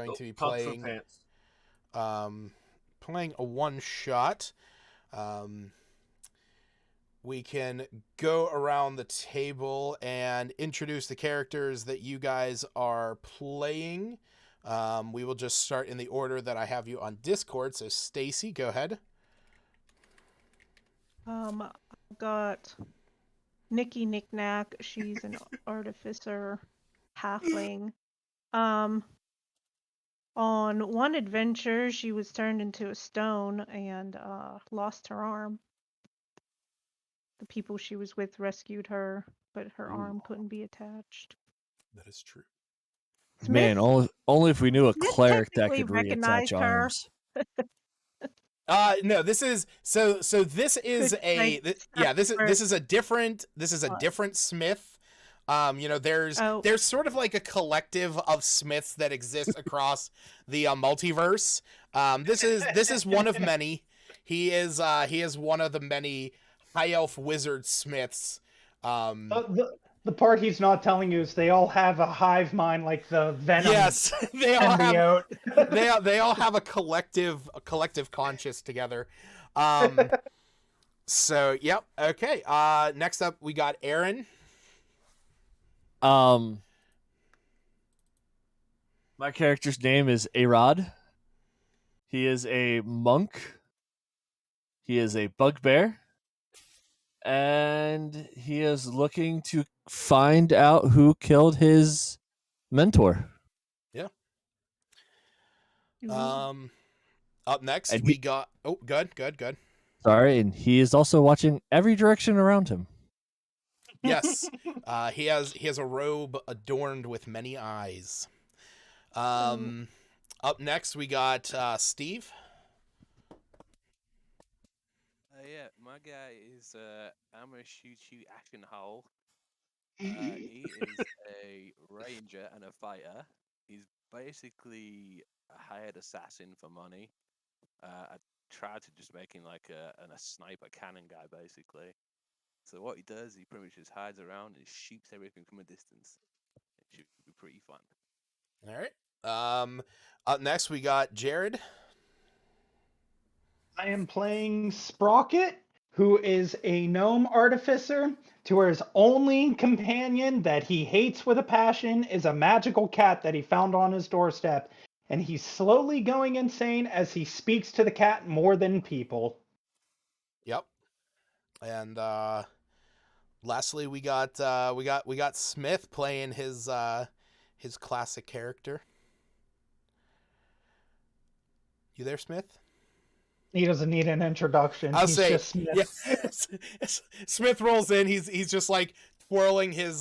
going to be Pants for playing pants. playing a one shot. We can go around the table and introduce the characters that you guys are playing. We will just start in the order that I have you on Discord. So Stacy, go ahead. I've got Nikki Knickknack. She's an artificer halfling. On one adventure, she was turned into a stone and lost her arm. The people she was with rescued her, but her arm couldn't be attached. That is true. Smith, Man, only if we knew a Smith cleric that technically could reattach recognized her. arms. No, this is so this is this is a different Smith. There's sort of like a collective of Smiths that exists across the multiverse. This is one of many. He is one of the many high elf wizard Smiths. The part he's not telling you is they all have a hive mind like the Venom. Yes, they all symbiote. have. They all have a collective conscious together. So yep. Okay. Next up, we got Aaron. My character's name is Arod. He is a monk. He is a bugbear. And he is looking to find out who killed his mentor. Yeah. Up next, we got... Oh, good. Sorry, and he is also watching every direction around him. Yes. He has a robe adorned with many eyes. Up next, we got Steve. Yeah, my guy is I'm gonna shoot you Ashen Hole. He is a ranger and a fighter. He's basically a hired assassin for money. I tried to just make him like a sniper cannon guy, basically. So what he does, he pretty much just hides around and shoots everything from a distance. It should be pretty fun. All right. Up next, we got Jared. I am playing Sprocket, who is a gnome artificer, to where his only companion that he hates with a passion is a magical cat that he found on his doorstep. And he's slowly going insane as he speaks to the cat more than people. Yep. And lastly, we got Smith playing his classic character. You there, Smith? He doesn't need an introduction. I'll He's say, just Smith. yeah. Smith rolls in. He's just like twirling his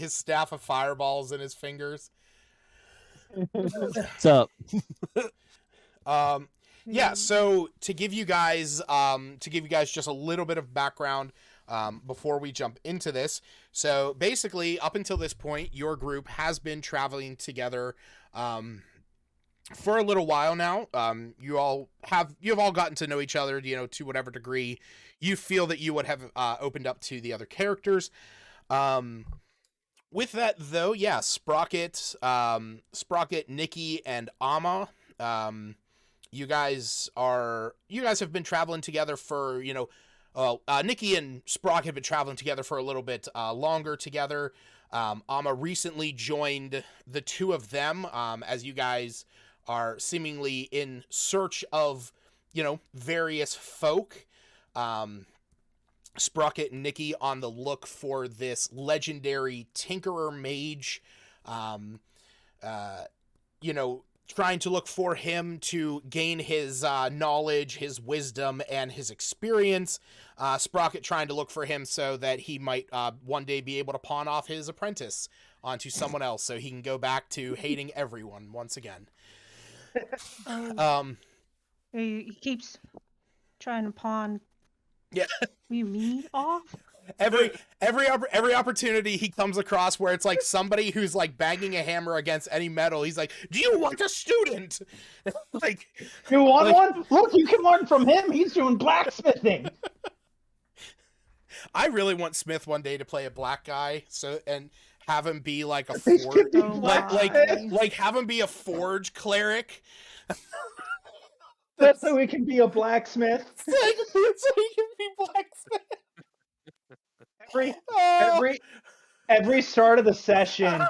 staff of fireballs in his fingers. What's up? Yeah. So to give you guys just a little bit of background before we jump into this. So basically, up until this point, your group has been traveling together for a little while now. You have all gotten to know each other, to whatever degree you feel that you would have opened up to the other characters. With that though, yeah, Sprocket, Nikki, and Amma, you guys have been traveling together for, Nikki and Sprocket have been traveling together for a little bit longer together. Amma recently joined the two of them, as you guys are seemingly in search of, various folk. Sprocket and Nikki on the look for this legendary Tinkerer Mage, trying to look for him to gain his knowledge, his wisdom, and his experience. Sprocket trying to look for him so that he might one day be able to pawn off his apprentice onto someone else so he can go back to hating everyone once again. He keeps trying to pawn. Yeah. Me off? Every opportunity he comes across where it's like somebody who's like banging a hammer against any metal, he's like, "Do you want a student?" Like, you want one? Look, you can learn from him. He's doing blacksmithing. I really want Smith one day to play a black guy, and have him be like a They should forge, be Oh blacksmiths. my. like have him be a forge cleric. That's so he can be a blacksmith. So he can be blacksmith. Every Oh. every start of the session,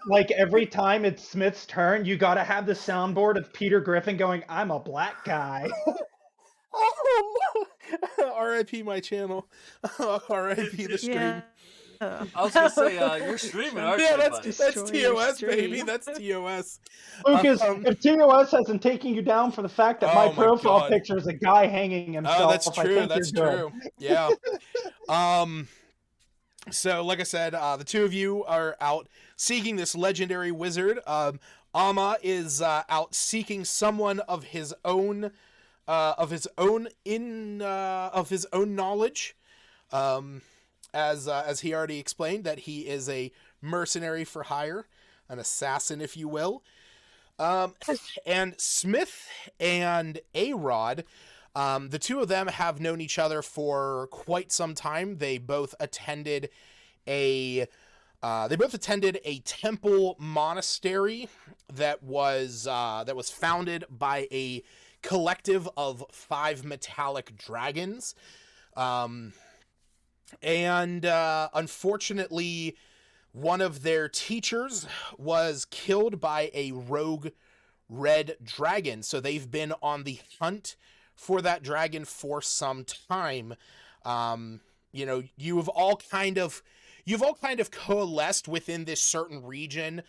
like every time it's Smith's turn, you got to have the soundboard of Peter Griffin going, "I'm a black guy." Oh, no. R.I.P. my channel. R.I.P. the stream. Yeah. I was gonna say, you're streaming, aren't Yeah, you, that's buddy? Destroy your TOS, baby. stream. That's TOS. Lucas, Um, if TOS hasn't taken you down for the fact that my Oh my profile God. picture is a guy hanging himself, Oh, that's I true. think That's you're true. Yeah. So, like I said, the two of you are out seeking this legendary wizard. Ama is out seeking someone of his own knowledge. As he already explained, that he is a mercenary for hire, an assassin, if you will. And Smith and A-Rod, the two of them have known each other for quite some time. They both attended a temple monastery that was founded by a collective of 5 metallic dragons. And unfortunately, one of their teachers was killed by a rogue red dragon. So they've been on the hunt for that dragon for some time. You've all kind of coalesced within this certain region,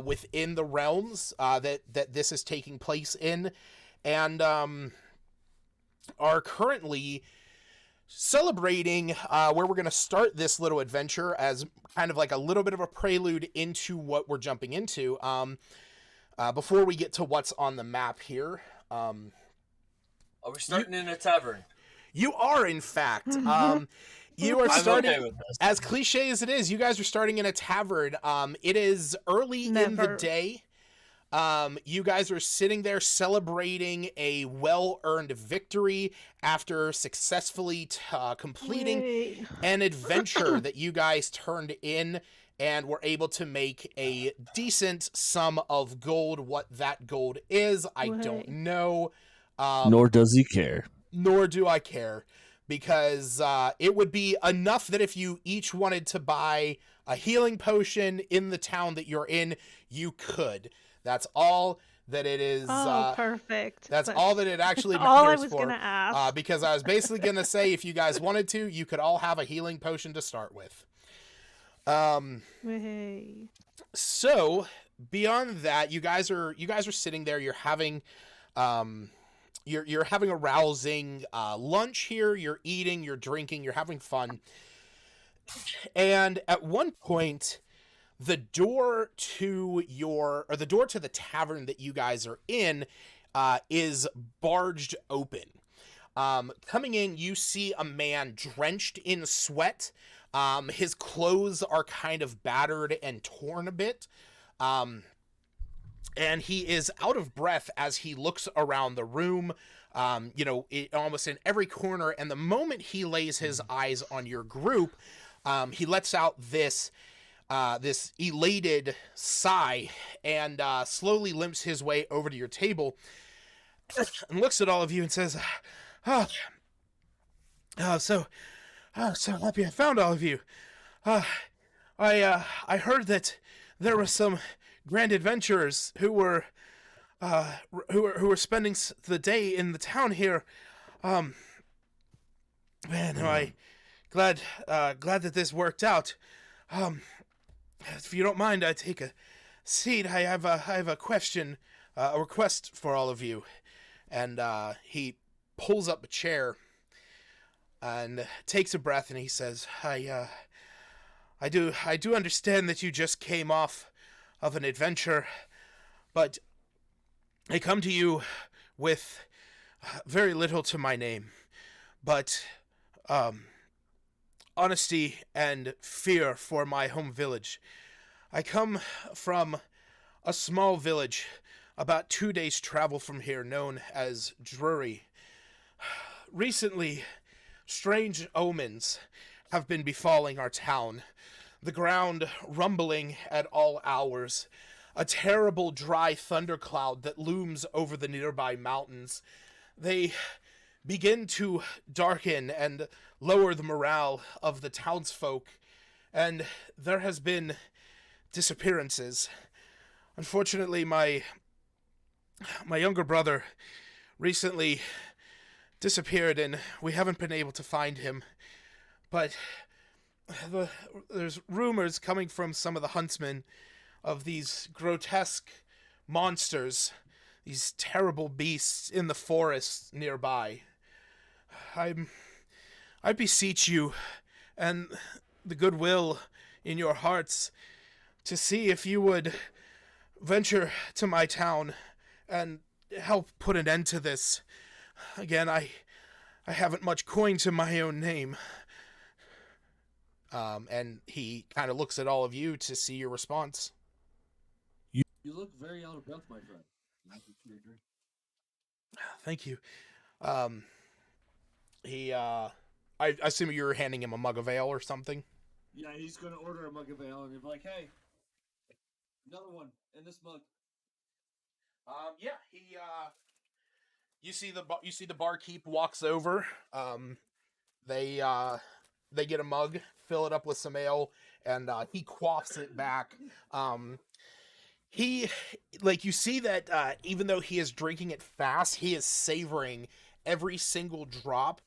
within the realms that this is taking place in, and are currently celebrating where we're going to start this little adventure as kind of like a little bit of a prelude into what we're jumping into. Before we get to what's on the map here. Are we starting in a tavern? You are, in fact. You are I'm starting, okay with this. as cliche as it is, you guys are starting in a tavern. It is early in the Never. day. You guys are sitting there celebrating a well-earned victory after successfully completing Yay. an adventure that you guys turned in and were able to make a decent sum of gold. What that gold is, I don't Way. know. Nor does he care. Nor do I care, because it would be enough that if you each wanted to buy a healing potion in the town that you're in, you could. That's all that it is. Oh, perfect. That's But all that it actually matters all I was for. gonna ask. Because I was basically going to say, if you guys wanted to, you could all have a healing potion to start with. Hey. So beyond that, you guys are sitting there. You're having you're having a rousing lunch here. You're eating, you're drinking, you're having fun. And at one point, the door to the tavern that you guys are in is barged open. Coming in, you see a man drenched in sweat. His clothes are kind of battered and torn a bit. And he is out of breath as he looks around the room, almost in every corner. And the moment he lays his eyes on your group, he lets out this elated sigh and slowly limps his way over to your table and looks at all of you and says, so happy I found all of you. I heard that there were some grand adventurers who were spending the day in the town here. Man, am I glad that this worked out. If you don't mind, I take a seat. I have a question, a request for all of you. And he pulls up a chair and takes a breath, and he says, I do understand that you just came off of an adventure, but I come to you with very little to my name, but honesty and fear for my home village. I come from a small village about 2 days' travel from here, known as Drury. Recently, strange omens have been befalling our town. the ground rumbling at all hours, a terrible dry thundercloud that looms over the nearby mountains. They begin to darken and lower the morale of the townsfolk, and there has been disappearances. Unfortunately, my younger brother recently disappeared, and we haven't been able to find him. But there's rumors coming from some of the huntsmen of these grotesque monsters, these terrible beasts in the forests nearby. I beseech you, and the goodwill in your hearts, to see if you would venture to my town and help put an end to this. Again, I haven't much coin to my own name. And he kind of looks at all of you to see your response. You look very out of breath, my friend. Thank you. I assume you're handing him a mug of ale or something. Yeah, he's gonna order a mug of ale, and you're like, "Hey, another one in this mug." Yeah, you see the barkeep walks over. They get a mug, fill it up with some ale, and he quaffs it back. He, like, you see that even though he is drinking it fast, he is savoring every single drop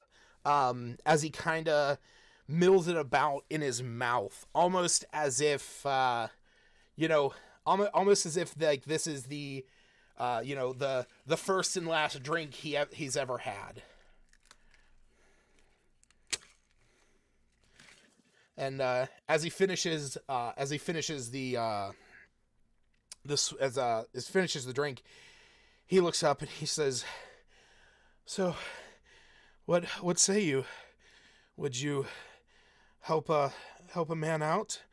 as he kind of mills it about in his mouth, almost as if almost as if like this is the the first and last drink he's ever had. And as he finishes the finishes the drink, he looks up and he says, "So, what say you? Would you help a man out?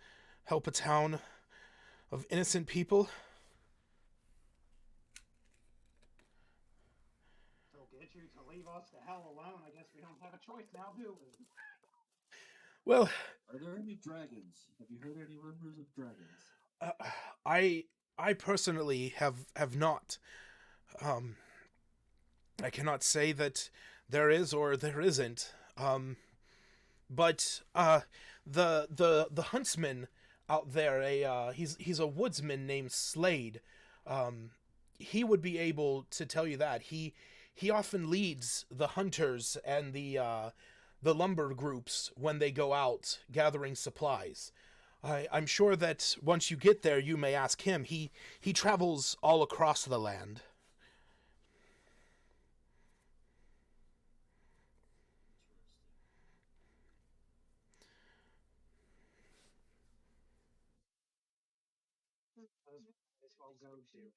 Help a town of innocent people?" So get you to leave us the hell alone. I guess we don't have a choice now, do we? Well, are there any dragons? Have you heard any rumors of dragons? I personally have not. I cannot say that there is or there isn't. But the huntsman out there, he's a woodsman named Slade. He would be able to tell you that he often leads the hunters and the lumber groups when they go out gathering supplies. I'm sure that once you get there, you may ask him. He travels all across the land.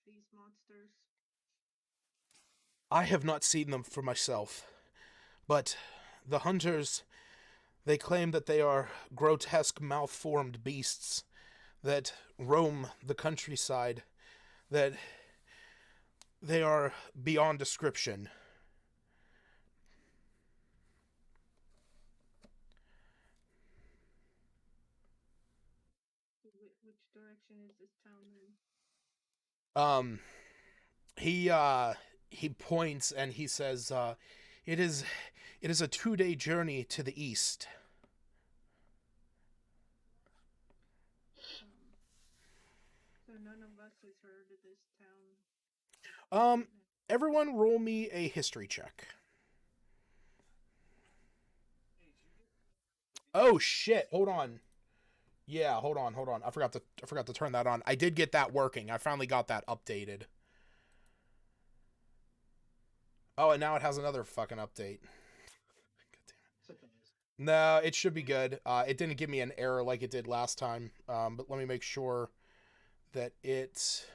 These monsters. I have not seen them for myself, but the hunters, they claim that they are grotesque, malformed beasts that roam the countryside, that they are beyond description. Which direction is this town then? He points and he says, it is a 2-day journey to the east. So none of us has heard of this town. Everyone roll me a history check. Oh shit, hold on. Yeah, hold on. I forgot to turn that on. I did get that working. I finally got that updated. Oh, and now it has another fucking update. God damn it. No, it should be good. It didn't give me an error like it did last time. But let me make sure that it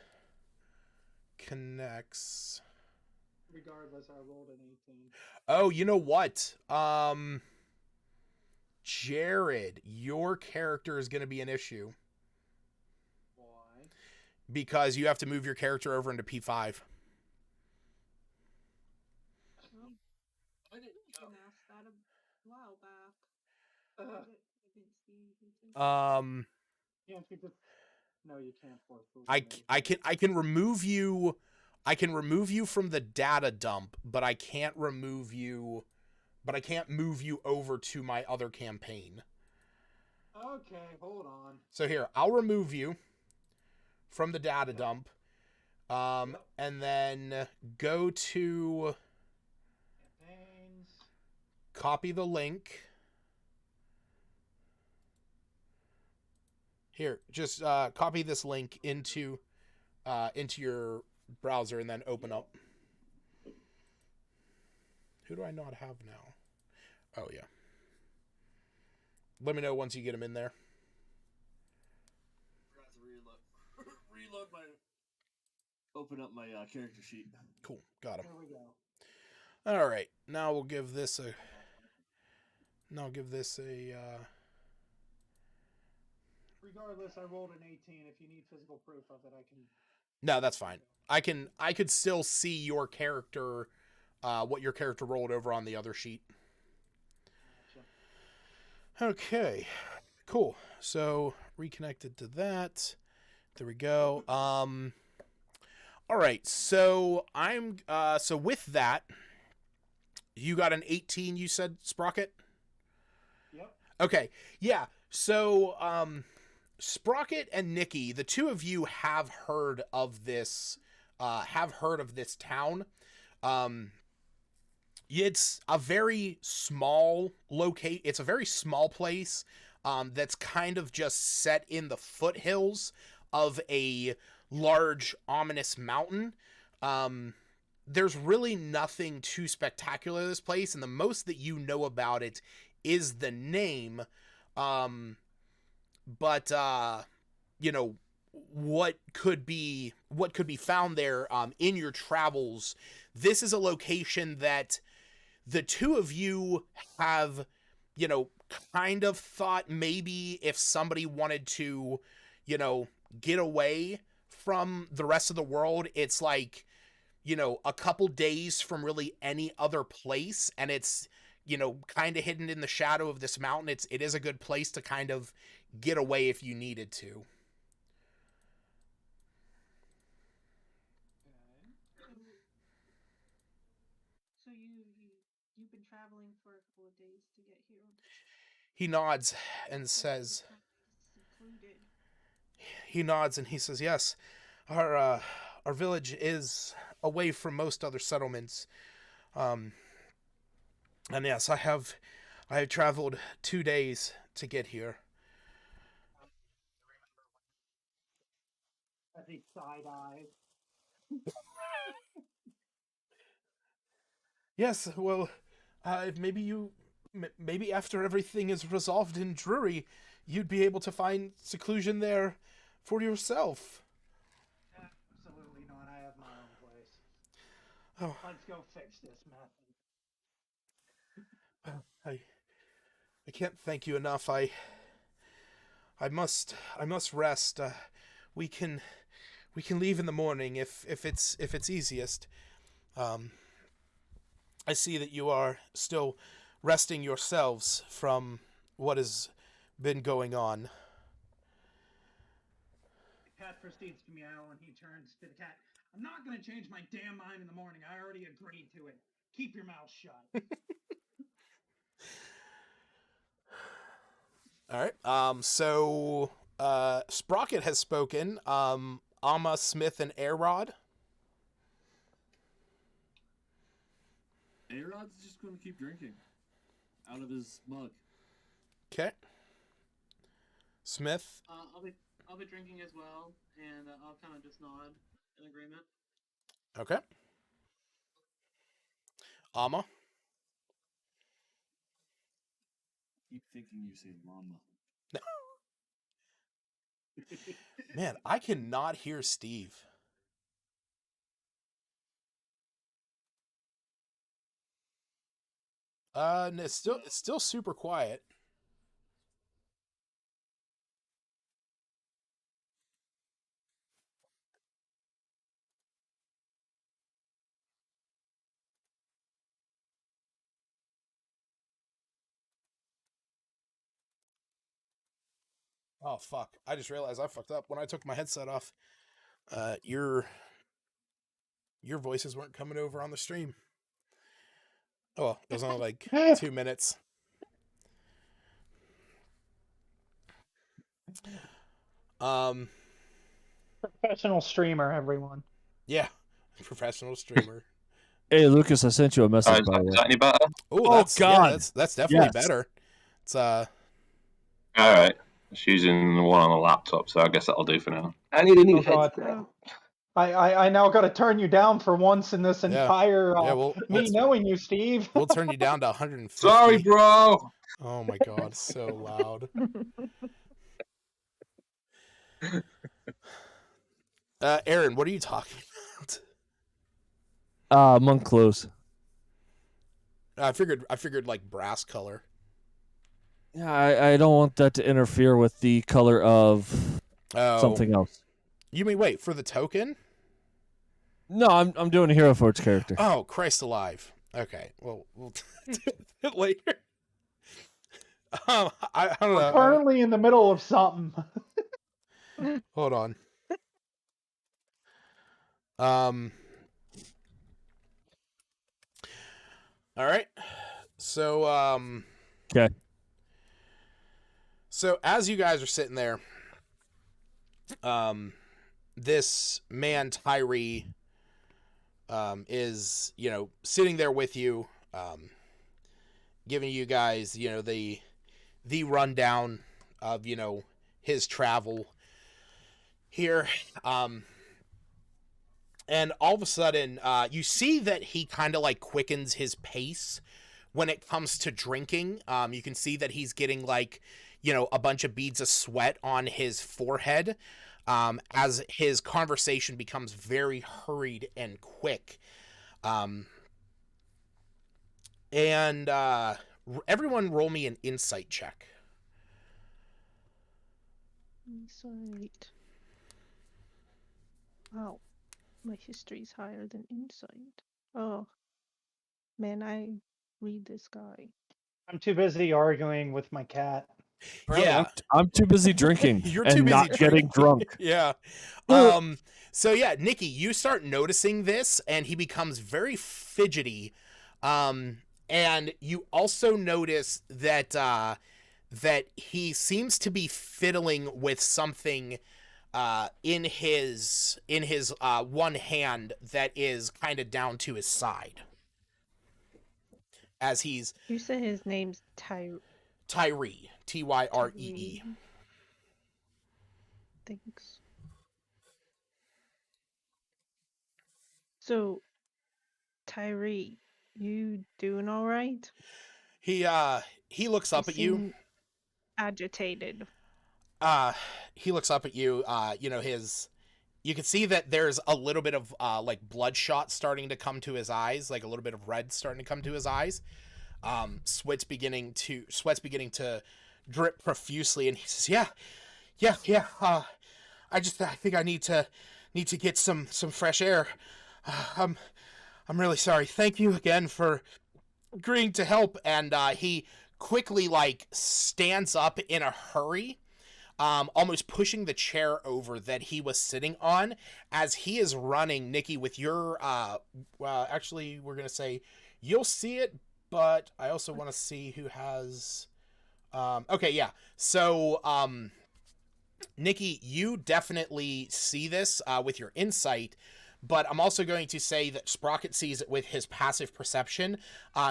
connects. Regardless, I rolled an 18. Oh, you know what? Jared, your character is going to be an issue. Why? Because you have to move your character over into P5. I didn't ask that a while back. Can't you just? No, you can't forcefully. I can remove you. I can remove you from the data dump, but I can't remove you. But I can't move you over to my other campaign. Okay, hold on. So here, I'll remove you from the data dump. Yep. And then go to Campaigns. copy the link. Here, just copy this link into your browser and then open up. Who do I not have now? Oh, yeah. Let me know once you get them in there. Forgot to reload my. Open up my character sheet. Cool, got them. There we go. All right, now we'll give this a. Regardless, I rolled an 18. If you need physical proof of it, I can. No, that's fine. I could still see your character, what your character rolled over on the other sheet. Gotcha. Okay, cool. So reconnected to that. There we go. All right. So so with that, you got an 18. You said, Sprocket. Yep. Okay. Yeah. So Sprocket and Nikki, the two of you have heard of this. Town. It's a very small It's a very small place. That's kind of just set in the foothills of a large, ominous mountain. There's really nothing too spectacular in this place, and the most that you know about it is the name. But you know, what could be found there in your travels. This is a location that the two of you have, you know, kind of thought maybe if somebody wanted to, you know, get away from the rest of the world, it's like, you know, a couple days from really any other place, and it's, you know, kind of hidden in the shadow of this mountain. It is a good place to kind of get away if you needed to. So you've been traveling for a couple of days to get here. He nods and says, Secluded. he nods and he says, yes, our village is away from most other settlements. And yes, I have traveled 2 days to get here. As he side eyes. Yes, well, maybe after everything is resolved in Drury, you'd be able to find seclusion there for yourself. Absolutely not. I have my own place. Oh, Let's go fix this method. I can't thank you enough. I must rest. We can leave in the morning if it's easiest. I see that you are still resting yourselves from what has been going on. The cat proceeds to meow and he turns to the cat. I'm not going to change my damn mind in the morning. I already agreed to it. Keep your mouth shut. All right. So Sprocket has spoken. Amma, Smith, and Airrod. A-Rod's just going to keep drinking out of his mug. Okay. Smith. I'll be drinking as well, and I'll kind of just nod in agreement. Okay. Amma. Keep thinking you say mama. Man, I cannot hear Steve. And it's still super quiet. Oh fuck! I just realized I fucked up when I took my headset off. Your voices weren't coming over on the stream. Oh, well, it was only like 2 minutes. Professional streamer, everyone. Yeah, professional streamer. Hey, Lucas, I sent you a message, Is by the that way. any better? Oh, Oh, that's God. that's definitely Yes. better. It's All right. Just using the one on the laptop, so I guess that'll do for now. I need a new Oh, God. Oh, I now got to turn you down for once in this Yeah. entire Yeah, we'll knowing you, Steve. we'll turn you down to 150. Sorry, bro. Oh my god, so loud. Aaron, what are you talking about? Monk clothes. I figured like brass color. Yeah, I don't want that to interfere with the color of something else. You mean wait for the token? No, I'm doing a Hero Forge character. Oh, Christ alive. Okay, well, we'll do it later. I don't We're know. currently in the middle of something. Hold on. All right. So Okay. So as you guys are sitting there, this man Tyree is, sitting there with you, giving you guys, the rundown of, his travel here. And all of a sudden, you see that he kind of like quickens his pace when it comes to drinking. You can see that he's getting like, a bunch of beads of sweat on his forehead, as his conversation becomes very hurried and quick. And everyone roll me an insight check. insight. Wow, my history's higher than insight. Oh, man, I read this guy. I'm too busy arguing with my cat. Yeah. I'm too busy drinking You're and too busy not getting drunk. Yeah. So yeah, Nikki, you start noticing this and he becomes very fidgety. And you also notice that that he seems to be fiddling with something in his one hand that is kind of down to his side. As he's You said his name's Tyree, Tyree. Tyree. Thanks. So, Tyree, you doing all right? He looks up at you. seem agitated. He looks up at you. You can see that there's a little bit of like bloodshot starting to come to his eyes, like a little bit of red starting to come to his eyes. Sweat's beginning to drip profusely, and he says, "Yeah. I think I need to get some fresh air. I'm really sorry. Thank you again for agreeing to help." And he quickly like stands up in a hurry, almost pushing the chair over that he was sitting on as he is running. Nikki, with your actually, we're gonna say you'll see it, but I also want to see who has. Okay, yeah. So, Nikki, you definitely see this with your insight, but I'm also going to say that Sprocket sees it with his passive perception.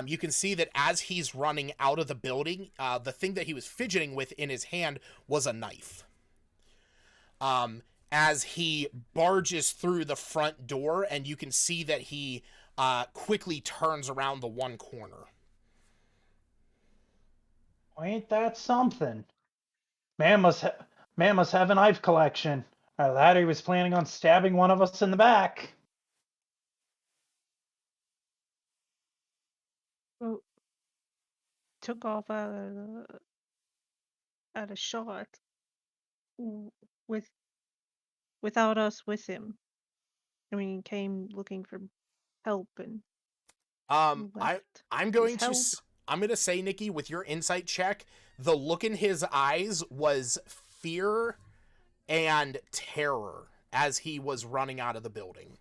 You can see that as he's running out of the building, the thing that he was fidgeting with in his hand was a knife. As he barges through the front door, and you can see that he quickly turns around the one corner. Ain't that something? Man must have a knife collection. Either that or he was planning on stabbing one of us in the back. Well, took off at a shot with without us with him. I mean, he came looking for help and left I'm his going to help. I'm going to say, Nikki, with your insight check, the look in his eyes was fear and terror as he was running out of the building.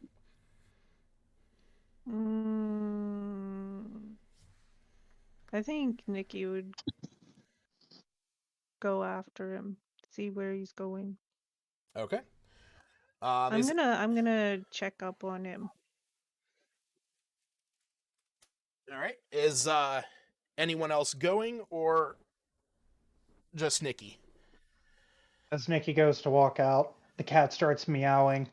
I think Nikki would go after him, see where he's going. Okay. I'm gonna check up on him. All right. Is anyone else going, or just Nikki? As Nikki goes to walk out, the cat starts meowing.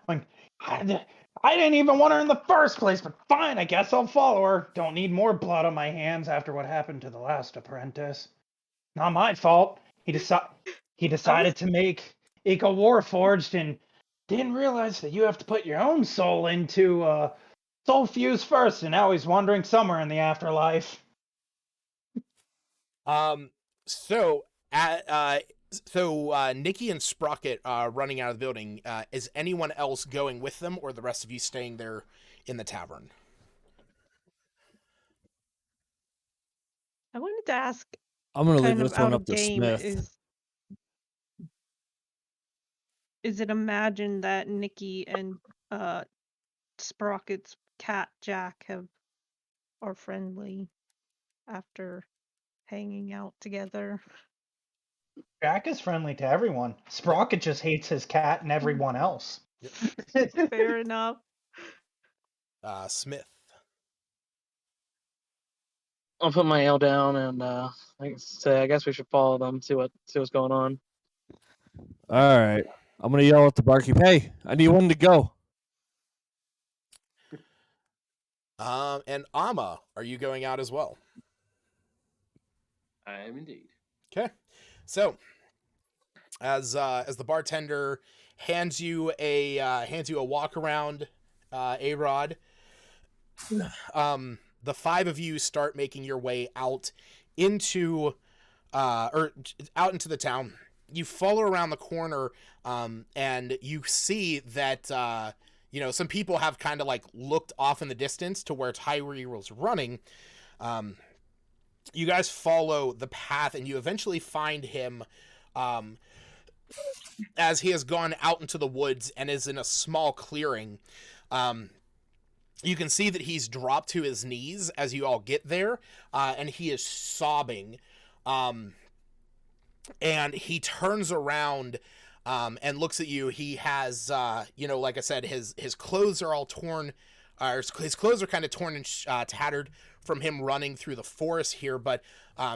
Like, I didn't even want her in the first place, but fine, I guess I'll follow her. Don't need more blood on my hands after what happened to the last apprentice. Not my fault. He decided to make Eco Warforged and didn't realize that you have to put your own soul into soul fuse first, and now he's wandering somewhere in the afterlife. So Nikki and Sprocket running out of the building. Is anyone else going with them, or the rest of you staying there in the tavern? I wanted to ask, I'm gonna leave kind of this one out up of to game, Smith. is it imagined that Nikki and Sprocket's cat Jack are friendly after hanging out together? Jack is friendly to everyone. Sprocket just hates his cat and everyone else. Fair enough. Smith. I'll put my ale down and I guess we should follow them, see what's going on. All right. I'm gonna yell at the barkeep. Hey, I need one to go. And Amma, are you going out as well? I am indeed. Okay. So, as the bartender hands you a walk around, A-Rod, the five of you start making your way out into the town. You follow around the corner, and you see that some people have kind of like looked off in the distance to where Tyree was running. You guys follow the path, and you eventually find him as he has gone out into the woods and is in a small clearing. You can see that he's dropped to his knees as you all get there, and he is sobbing. And he turns around and looks at you. He has, like I said, his clothes are all torn. His clothes are kind of torn and tattered from him running through the forest here, but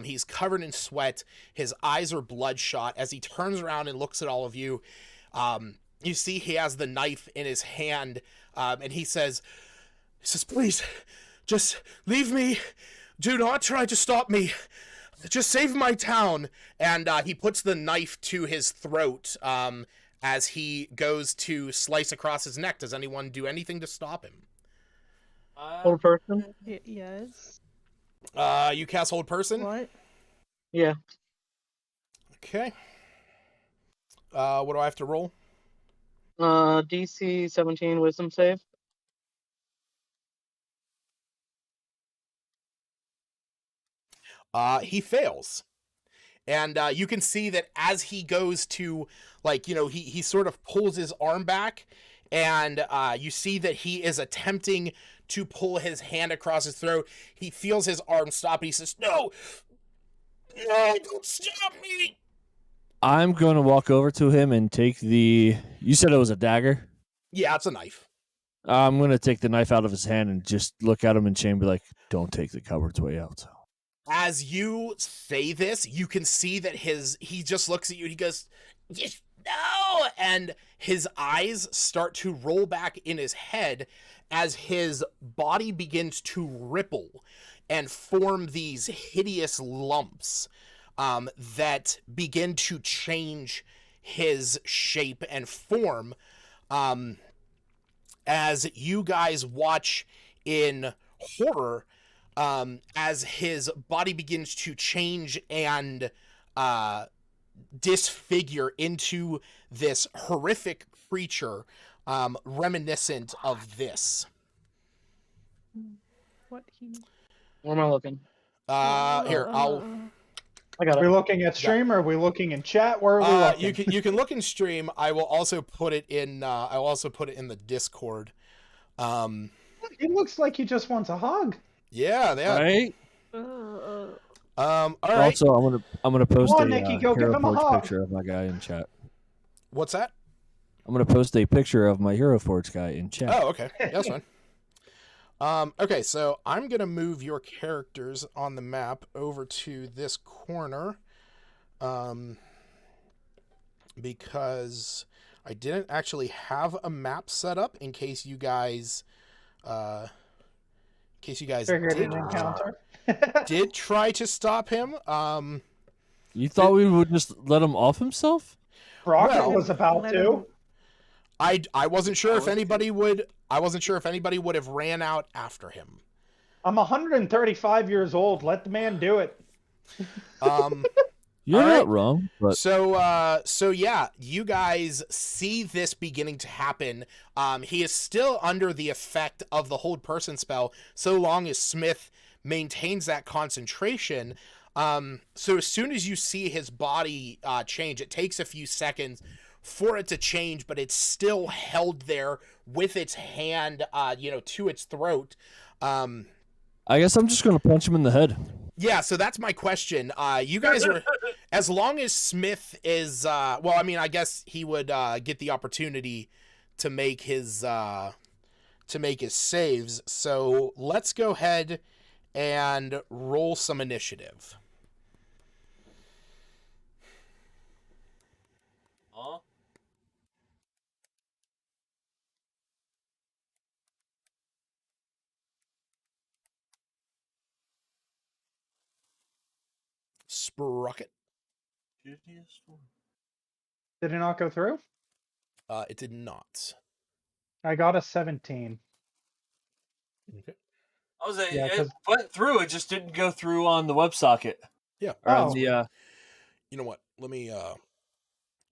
he's covered in sweat. His eyes are bloodshot. As he turns around and looks at all of you, you see he has the knife in his hand, and he says, please, just leave me. Do not try to stop me. Just save my town. And he puts the knife to his throat as he goes to slice across his neck. Does anyone do anything to stop him? Hold person? Yes. You cast Hold Person? What? Yeah. Okay. What do I have to roll? DC 17 Wisdom save. He fails. And you can see that as he goes to, he sort of pulls his arm back, and you see that he is attempting to pull his hand across his throat. He feels his arm stop, and he says, No, don't stop me! I'm going to walk over to him and take you said it was a dagger? Yeah, it's a knife. I'm going to take the knife out of his hand and just look at him in shame and be like, don't take the coward's way out. As you say this, you can see that he just looks at you and he goes, no! And his eyes start to roll back in his head as his body begins to ripple and form these hideous lumps that begin to change his shape and form. As you guys watch in horror, as his body begins to change and disfigure into this horrific creature reminiscent of this. What he? Where am I looking? Here, I got Are we it. looking at stream or are we looking in chat? Where are we looking? You can look in stream. I will also put it in. I will also put it in the Discord. He looks like he just wants a hug. Yeah, yeah. Right. All right. Also, I'm gonna post Come a on, Nikki, go give Hero him a Forge hug. picture of my guy in chat. What's that? I'm gonna post a picture of my Hero Forge guy in chat. Oh, okay. That's fine. Okay, so I'm gonna move your characters on the map over to this corner, because I didn't actually have a map set up in case you guys, Figured did an encounter. did try to stop him. You thought we would just let him off himself? Rocket Well, was about let to. him- I wasn't sure if was too. anybody would. I wasn't sure if anybody would have ran out after him. I'm 135 years old. Let the man do it. You're All not right. wrong, but So yeah, you guys see this beginning to happen. He is still under the effect of the hold person spell, so long as Smith maintains that concentration. So as soon as you see his body change, it takes a few seconds for it to change, but it's still held there with its hand, to its throat. I guess I'm just gonna punch him in the head. Yeah, so that's my question. You guys are, as long as Smith is, I guess he would get the opportunity to make his saves. So let's go ahead and roll some initiative. Sprocket. Did it not go through? It did not. I got a 17. Okay. I was Yeah, it 'cause- went through. It just didn't go through on the WebSocket. Yeah. Or on Oh. the You know what? Let me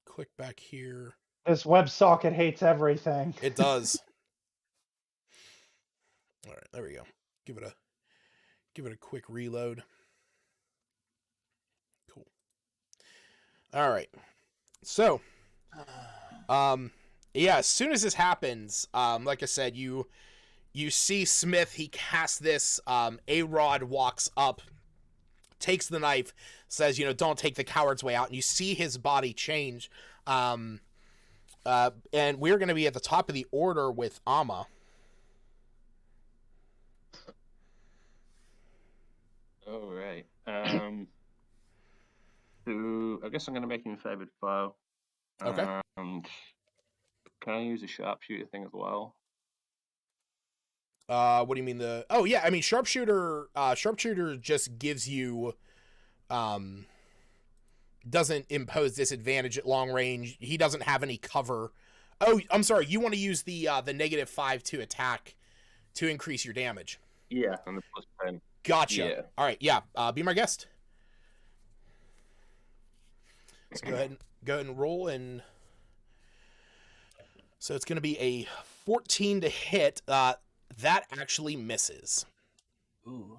click back here. This WebSocket hates everything. It does. All right, there we go. Give it a quick reload. Cool. All right. So, yeah, as soon as this happens, like I said, you see Smith, he casts this, A-Rod walks up, takes the knife, says, don't take the coward's way out, and you see his body change. And we're going to be at the top of the order with Amma. All right. So I guess I'm going to make him favored foe. Okay. And can I use a sharpshooter thing as well? What do you mean sharpshooter just gives you, doesn't impose disadvantage at long range. He doesn't have any cover. Oh, I'm sorry. You want to use the -5 to attack to increase your damage. Yeah, and the +10. Gotcha. Yeah. All right. Yeah. Be my guest. Let's go ahead and roll. And so it's going to be a 14 to hit. That actually misses. ooh.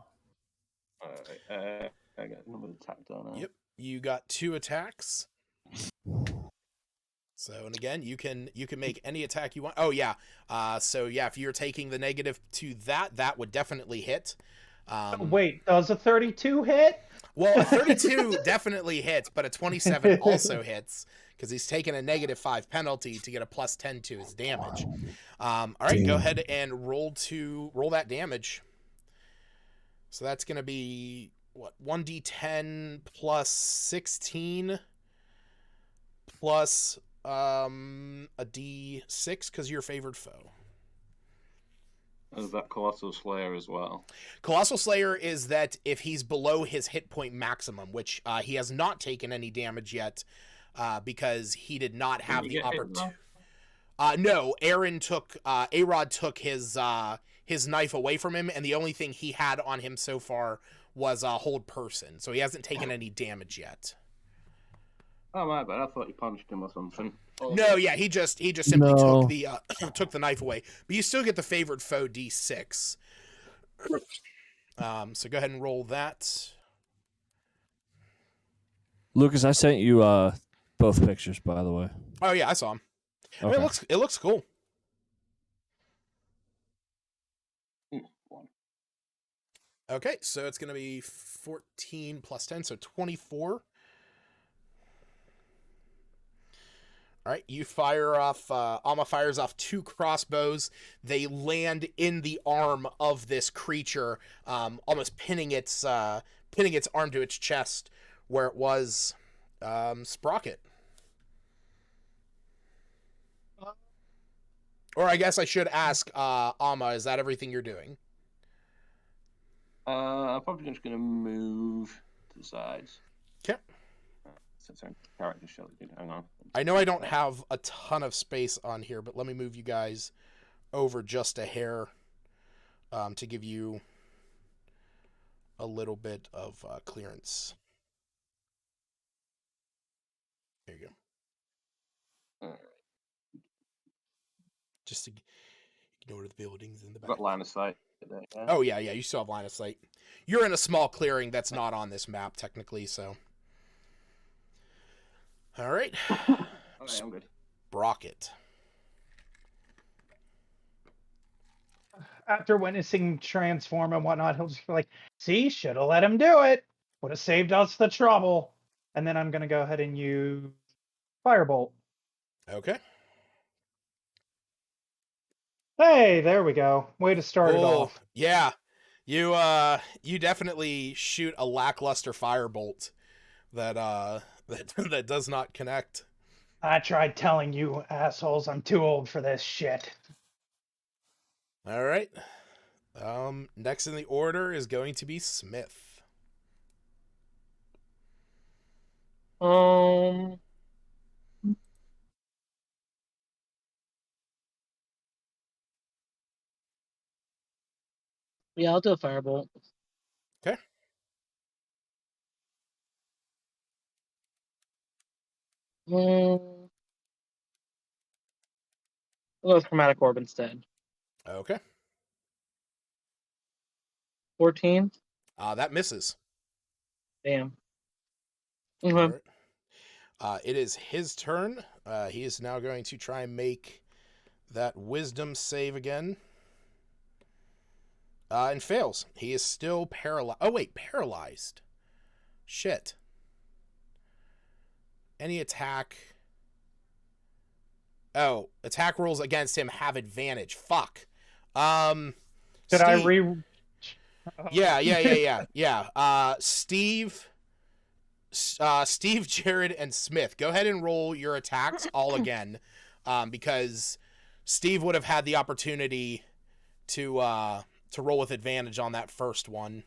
All right. I got another attack down now. Yep. You got 2 attacks. So, and again, you can make any attack you want. Oh yeah. So yeah, if you're taking the negative to that would definitely hit. Wait, does a 32 hit? Well, a 32 definitely hits, but a 27 also hits because he's taking a -5 penalty to get a +10 to his damage. All right, go ahead and roll that damage. So that's going to be what, 1d10 plus 16 plus a d6 because you're favored foe. Is that Colossal Slayer as well? Colossal Slayer is that if he's below his hit point maximum, which he has not taken any damage yet, because he did not have the opportunity. No, Aaron took A-Rod took his knife away from him, and the only thing he had on him so far was a hold person, so he hasn't taken any damage yet. Oh my bad, I thought you punched him or something. No, yeah, he just simply took the took the knife away, but you still get the favored foe D6. So go ahead and roll that. Lucas, I sent you both pictures, by the way. Oh yeah, I saw him. I mean, Okay. it looks cool. Okay, so it's going to be 14 plus 10, so 24. All right, you fire off, Alma fires off 2 crossbows. They land in the arm of this creature, almost pinning its arm to its chest where it was. Sprocket. Or I guess I should ask, Alma, is that everything you're doing? I'm probably just going to move to the sides. Okay. Sorry, character shell. Hang on. I know I don't have a ton of space on here, but let me move you guys over just a hair to give you a little bit of clearance. There you go. All right. Just to ignore the buildings in the back. Got line of sight. There, yeah. Oh, yeah, you still have line of sight. You're in a small clearing that's not on this map, technically, so. All right. Okay, I'm good. Sprocket. After witnessing transform and whatnot, he'll just be like, see, should have let him do it. Would have saved us the trouble. And then I'm going to go ahead and use Firebolt. Okay. Hey, there we go. Way to start it off. Yeah. You definitely shoot a lackluster firebolt that that does not connect. I tried telling you assholes I'm too old for this shit. All right. Next in the order is going to be Smith. Yeah, I'll do a firebolt. Okay. I'll go with Chromatic Orb instead. Okay. 14. That misses. Damn. All Okay. right. It is his turn. He is now going to try and make that wisdom save again. And fails. He is still paralyzed. Oh, wait, paralyzed. Shit. Any attack. Oh, attack rolls against him have advantage. Fuck. Did Steve. I re... Yeah. Steve, Jared, and Smith. Go ahead and roll your attacks all again, because Steve would have had the opportunity to roll with advantage on that first one.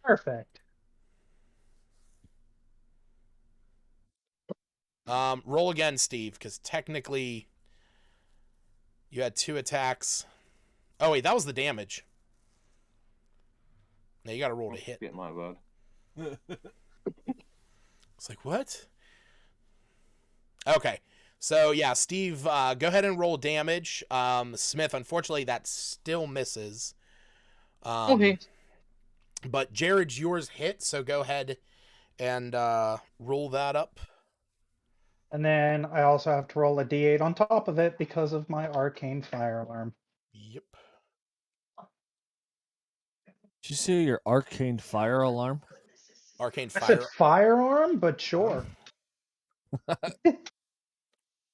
Perfect. Roll again, Steve, because technically you had 2 attacks. Oh wait, that was the damage. Now you got to roll to hit. Get my word. It's like, what? Okay. So, yeah, Steve, go ahead and roll damage. Smith, unfortunately, that still misses. Okay. But Jared, yours hit, so go ahead and roll that up. And then I also have to roll a d8 on top of it because of my arcane fire alarm. Yep. Did you see your arcane fire alarm? Arcane I fire. said firearm, but sure.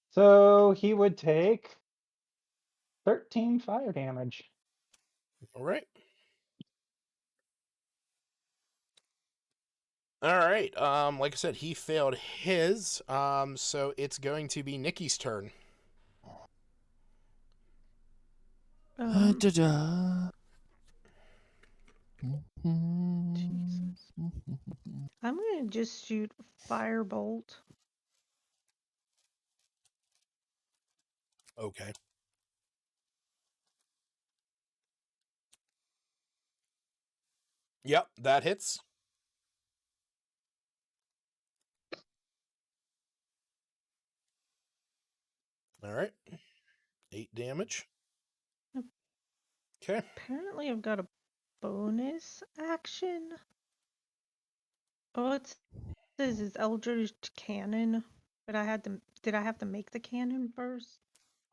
So he would take 13 fire damage. All right. All right. Like I said, he failed his. So it's going to be Nikki's turn. Jesus. I'm gonna just shoot firebolt. Okay. Yep, that hits. All right. 8 damage. Okay. Apparently I've got a bonus action. Oh, it says is Eldritch Cannon, but did I have to make the cannon first?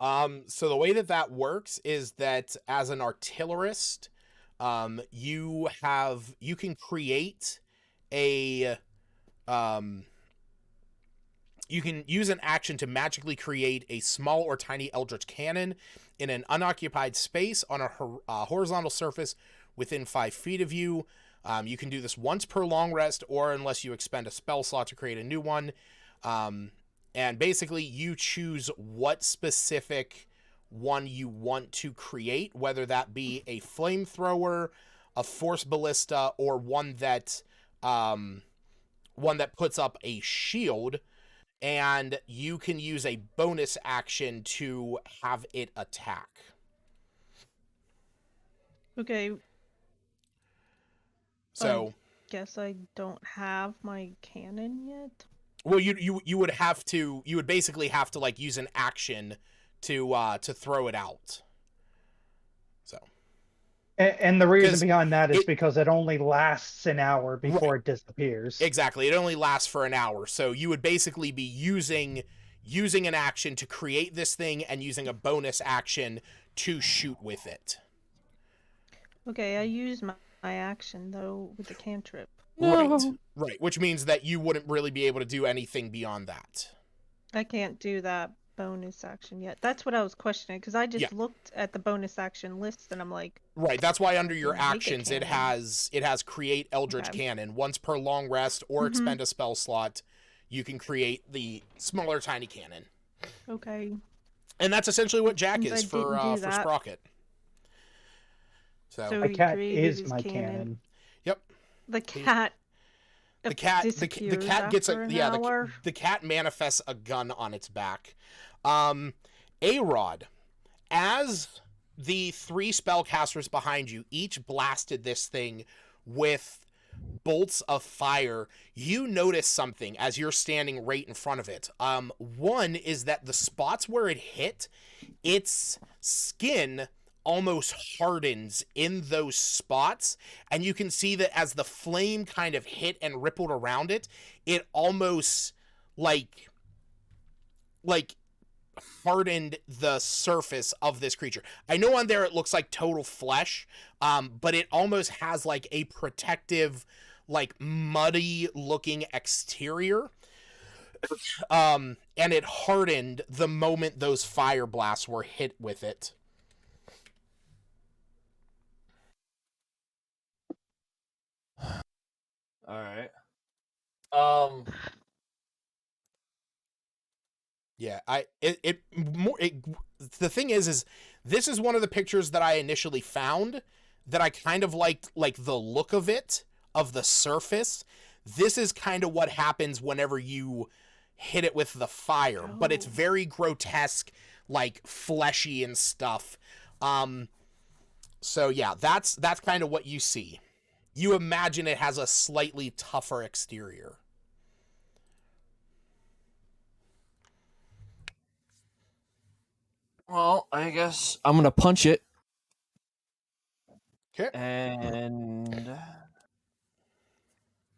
So the way that works is that as an artillerist, you can create a you can use an action to magically create a small or tiny eldritch cannon in an unoccupied space on a horizontal surface within 5 feet of you. You can do this once per long rest, or unless you expend a spell slot to create a new one. And basically, you choose what specific one you want to create, whether that be a flamethrower, a force ballista, or one that puts up a shield. And you can use a bonus action to have it attack. Okay, So, guess I don't have my cannon yet. well, you would basically have to like use an action to throw it out. So, And the reason 'Cause behind that is it- because it only lasts an hour before it disappears. exactly, it only lasts for an hour. So you would basically be using an action to create this thing and using a bonus action to shoot with it. Okay, I use my action though with the cantrip. Right, which means that you wouldn't really be able to do anything beyond that. I can't do that bonus action yet. That's what I was questioning because I just looked at the bonus action list and I'm like, right. That's why under your Make a actions it has create Eldritch Cannon once per long rest or expend a spell slot. You can create the smaller tiny cannon. Okay. And that's essentially what Jack Since is I for didn't do that. Sprocket. So My he cat created is his my cannon. Yep. The cat. The cat gets after an hour. the cat manifests a gun on its back. A-Rod, as the 3 spellcasters behind you each blasted this thing with bolts of fire, you notice something as you're standing right in front of it. One is that the spots where it hit, its skin almost hardens in those spots, and you can see that as the flame kind of hit and rippled around it, it almost like hardened the surface of this creature. I know on there it looks like total flesh, but it almost has like a protective, like muddy looking exterior. And it hardened the moment those fire blasts were hit with it. All right. Yeah, the thing is this is one of the pictures that I initially found that I kind of liked, like the look of it, of the surface. This is kind of what happens whenever you hit it with the fire, but it's very grotesque, like fleshy and stuff. So yeah, that's kind of what you see. You imagine it has a slightly tougher exterior. Well, I guess I'm gonna punch it. Okay. And I'm gonna.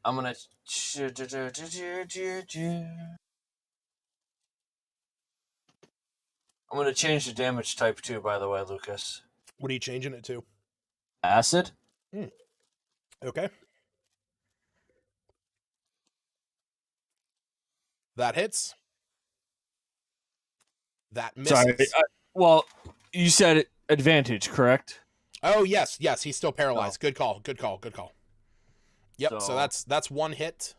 I'm gonna change the damage type too. By the way, Lucas. What are you changing it to? Acid. Okay. That hits. That misses. Sorry. Well, you said advantage, correct? Oh yes, he's still paralyzed. Good call. Yep. So that's one hit.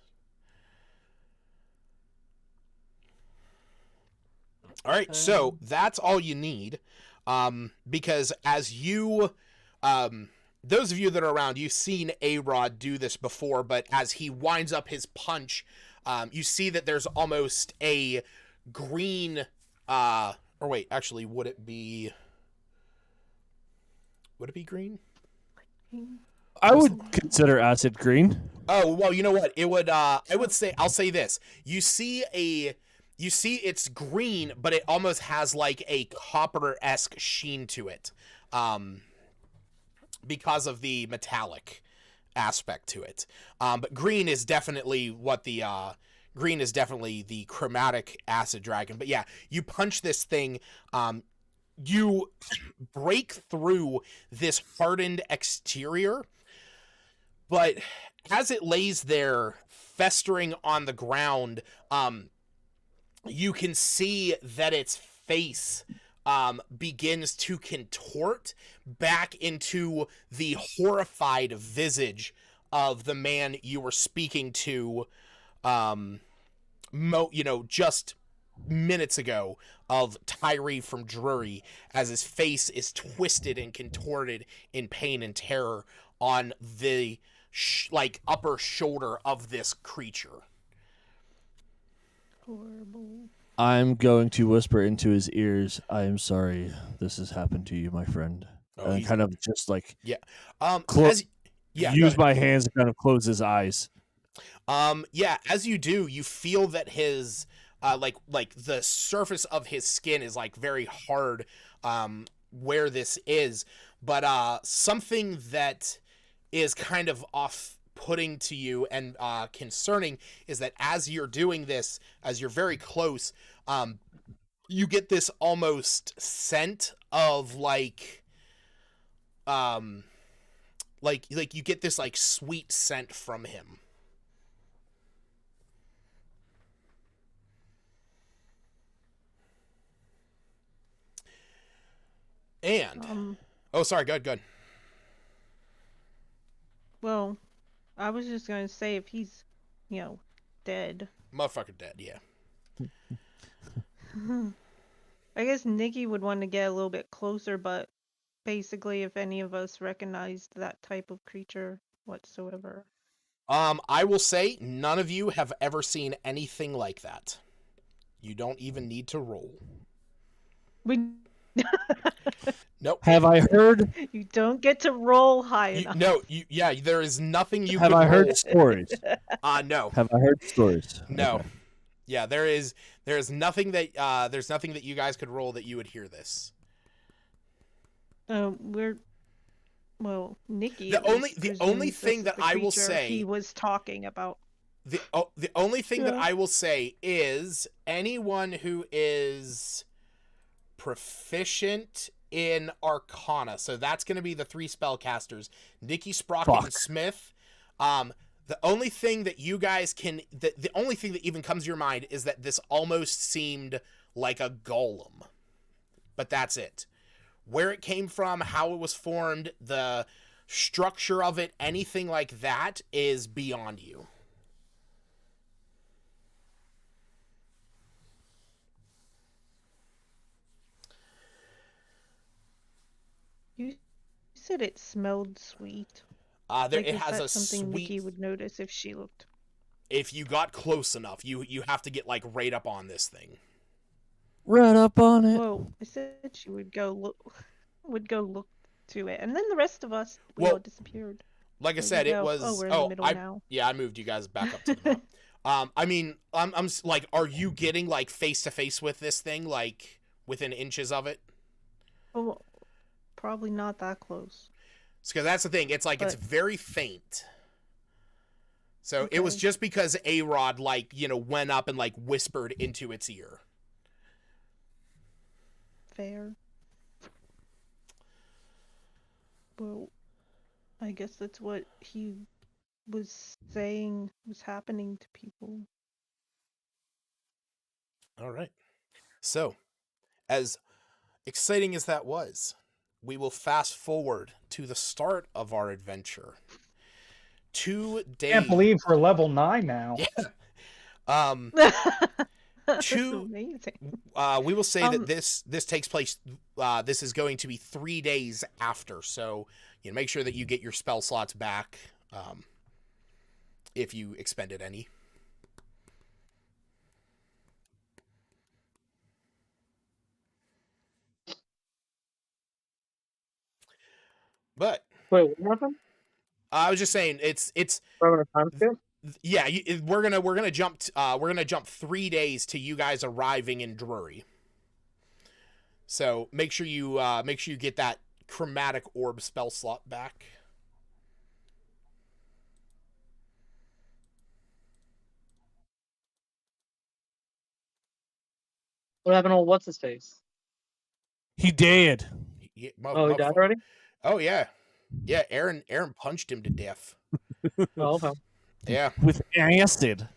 All right. So that's all you need, because as you, those of you that are around, you've seen A-Rod do this before, but as he winds up his punch, you see that there's almost a green. Or wait, actually, would it be green? I would consider acid green. Oh, well, you know what? It would, I'll say this. You see it's green, but it almost has like a copper-esque sheen to it. Because of the metallic aspect to it. But green is definitely the chromatic acid dragon. But yeah, you punch this thing. You break through this hardened exterior, but as it lays there festering on the ground, you can see that its face begins to contort back into the horrified visage of the man you were speaking to, just minutes ago, of Tyree from Drury, as his face is twisted and contorted in pain and terror on the upper shoulder of this creature. Horrible. I'm going to whisper into his ears, I am sorry this has happened to you, my friend. Oh, And he's- kind of just like Yeah. Clo- Go use ahead. my hands to kind of close his eyes. As you do, you feel that his like the surface of his skin is like very hard where this is, but something that is kind of off-putting to you and concerning is that as you're doing this, as you're very close, you get this almost scent of like you get this like sweet scent from him. And oh, sorry, good. Well, I was just gonna say if he's, dead. Motherfucker dead, yeah. I guess Nikki would want to get a little bit closer, but basically, if any of us recognized that type of creature whatsoever. I will say none of you have ever seen anything like that. You don't even need to roll. We Nope. Have I heard? You don't get to roll high enough. No, there is nothing you Have could I roll. heard stories? No. Have I heard stories? No. Okay. Yeah, there is nothing that you guys could roll that you would hear this. Nikki. The only thing that I will creature say he was talking about. The only thing that I will say is anyone who is proficient in Arcana, so that's going to be the 3 spellcasters, Nikki, Sprocket, and Smith. The only thing that you guys can, the only thing that even comes to your mind is that this almost seemed like a golem, but that's it. Where it came from, how it was formed, the structure of it, anything like that is beyond you. You said it smelled sweet. It is has that a something sweet. Nikki would notice if she looked. If you got close enough, you have to get like right up on this thing. Right up on it. Well, I said she would go look to it, and then the rest of us all disappeared. Like I said, it was. Oh, we're in the middle now. Yeah, I moved you guys back up to the map. I mean, I'm like, are you getting like face to face with this thing, like within inches of it? Well, probably not that close. Because that's the thing. It's like it's very faint. So it was just because A-Rod went up and whispered into its ear. Fair. Well, I guess that's what he was saying was happening to people. All right. So, as exciting as that was, we will fast forward to the start of our adventure. 2 days. Can't believe we're level 9 now. Yeah. That's amazing. We will say that this takes place. This is going to be 3 days after, so make sure that you get your spell slots back, if you expended any. But wait, what happened? I was just saying it's We're having a time skip? yeah. We're gonna jump 3 days to you guys arriving in Drury. So make sure you get that chromatic orb spell slot back. What happened to what's his face? He did. He Oh, he died already? Oh yeah, yeah. Aaron punched him to death. Oh, okay. Yeah. With acid.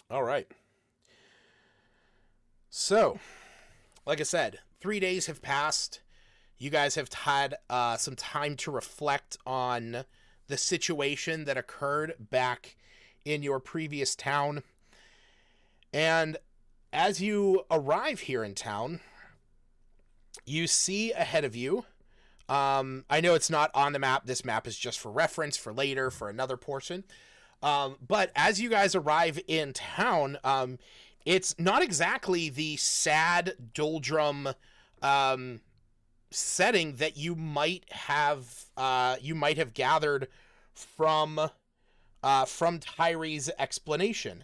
All right. So, like I said, 3 days have passed. You guys have had some time to reflect on the situation that occurred back in your previous town. And as you arrive here in town, you see ahead of you. I know it's not on the map. This map is just for reference for later, for another portion. But as you guys arrive in town, it's not exactly the sad, doldrum setting that you might have gathered from Tyree's explanation.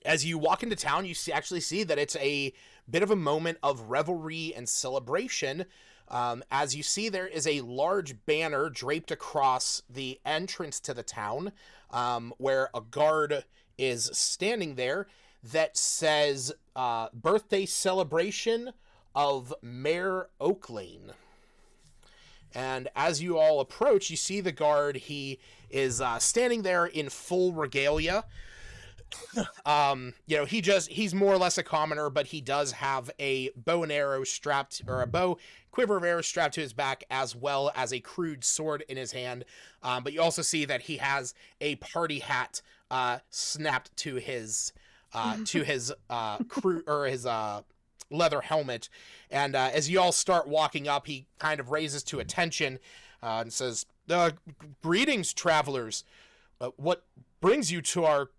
As you walk into town, you actually see that it's a bit of a moment of revelry and celebration. As you see, there is a large banner draped across the entrance to the town, where a guard is standing there that says, birthday celebration of Mayor Oaklane. And as you all approach, you see the guard. He is standing there in full regalia. He's more or less a commoner, but he does have a bow and arrow quiver of arrows strapped to his back, as well as a crude sword in his hand. But you also see that he has a party hat snapped to his leather helmet. And as you all start walking up, he kind of raises to attention and says, "Greetings, travelers. What brings you to our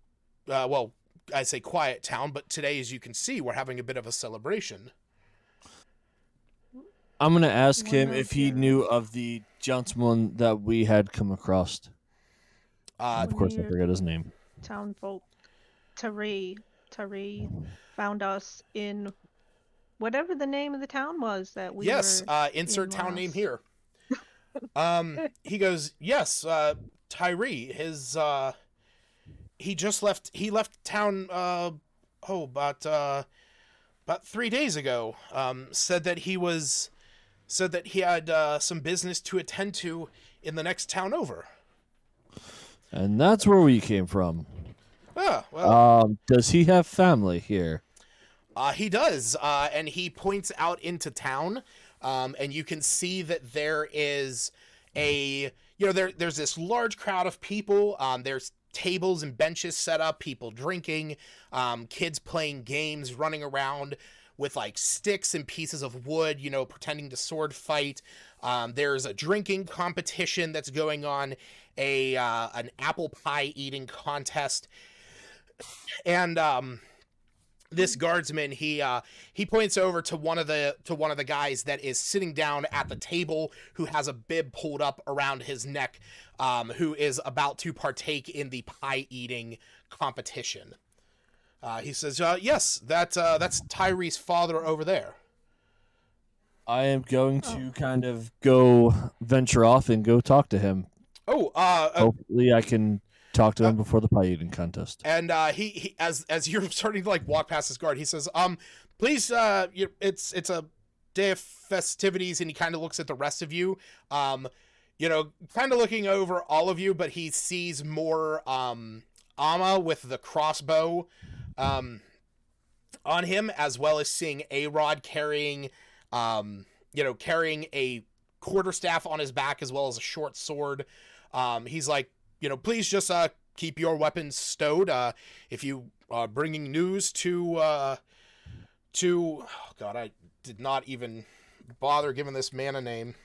I say quiet town, but today, as you can see, we're having a bit of a celebration." I'm going to ask him if he knew of the gentleman that we had come across. Of course, I forget his name. Town folk, Tari found us in whatever the name of the town was that we were insert town name here. He goes, yes, Tyree, he left town about 3 days ago. Said that he had some business to attend to in the next town over. And that's where we came from. Ah, well. Does he have family here? He does, and he points out into town, and you can see that there is there's this large crowd of people. There's tables and benches set up, people drinking, kids playing games, running around with like sticks and pieces of wood, pretending to sword fight. There's a drinking competition that's going on, an apple pie eating contest, and this guardsman, he points over to one of the guys that is sitting down at the table, who has a bib pulled up around his neck, who is about to partake in the pie eating competition. He says, yes, that's Tyree's father over there. I am going to kind of go venture off and go talk to him. Hopefully I can talk to him before the pie eating contest. And he as you're starting to walk past his guard, he says, please, it's a day of festivities, and he kind of looks at the rest of you, kind of looking over all of you, but he sees more Amma with the crossbow on him, as well as seeing A-Rod carrying a quarterstaff on his back, as well as a short sword. He's like, please just keep your weapons stowed. If you are bringing news to oh God, I did not even bother giving this man a name.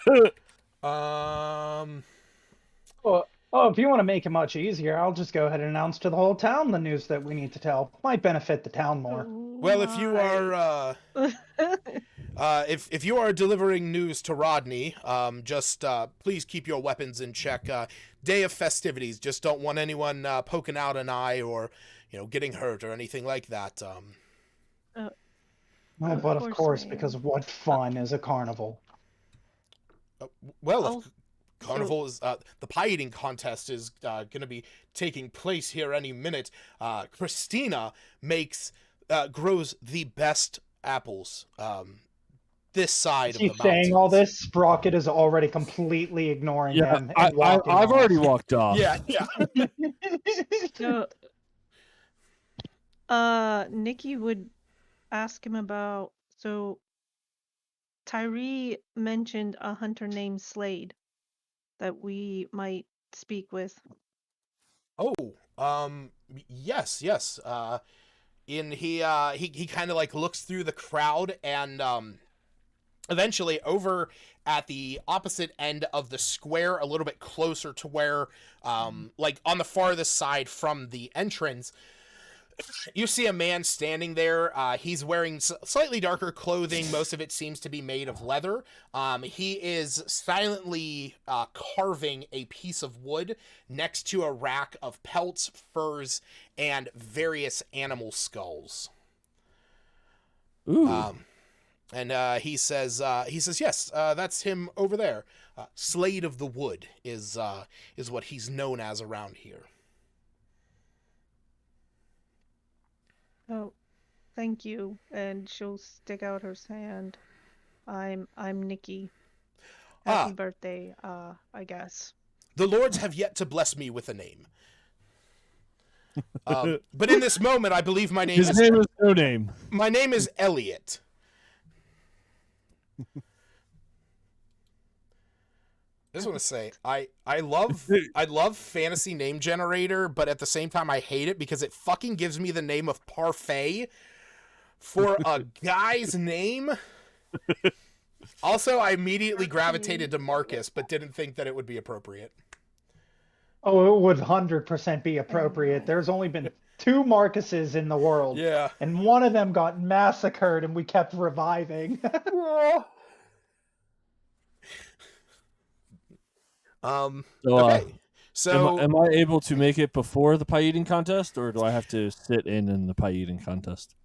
If you want to make it much easier, I'll just go ahead and announce to the whole town the news that we need to tell. Might benefit the town more. Well, if you are if you are delivering news to Rodney, just please keep your weapons in check. Day of festivities, just don't want anyone poking out an eye or getting hurt or anything like that. But of course, because what fun is a carnival? carnival is the pie eating contest is going to be taking place here any minute. Christina grows the best apples this side of the She's mountains. saying all this. Sprocket is already completely ignoring him and walking I've off. already walked off. Yeah. So, Nikki would ask him about. So, Tyree mentioned a hunter named Slade that we might speak with. Oh, yes. He kind of like looks through the crowd and eventually over at the opposite end of the square, a little bit closer to where like on the farthest side from the entrance, you see a man standing there. He's wearing slightly darker clothing. Most of it seems to be made of leather. He is silently carving a piece of wood next to a rack of pelts, furs, and various animal skulls. Ooh. And he says, yes, that's him over there. Slade of the Wood is what he's known as around here. Oh, thank you. And she'll stick out her hand. I'm Nikki. Happy birthday, I guess. The lords have yet to bless me with a name. But in this moment, I believe my name His name is no name. My name is Elliot. I just want to say, I love fantasy name generator, but at the same time I hate it because it fucking gives me the name of Parfait for a guy's name. Also, I immediately gravitated to Marcus, but didn't think that it would be appropriate. Oh, it would 100% be appropriate. There's only been 2 Marcuses in the world. Yeah. And one of them got massacred and we kept reviving. Okay. So am I able to make it before the pie eating contest, or do I have to sit in the pie eating contest?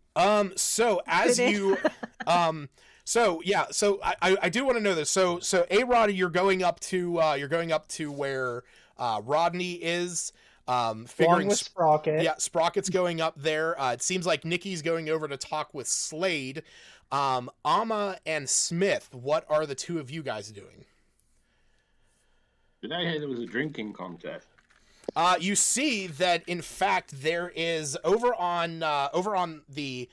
So as you so I do want to know this. So A-Rod, you're going up to where Rodney is. Figuring with Sprocket. Yeah, Sprocket's going up there. It seems like Nikki's going over to talk with Slade. Amma and Smith, what are the two of you guys doing? Did I hear there was a drinking contest? You see that in fact there is over on the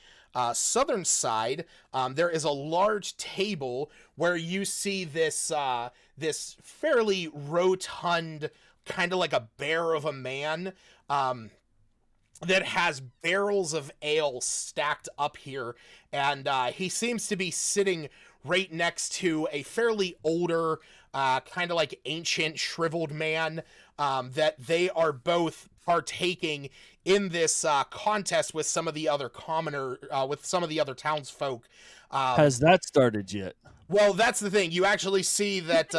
southern side. There is a large table where you see this fairly rotund, kind of like a bear of a man, that has barrels of ale stacked up here, and he seems to be sitting right next to a fairly older, kind of like ancient, shriveled man, that they are both partaking in this contest with some of the other with some of the other townsfolk. Has that started yet? Well, that's the thing. You actually see that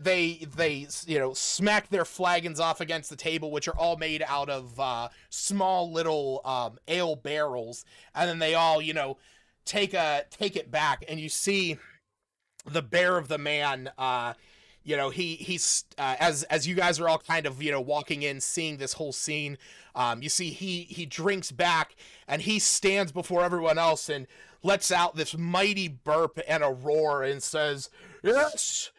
they smack their flagons off against the table, which are all made out of small little ale barrels, and then they all take it back, and you see the bear of the man. He's as you guys are all kind of walking in, seeing this whole scene. You see he drinks back, and he stands before everyone else and lets out this mighty burp and a roar and says, "Yes,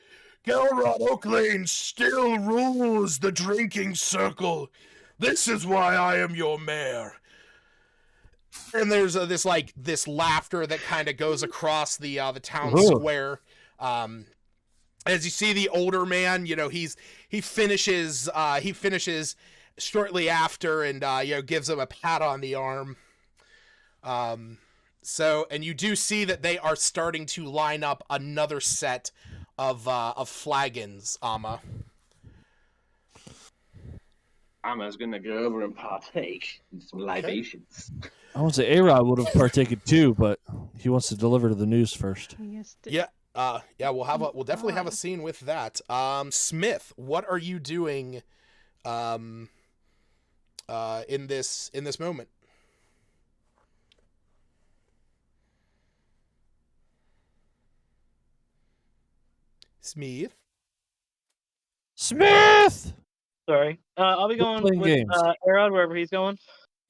Gelrod Oaklane still rules the drinking circle. This is why I am your mayor." And there's this laughter that kind of goes across the town square. As you see the older man, he finishes shortly after, and gives him a pat on the arm. And you do see that they are starting to line up another set of flagons, Amma. Amma's gonna go over and partake in some libations. I want to say A-Rod would have partaken too, but he wants to deliver the news first. Yeah. We'll definitely have a scene with that. Smith, what are you doing in this moment? Smith? Smith. Sorry. I'll be going playing with games. Arod wherever he's going.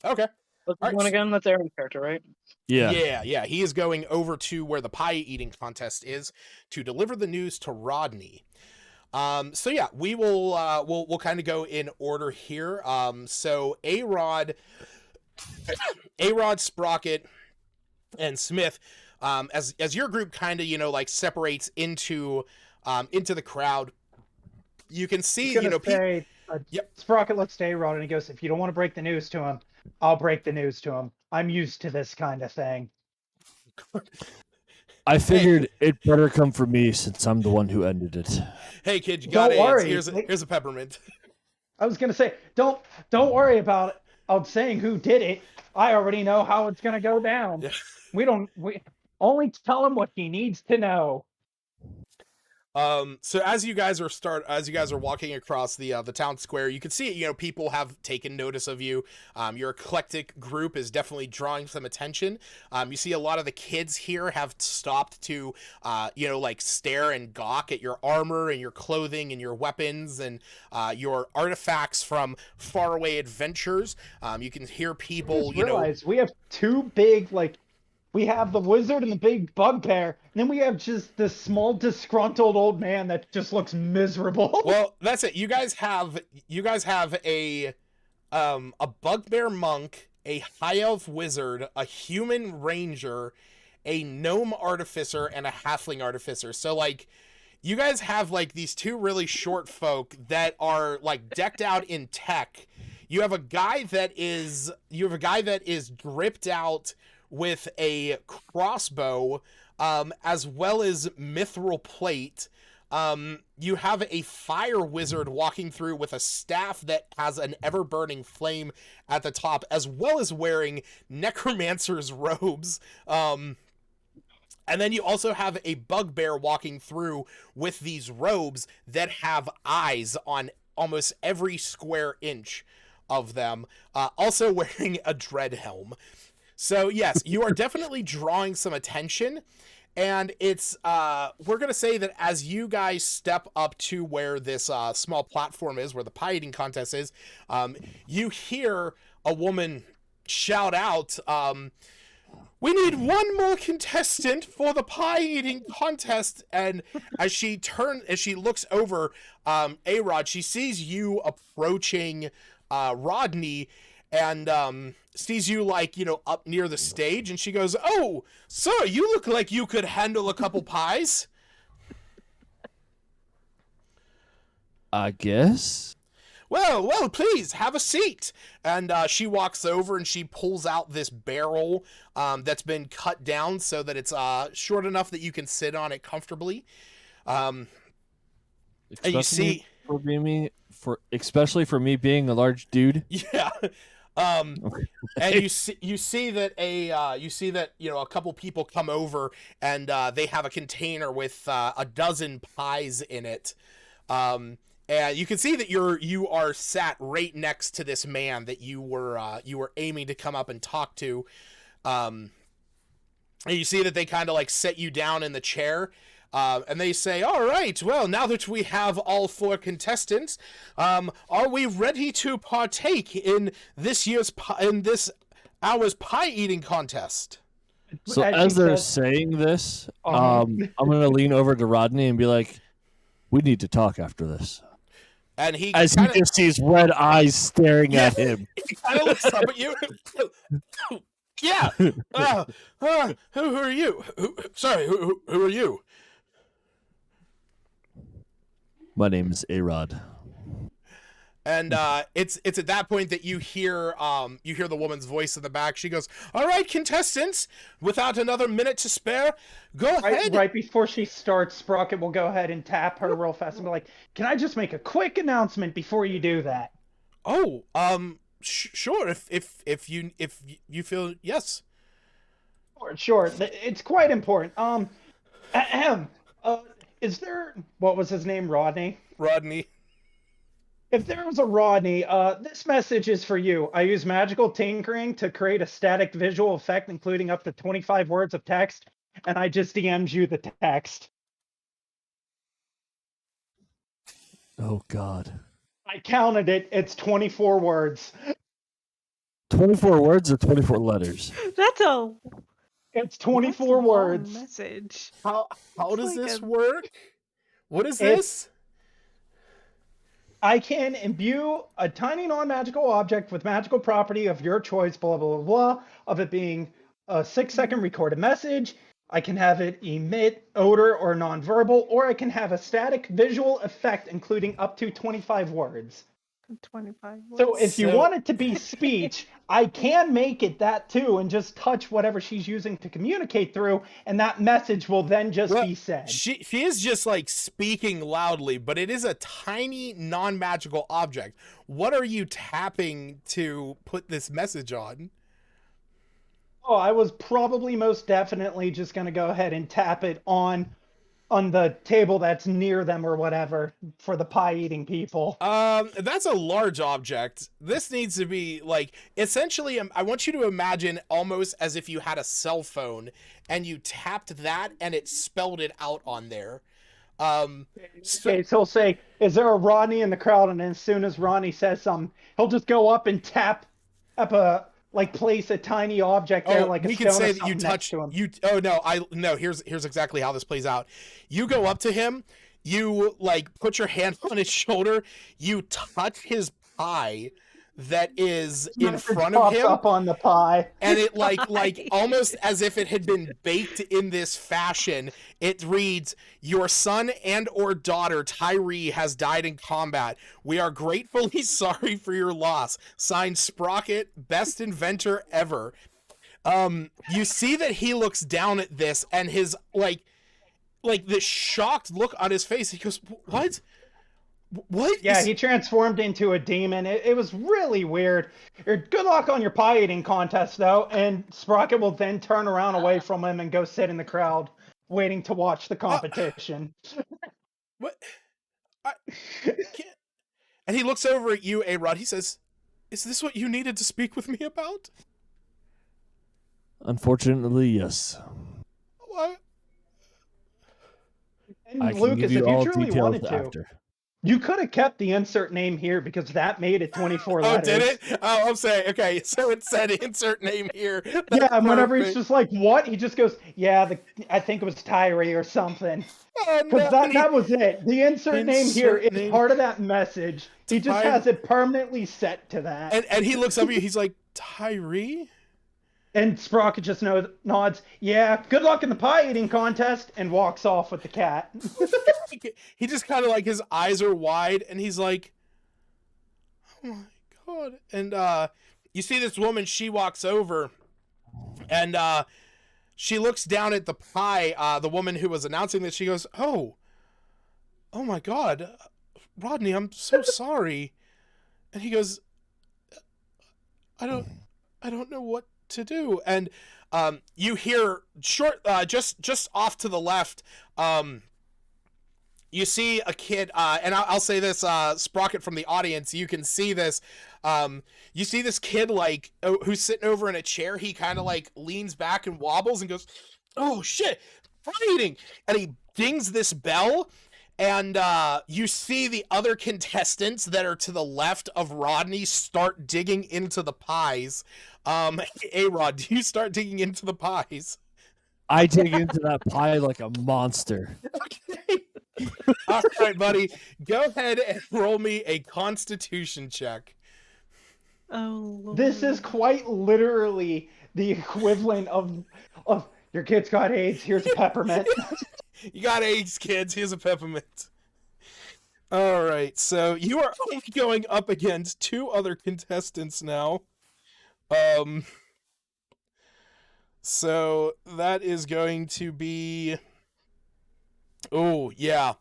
Okay. What's All he right. going again? That's Aaron's character, right? Yeah. He is going over to where the pie eating contest is to deliver the news to Rodney. So yeah, we will we'll kind of go in order here. So A-Rod, Sprocket, and Smith, as your group kind of like separates into the crowd, you can see Sprocket looks to A-Rod and he goes, "If you don't want to break the news to him, I'll break the news to him. I'm used to this kind of thing." I figured it better come from me since I'm the one who ended it. Hey kid, you got Don't AIDS. worry. Here's a peppermint. I was gonna say, don't worry about saying who did it. I already know how it's gonna go down. Yeah. We only tell him what he needs to know. So as you guys are walking across the town square, you can see people have taken notice of you. Your eclectic group is definitely drawing some attention. You see a lot of the kids here have stopped to stare and gawk at your armor and your clothing and your weapons and your artifacts from faraway adventures. You can hear people realize we have two big we have the wizard and the big bugbear, and then we have just this small disgruntled old man that just looks miserable. Well, that's it. You guys have a bugbear monk, a high elf wizard, a human ranger, a gnome artificer, and a halfling artificer. So you guys have these two really short folk that are decked out in tech. You have a guy that is dripped out with a crossbow, as well as mithril plate. You have a fire wizard walking through with a staff that has an ever-burning flame at the top, as well as wearing necromancer's robes. And then you also have a bugbear walking through with these robes that have eyes on almost every square inch of them, also wearing a dread helm. So yes, you are definitely drawing some attention, and it's we're gonna say that as you guys step up to where this small platform is, where the pie eating contest is, you hear a woman shout out, "We need one more contestant for the pie eating contest." And as she looks over A-Rod, she sees you approaching Rodney, and sees you up near the stage, and she goes, "Oh, sir, you look like you could handle a couple pies." I guess. Well, please have a seat. And she walks over and she pulls out this barrel that's been cut down so that it's short enough that you can sit on it comfortably. And you see, especially for me being a large dude. Yeah. And you see that a couple people come over, and they have a container with a dozen pies in it. And you can see that you are sat right next to this man that you were aiming to come up and talk to. And you see that they kind of set you down in the chair. And they say, "All right, well, now that we have all four contestants, are we ready to partake in this hour's pie eating contest?" So as they're saying this, I'm going to lean over to Rodney and be like, "We need to talk after this." And he just sees red eyes staring at him. He kind of looks up at you. Yeah. Who are you? Who are you? My name is A-Rod. And it's at that point that you hear the woman's voice in the back. She goes, "All right, contestants, without another minute to spare, go ahead." Right before she starts, Sprocket will go ahead and tap her real fast and be like, "Can I just make a quick announcement before you do that?" Oh, sure. If you feel yes. Sure. It's quite important. Is there, what was his name? Rodney? Rodney. If there was a Rodney, this message is for you. I use magical tinkering to create a static visual effect, including up to 25 words of text, and I just DM'd you the text. Oh God. I counted it. It's 24 words. 24 words or 24 letters? That's a It's that's 24 a long words. message. How It's does like this a- work? What is It's this? I can imbue a tiny non-magical object with magical property of your choice, blah, blah, blah, blah, of it being a 6-second recorded message. I can have it emit odor or nonverbal, or I can have a static visual effect including up to 25 words. 25 words. So if you So- want it to be speech, I can make it that too and just touch whatever she's using to communicate through, and that message will then just Well, be said. She is just like speaking loudly, but it is a tiny non-magical object. What are you tapping to put this message on? Oh, I was probably most definitely just going to go ahead and tap it on the table that's near them or whatever for the pie eating people. That's a large object. This needs to be like essentially. I want you to imagine almost as if you had a cell phone and you tapped that and it spelled it out on there. Okay, so he'll say, "Is there a Rodney in the crowd?" And as soon as Rodney says something, he'll just go up and tap a place a tiny object there, like a we stone can say or that you something next touch to him. you. Oh no! Here's exactly how this plays out. You go up to him. You like put your hand on his shoulder. You touch his pie that is in front of Pops him. up on the pie. And it like almost as if it had been baked in this fashion, it reads, "Your son and or daughter Tyree has died in combat. We are gratefully sorry for your loss. Signed, Sprocket, best inventor ever." You see that he looks down at this and his like this shocked look on his face. He goes, "What? What?" Yeah, he transformed into a demon. It was really weird. Good luck on your pie eating contest, though. And Sprocket will then turn around away from him and go sit in the crowd, waiting to watch the competition. What? I can't. And he looks over at you, A-Rod. He says, "Is this what you needed to speak with me about?" Unfortunately, yes. What? And I can Lucas, give you if you all truly details wanted to, after. you could have kept the insert name here because that made it 24 Oh, letters. did it? Oh, I'm saying, okay, so it said insert name here. That's Yeah, and whenever he's perfect. just like, "What?" he just goes, "Yeah, I think it was Tyree or something." Oh, Because no. that was it. The insert name here Insert is name. part of that message. He just Ty- has it permanently set to that. And he looks up at you, he's like, "Tyree?" And Sprocket just nods, "Yeah, good luck in the pie eating contest," and walks off with the cat. He just kind of like, his eyes are wide, and he's like, "Oh my god." And you see this woman, she walks over, and she looks down at the pie, the woman who was announcing this. She goes, oh my god, Rodney, I'm so sorry." And he goes, I don't know what to do. And you hear just off to the left, you see a kid, and I'll say this, Sprocket, from the audience, you can see this. You see this kid, like, who's sitting over in a chair. He kind of, like, leans back and wobbles and goes, "Oh, shit, fighting!" And he dings this bell, and you see the other contestants that are to the left of Rodney start digging into the pies. A-Rod, do you start digging into the pies? I dig into that pie like a monster. Okay. All right, buddy. Go ahead and roll me a Constitution check. Oh, Lord. This is quite literally the equivalent of your kid's got AIDS, here's a peppermint. You got AIDS, kids. Here's a peppermint. All right, so you are only going up against two other contestants now. So that is going to be. Oh yeah.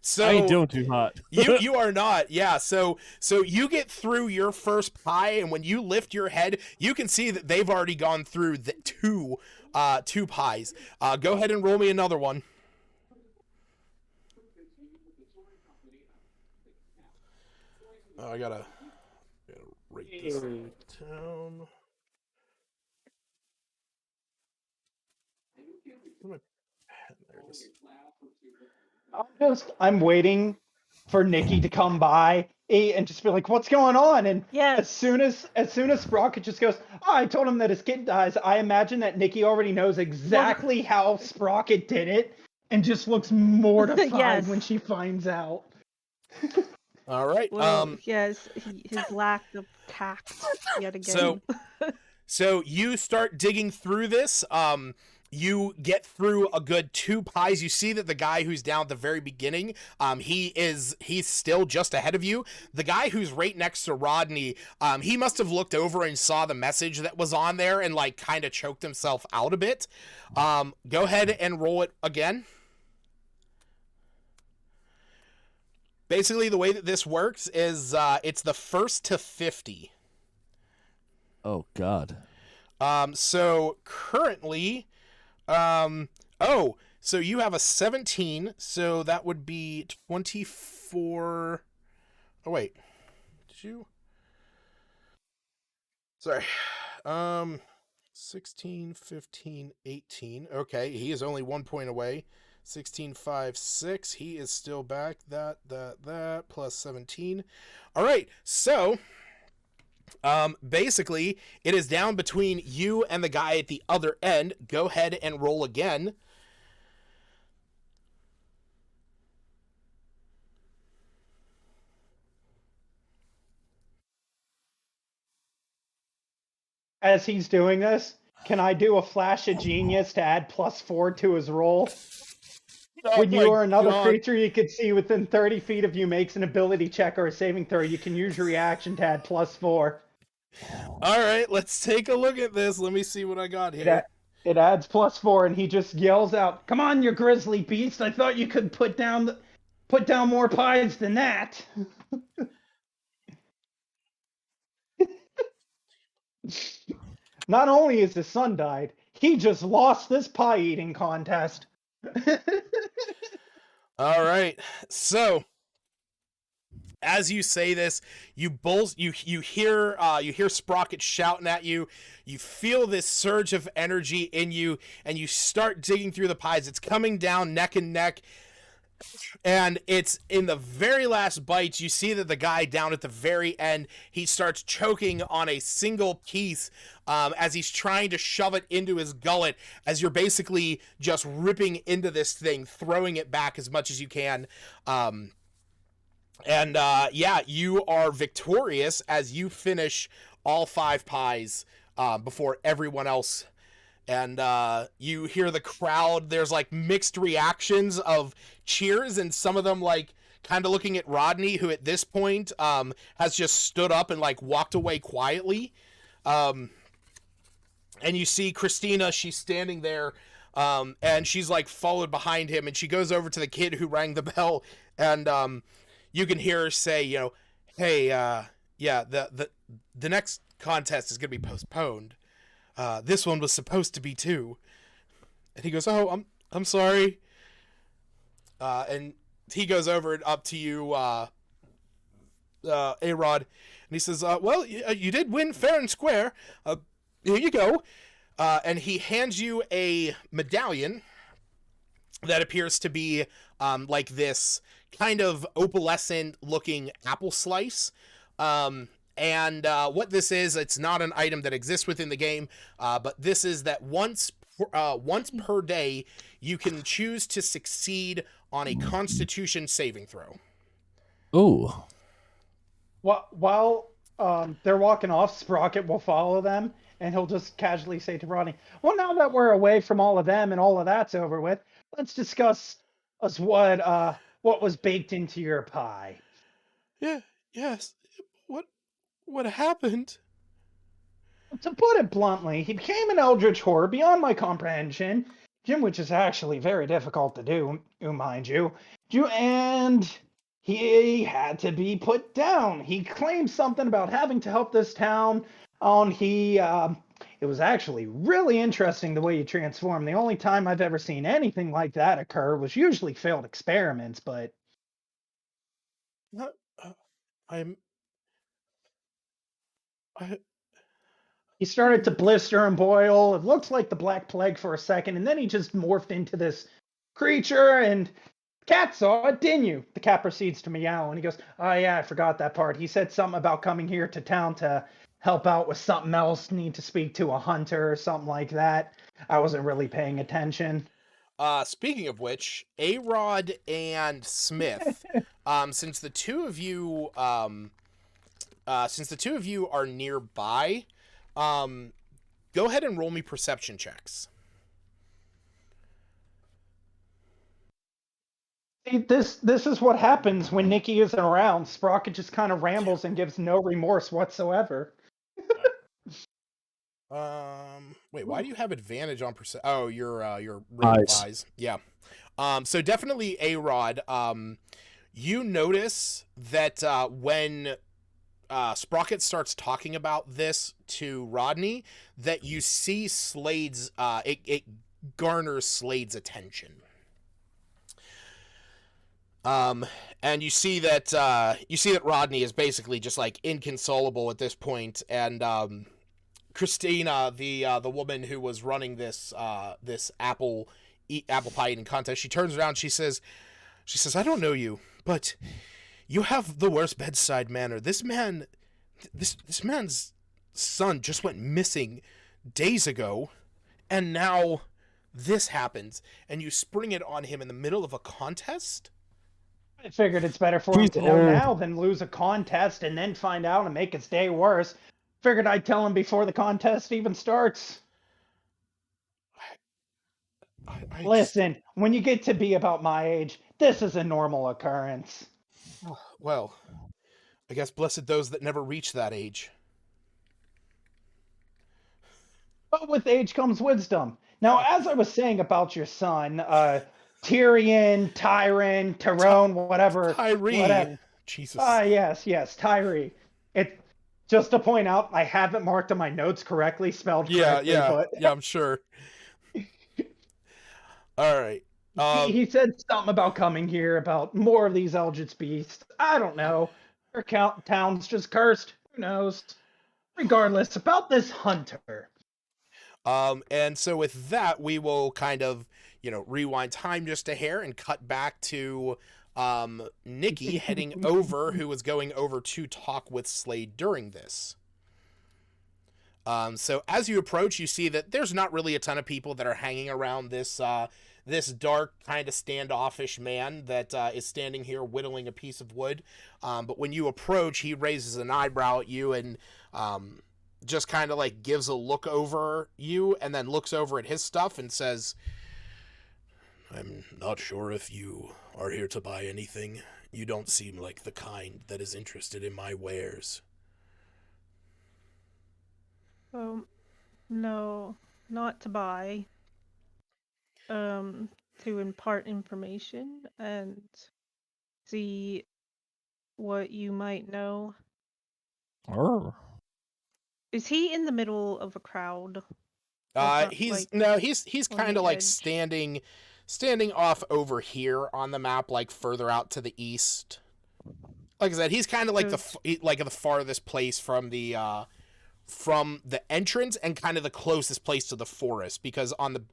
So I ain't doing too hot. you are not. Yeah. So you get through your first pie, and when you lift your head, you can see that they've already gone through the two pies. Go ahead and roll me another one. Oh, I gotta write this down. Where's my pen? There it is. I'm waiting for Nikki to come by and just be like, "What's going on?" And Yes. as soon as Sprocket just goes, "Oh, I told him that his kid dies," I imagine that Nikki already knows exactly how Sprocket did it and just looks mortified Yes. when she finds out. All right. Well, yes, his lack of tact yet again. So you start digging through this. You get through a good 2 pies. You see that the guy who's down at the very beginning, he's still just ahead of you. The guy who's right next to Rodney, he must have looked over and saw the message that was on there and like kind of choked himself out a bit. Go ahead and roll it again. Basically, the way that this works is it's the first to 50. Oh, God. So currently, so you have a 17, so that would be 24. Oh, wait. Did you? Sorry. 16, 15, 18. Okay, he is only 1 point away. 16, 5, 6. He is still back. That, plus 17. All right, so basically, it is down between you and the guy at the other end. Go ahead and roll again. As he's doing this, can I do a flash of genius to add +4 to his roll? When you or another creature you can see within 30 feet of you makes an ability check or a saving throw, you can use your reaction to add +4. All right, let's take a look at this. Let me see what I got here. It adds +4, and he just yells out, "Come on, you grizzly beast! I thought you could put down more pies than that." Not only is his son died, he just lost this pie eating contest. All right, so as you say this, you hear Sprocket shouting at you. You feel this surge of energy in you, and you start digging through the pies. It's coming down neck and neck, and it's in the very last bites. You see that the guy down at the very end, he starts choking on a single piece as he's trying to shove it into his gullet, as you're basically just ripping into this thing, throwing it back as much as you can. Yeah, you are victorious as you finish all 5 pies before everyone else. And you hear the crowd. There's like mixed reactions of cheers, and some of them like kind of looking at Rodney, who at this point has just stood up and like walked away quietly. And you see Christina, she's standing there, and she's like followed behind him, and she goes over to the kid who rang the bell, and you can hear her say, you know, "Hey, yeah, the next contest is gonna be postponed. This one was supposed to be too." And he goes, "Oh, I'm sorry." And he goes over up to you, A-Rod, and he says, "Well, you did win fair and square. Here you go." And he hands you a medallion that appears to be like this kind of opalescent looking apple slice. And what this is, it's not an item that exists within the game, but this is that once per day, you can choose to succeed on a Constitution saving throw. Ooh. While they're walking off, Sprocket will follow them, and he'll just casually say to Rodney, "Well, now that we're away from all of them and all of that's over with, let's discuss what was baked into your pie." Yeah. Yes. What happened? To put it bluntly, he became an eldritch horror beyond my comprehension, which is actually very difficult to do, mind you. And he had to be put down. He claimed something about having to help this town. It was actually really interesting the way you transformed. The only time I've ever seen anything like that occur was usually failed experiments, but he started to blister and boil. It looked like the Black Plague for a second, and then he just morphed into this creature, and Cat saw it, didn't you? The cat proceeds to meow, and he goes, oh yeah, I forgot that part. He said something about coming here to town to help out with something else, need to speak to a hunter or something like that. I wasn't really paying attention. Speaking of which, A-Rod and Smith, since the two of you are nearby, go ahead and roll me perception checks. See, this is what happens when Nikki isn't around. Sprocket just kind of rambles and gives no remorse whatsoever. Wait, why do you have advantage on Oh, your rate of eyes. Yeah. So definitely A-Rod. You notice that when Sprocket starts talking about this to Rodney, that you see Slade's it garners Slade's attention. And you see that Rodney is basically just like inconsolable at this point, and Christina, the woman who was running this apple pie eating contest, she turns around, she says, I don't know you, but you have the worst bedside manner. This man's son just went missing days ago, and now this happens, and you spring it on him in the middle of a contest? I figured it's better for him to know now than lose a contest and then find out and make his day worse. Figured I'd tell him before the contest even starts. Listen, when you get to be about my age, this is a normal occurrence. Well, I guess blessed those that never reach that age. But with age comes wisdom. Now, as I was saying about your son, Tyrion, Tyron, Tyrone, whatever. Tyree. Whatever. Jesus. Yes, Tyree. It just to point out, I haven't marked on my notes correctly, spelled correctly. Yeah, I'm sure. All right. He said something about coming here, about more of these Eldritch beasts. I don't know. Our town's just cursed. Who knows? Regardless, about this hunter. And so with that, we will kind of, rewind time just a hair and cut back to Nikki heading over, who was going over to talk with Slade during this. So as you approach, you see that there's not really a ton of people that are hanging around this dark, kind of standoffish man that is standing here whittling a piece of wood. But when you approach, he raises an eyebrow at you and just kind of like gives a look over you and then looks over at his stuff and says, I'm not sure if you are here to buy anything. You don't seem like the kind that is interested in my wares. No, not to buy. To impart information and see what you might know. Oh. Is he in the middle of a crowd? He's kind of like standing off over here on the map, like further out to the east. Like I said, he's kind of like the farthest place from the entrance and kind of the closest place to the forest, because on the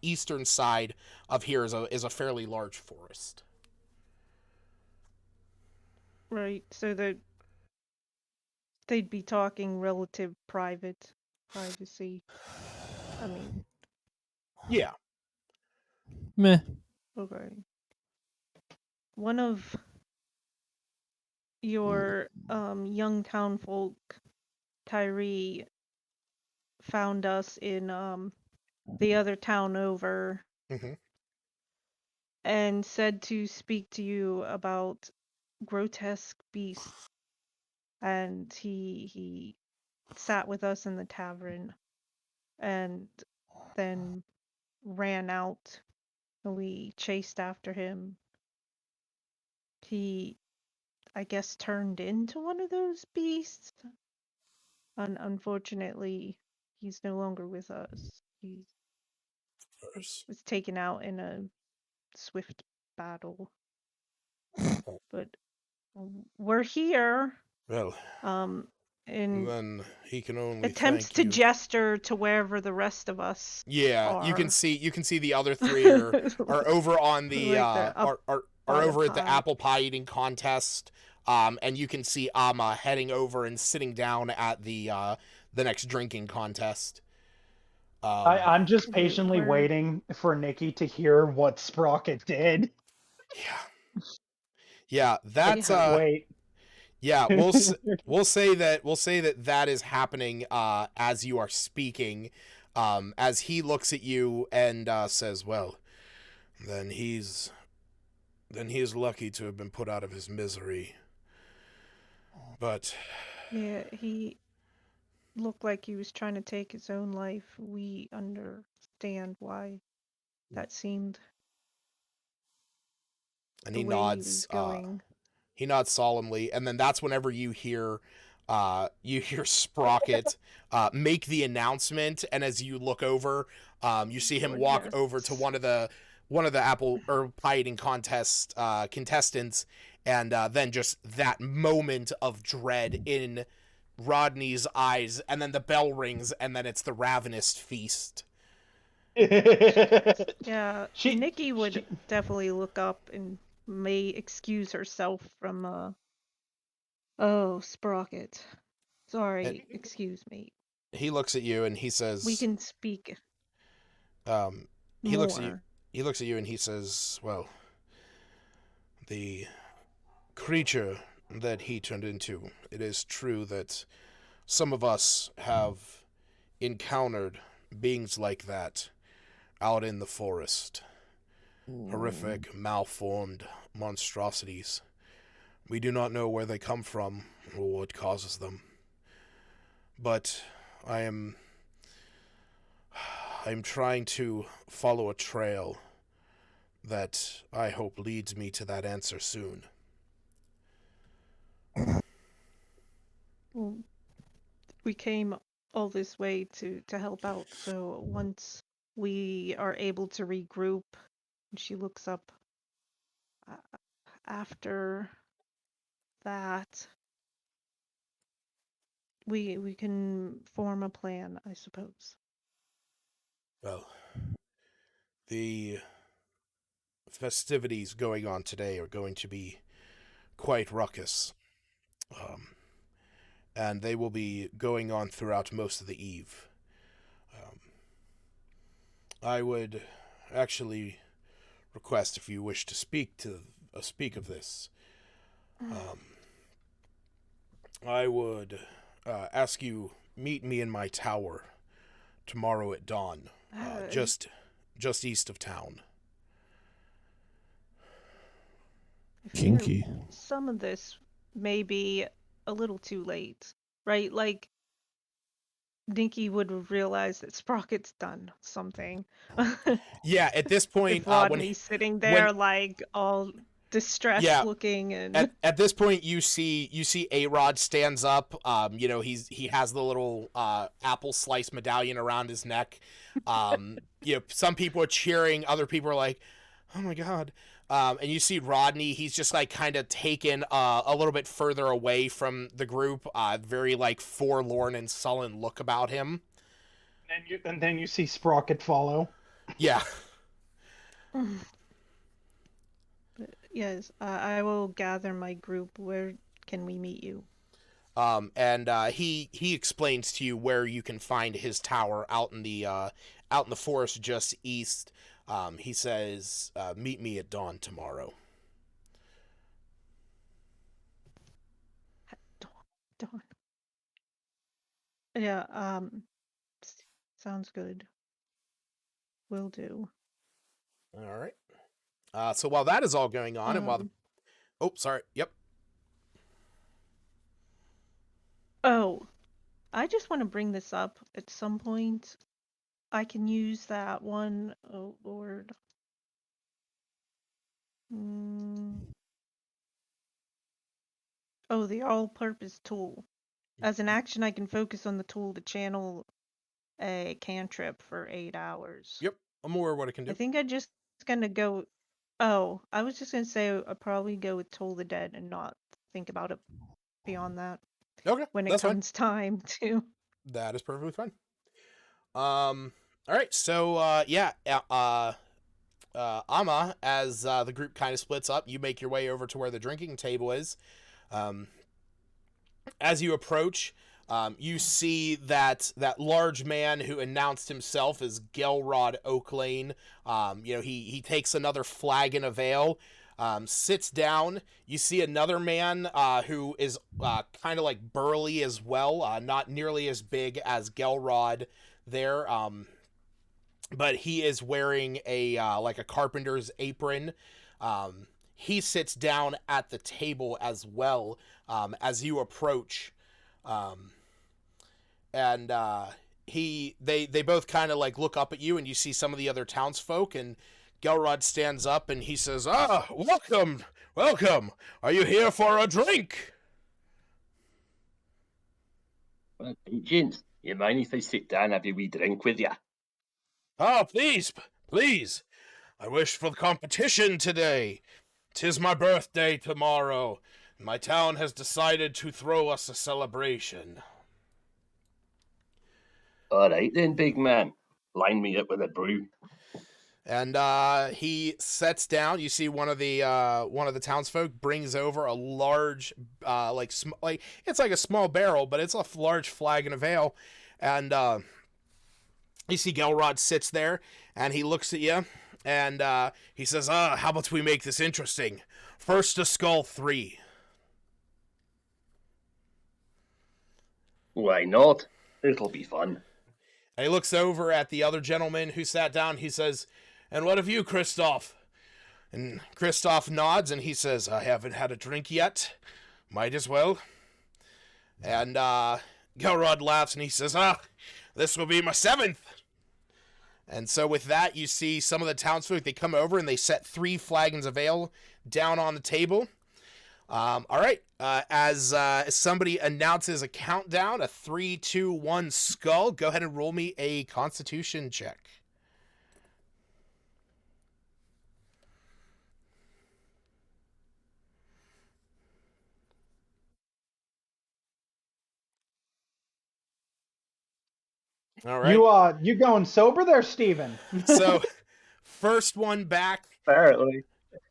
eastern side of here is a fairly large forest. Right, so they'd be talking relative privacy. I mean, yeah. Meh. Okay. One of your young townfolk, Tyree, found us in the other town over, and said to speak to you about grotesque beasts. And he sat with us in the tavern and then ran out, and we chased after him. He, I guess, turned into one of those beasts. Unfortunately, he's no longer with us. He was taken out in a swift battle. But we're here. Well, and then he can only attempts to gesture to wherever the rest of us are. You can see the other three are over on the like are are By the over at the pie. apple pie eating contest, and you can see Amma heading over and sitting down at the next drinking contest. I'm just patiently We're waiting for Nikki to hear what Sprocket did. Yeah, I that's can't wait. yeah, we'll say that is happening as you are speaking, as he looks at you and says, "Well, then he's lucky to have been put out of his misery." But yeah, he looked like he was trying to take his own life. We understand why that seemed and the he way he was nods. going. He nods solemnly, and then that's whenever you hear Sprocket make the announcement, and as you look over, you see him walk over to one of the apple or pie eating contest contestants, and then just that moment of dread in Rodney's eyes, and then the bell rings, and then it's the ravenous feast. Yeah, Nikki would definitely look up and may excuse herself from oh, Sprocket. Sorry, excuse me. He looks at you and he says, We can speak he looks at you. more. He looks at you and he says, "Well, the creature that he turned into, it is true that some of us have encountered beings like that out in the forest. Horrific, malformed monstrosities. We do not know where they come from or what causes them. But I'm trying to follow a trail that I hope leads me to that answer soon." Well, we came all this way to help out, so once we are able to regroup, she looks up after that, we can form a plan, I suppose. Well, the festivities going on today are going to be quite ruckus. And they will be going on throughout most of the eve. I would actually request, if you wish to speak of this, I would ask you meet me in my tower tomorrow at dawn, just east of town. Kinky. Some of this may be a little too late, right? Like, Nikki would realize that Sprocket's done something. Yeah, at this point, if Rodney's sitting there like all distressed looking, and at this point you see A-Rod stands up. He has the little apple slice medallion around his neck. Some people are cheering, other people are like, "Oh my god." And you see Rodney, he's just like kind of taken a little bit further away from the group, very like forlorn and sullen look about him. And then you see Sprocket follow. Yeah. Yes, I will gather my group. Where can we meet you? And he explains to you where you can find his tower out in the forest just east. He says, "Meet me at dawn tomorrow." Dawn. Yeah. Sounds good. Will do. All right. So while that is all going on, and while the sorry, yep. Oh, I just want to bring this up at some point. I can use that one. Oh Lord. Oh, the all-purpose tool. As an action, I can focus on the tool to channel a cantrip for 8 hours. Yep, I'm aware of what I can do. I think I'm just gonna go. Oh, I was just gonna say I'd probably go with Toll the Dead and not think about it beyond that. Okay, when it that's comes time to. That is perfectly fine. All right, so Amma, as the group kind of splits up, you make your way over to where the drinking table is. As you approach, you see that large man who announced himself as Gelrod Oaklane. He takes another flagon of ale, sits down. You see another man who is kind of like burly as well, not nearly as big as Gelrod there, but he is wearing a like a carpenter's apron. He sits down at the table as well as you approach. And they both kind of like look up at you, and you see some of the other townsfolk, and Gelrod stands up and he says, welcome. Are you here for a drink? Well, gents, you mind if I sit down and have a wee drink with you? Oh, please. I wish for the competition today. 'Tis my birthday tomorrow. My town has decided to throw us a celebration. All right then, big man. Line me up with a brew. And he sets down. You see one of the townsfolk brings over a large, it's like a small barrel, but it's a large flagon of ale. And you see Gelrod sits there, and he looks at you, and he says, how about we make this interesting? First to skull 3. Why not? It'll be fun. And he looks over at the other gentleman who sat down. He says, and what of you, Kristoff? And Kristoff nods, and he says, I haven't had a drink yet. Might as well. And Gelrod laughs, and he says, this will be my 7th. And so with that, you see some of the townsfolk, they come over, and they set 3 flagons of ale down on the table. All right. As somebody announces a countdown, a 3, 2, 1 skull, go ahead and roll me a Constitution check. All right. You going sober there, Steven? So, first one back. Apparently.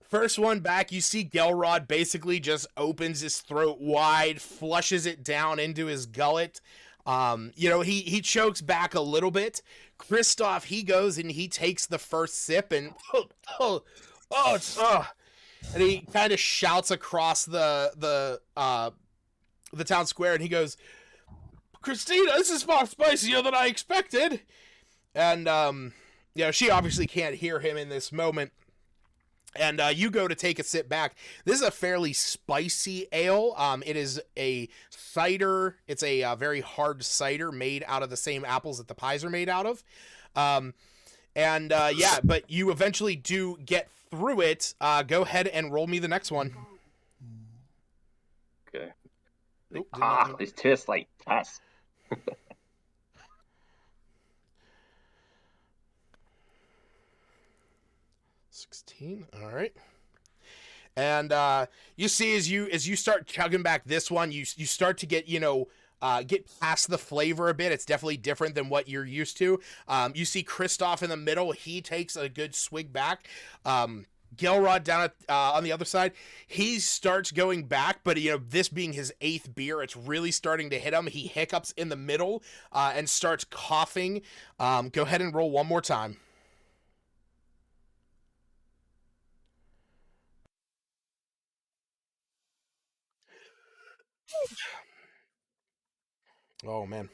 First one back, you see Gelrod basically just opens his throat wide, flushes it down into his gullet. He chokes back a little bit. Kristoff, he goes and he takes the first sip, and and he kind of shouts across the town square, and he goes, Christina, this is far spicier than I expected. And she obviously can't hear him in this moment. And you go to take a sip back. This is a fairly spicy ale. It is a cider. It's a very hard cider made out of the same apples that the pies are made out of. But you eventually do get through it. Go ahead and roll me the next one. Okay. Oh, this tastes like piss. 16. All right. And you see as you start chugging back this one, you start to get get past the flavor a bit. It's definitely different than what you're used to. You see Kristoff in the middle. He takes a good swig back. Gelrod down on the other side, he starts going back, but this being his 8th beer, it's really starting to hit him. He hiccups in the middle and starts coughing. Go ahead and roll one more time. Oh, man.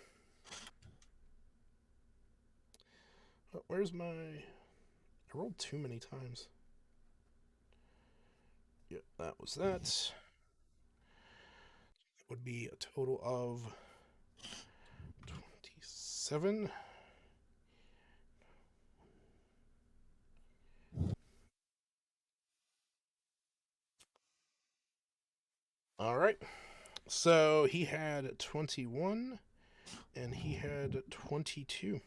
Where's my... I rolled too many times. Yeah, that was that. That would be a total of 27. All right. So he had 21 and he had 22.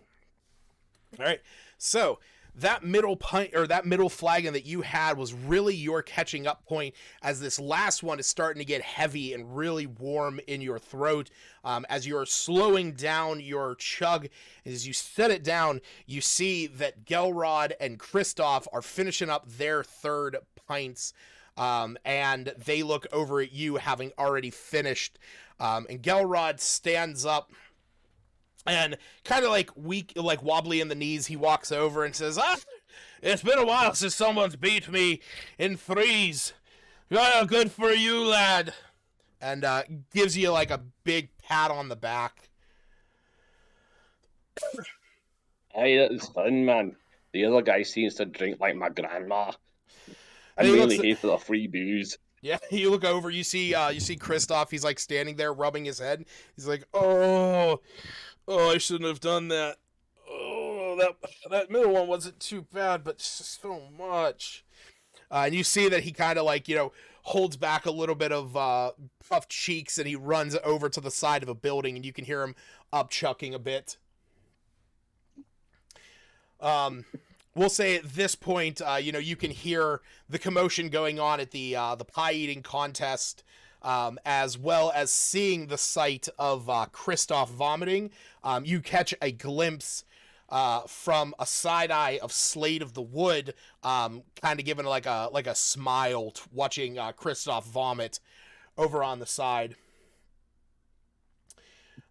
All right. So that middle pint or that middle flagon that you had was really your catching up point, as this last one is starting to get heavy and really warm in your throat. As you're slowing down your chug, as you set it down, you see that Gelrod and Kristoff are finishing up their third pints, and they look over at you having already finished. And Gelrod stands up and kind of like weak, like wobbly in the knees, he walks over and says, it's been a while since someone's beat me in threes. Oh, good for you, lad. And gives you like a big pat on the back. Hey, that was fun, man. The other guy seems to drink like my grandma. I'm And he really looks- here for the free booze. Yeah, you look over, you see Kristoff, he's like standing there rubbing his head. He's like, oh, I shouldn't have done that. Oh, that middle one wasn't too bad, but so much. And you see that he kind of like, holds back a little bit of puffed cheeks, and he runs over to the side of a building, and you can hear him upchucking a bit. We'll say at this point, you can hear the commotion going on at the pie eating contest, as well as seeing the sight of Kristoff vomiting. You catch a glimpse from a side eye of Slade of the Wood, kind of giving like a smile, watching Kristoff vomit over on the side.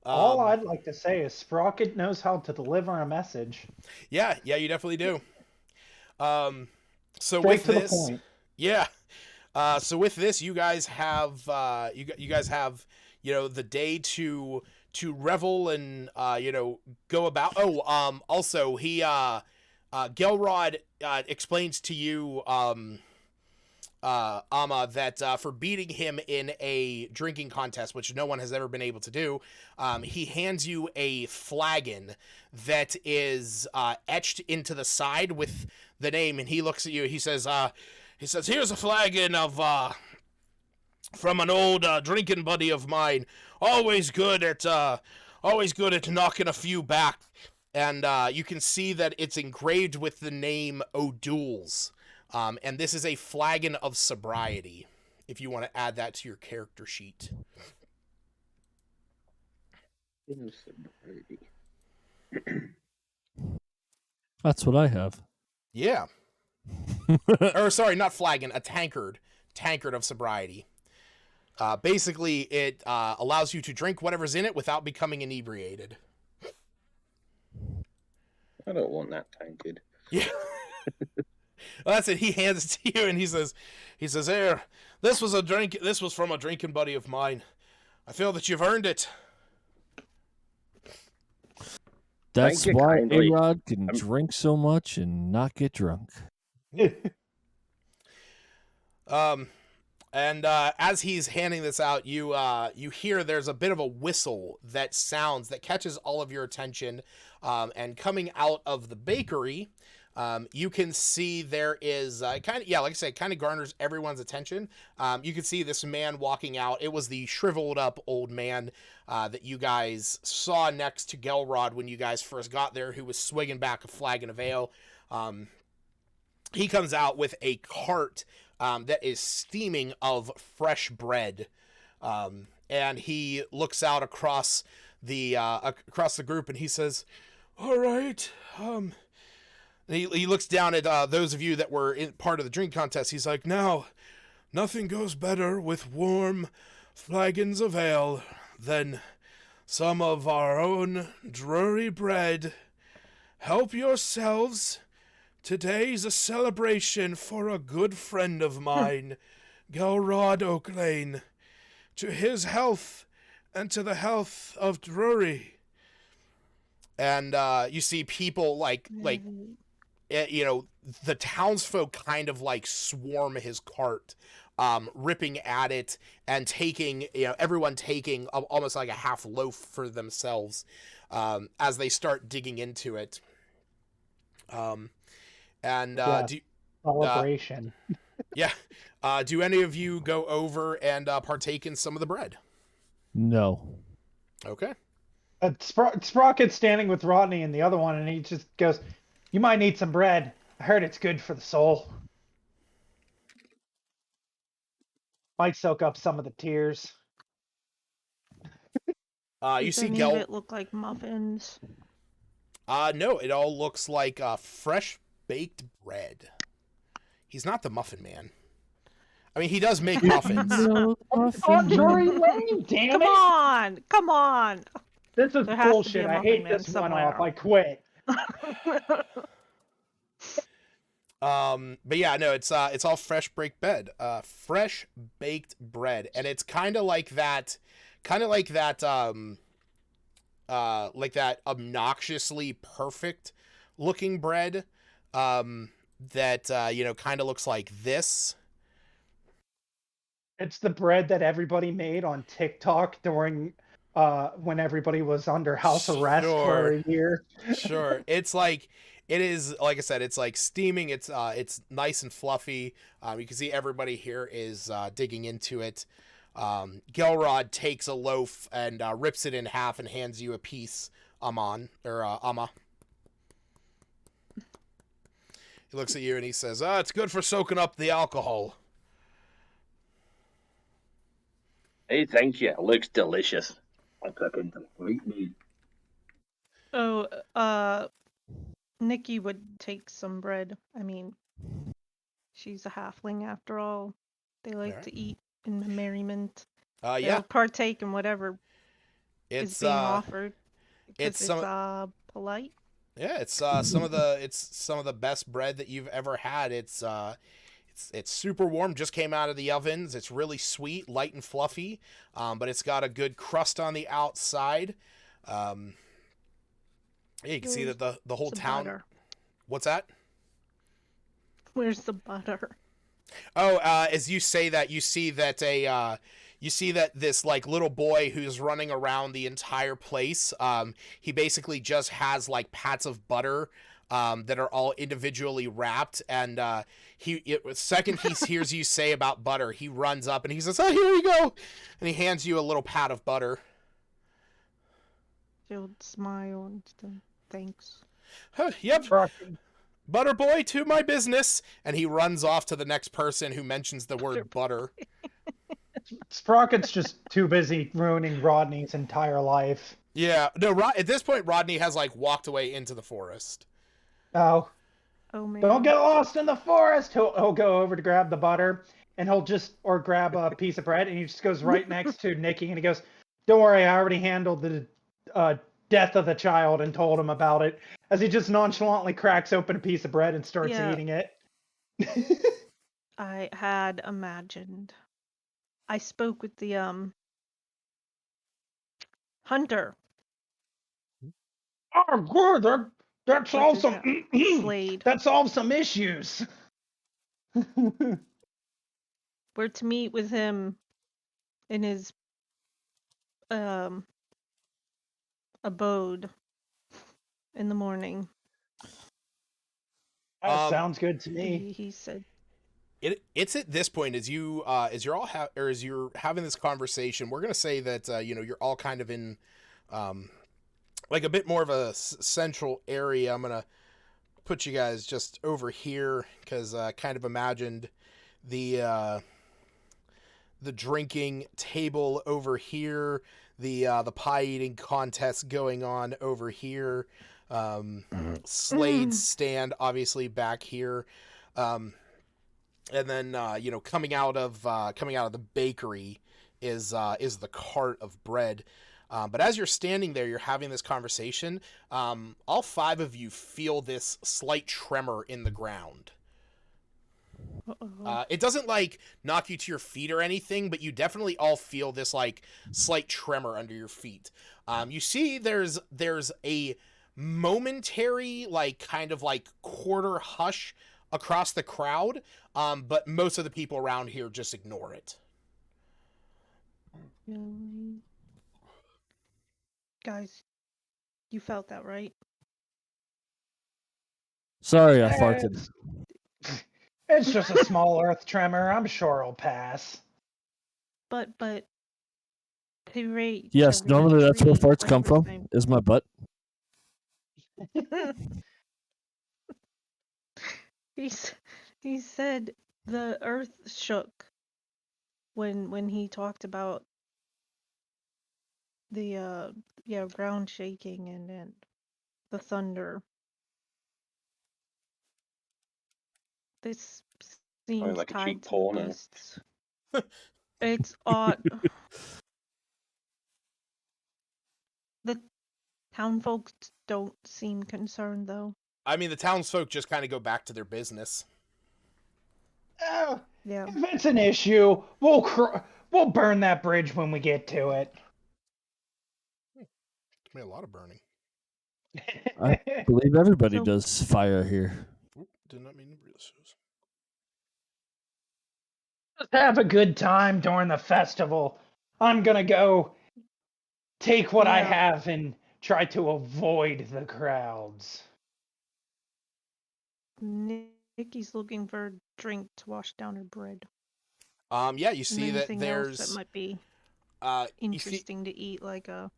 All I'd like to say is Sprocket knows how to deliver a message. Yeah, you definitely do. So Straight with to this, the point. yeah. So with this, you guys have you guys have the day to revel and go about. Oh, also he Gelrod explains to you Amma, that for beating him in a drinking contest, which no one has ever been able to do, he hands you a flagon that is etched into the side with the name, and he looks at you. He says, "Here's a flagon of from an old drinking buddy of mine. Always good at knocking a few back." And you can see that it's engraved with the name O'Doul's. And this is a flagon of sobriety, if you want to add that to your character sheet. That's what I have. Yeah. Or sorry, not flagon, a tankard of sobriety. Basically, it allows you to drink whatever's in it without becoming inebriated. I don't want that tankard. Yeah. Well, that's it. He hands it to you, and he says, "Here, this was from a drinking buddy of mine. I feel that you've earned it." That's Thank you why kindly. A-Rod can drink so much and not get drunk. And as he's handing this out, you hear there's a bit of a whistle that catches all of your attention, and coming out of the bakery, you can see there is like I said, kind of garners everyone's attention. You can see this man walking out. It was the shriveled up old man that you guys saw next to Gelrod when you guys first got there, who was swigging back a flagon of ale. He comes out with a cart that is steaming of fresh bread, and he looks out across the group, and he says, "All right." He looks down at those of you that were in part of the drink contest. He's like, "Now, nothing goes better with warm flagons of ale than some of our own Drury bread. Help yourselves. Today's a celebration for a good friend of mine, Gelrod Oaklane. To his health and to the health of Drury." And you see people like the townsfolk kind of like swarm his cart, ripping at it and taking, everyone taking almost like a half loaf for themselves, as they start digging into it. Celebration. Do any of you go over and partake in some of the bread? No. Okay. Sprocket's standing with Rodney and the other one, and he just goes, You might need some bread. I heard it's good for the soul. Might soak up some of the tears. You Does see any of it look like muffins? No, it all looks like fresh baked bread. He's not the muffin man. I mean, he does make muffins. Drury Lane, damn it! Come on! This is There has to be bullshit. a I muffin hate man this one-off. somewhere. I quit. But yeah, no, it's all fresh baked bread. Fresh baked bread, and it's kind of like that obnoxiously perfect looking bread that kind of looks like this. It's the bread that everybody made on TikTok during when everybody was under house arrest for a year. Sure. It is, like I said, it's like steaming. It's nice and fluffy. You can see everybody here is digging into it. Gelrod takes a loaf and rips it in half and hands you a piece, Amma. He looks at you and he says, it's good for soaking up the alcohol. Hey, thank you. It looks delicious. I'm cooking some great meat. Oh, Nikki would take some bread. I mean, she's a halfling after all. They like to eat in merriment. They'll partake in whatever is being offered. It's polite. Yeah, it's some of the best bread that you've ever had. It's super warm, just came out of the ovens. It's really sweet, light and fluffy, but it's got a good crust on the outside. Yeah, you can see that the whole town. Butter. What's that? Where's the butter? Oh, as you say that, you see that this like little boy who's running around the entire place. He basically just has like pats of butter that are all individually wrapped, and second he hears you say about butter, he runs up and he says, "Oh, here you go," and he hands you a little pat of butter. She'll smile and thanks. Yep. Butter boy, to my business. And he runs off to the next person who mentions the word butter. Sprocket's just too busy ruining Rodney's entire life. Yeah. No, at this point, Rodney has like walked away into the forest. Oh. Oh man. Don't get lost in the forest. He'll go over to grab the butter and or grab a piece of bread, and he just goes right next to Nikki and he goes, "Don't worry, I already handled the death of the child and told him about it," as he just nonchalantly cracks open a piece of bread and starts eating it. I had imagined. I spoke with the hunter. Oh, good. That solves some that solves some issues. We're to meet with him in his abode in the morning. That sounds good to me. He said. It's at this point as you're having this conversation. We're gonna say that you're all kind of in like a bit more of a central area. I'm gonna put you guys just over here because I kind of imagined the drinking table over here, the pie eating contest going on over here, Slade's stand obviously back here, and then coming out of the bakery is the cart of bread. But as you're standing there, you're having this conversation. All five of you feel this slight tremor in the ground. It doesn't like knock you to your feet or anything, but you definitely all feel this like slight tremor under your feet. You see there's a momentary like kind of like quarter hush across the crowd, but most of the people around here just ignore it. Guys, you felt that, right? Sorry, I farted. It's just a small earth tremor. I'm sure it'll pass. But Ray. Yes, normally that's where farts come from. Is my butt. He said the earth shook when he talked about the ground shaking and the thunder. This seems like a tied cheap to the porno. beasts. It's odd. The town folks don't seem concerned, though. I mean, the townsfolk just kind of go back to their business. Oh, Yeah. if it's an issue, we'll burn that bridge when we get to it. A lot of burning. I believe everybody So- does fire here. Oop, did not mean to read this. Just have a good time during the festival. I'm gonna go take what I Yeah. have and try to avoid the crowds. Nikki's looking for a drink to wash down her bread. Yeah, you see that Anything there's else that might be you see, interesting to eat, like a.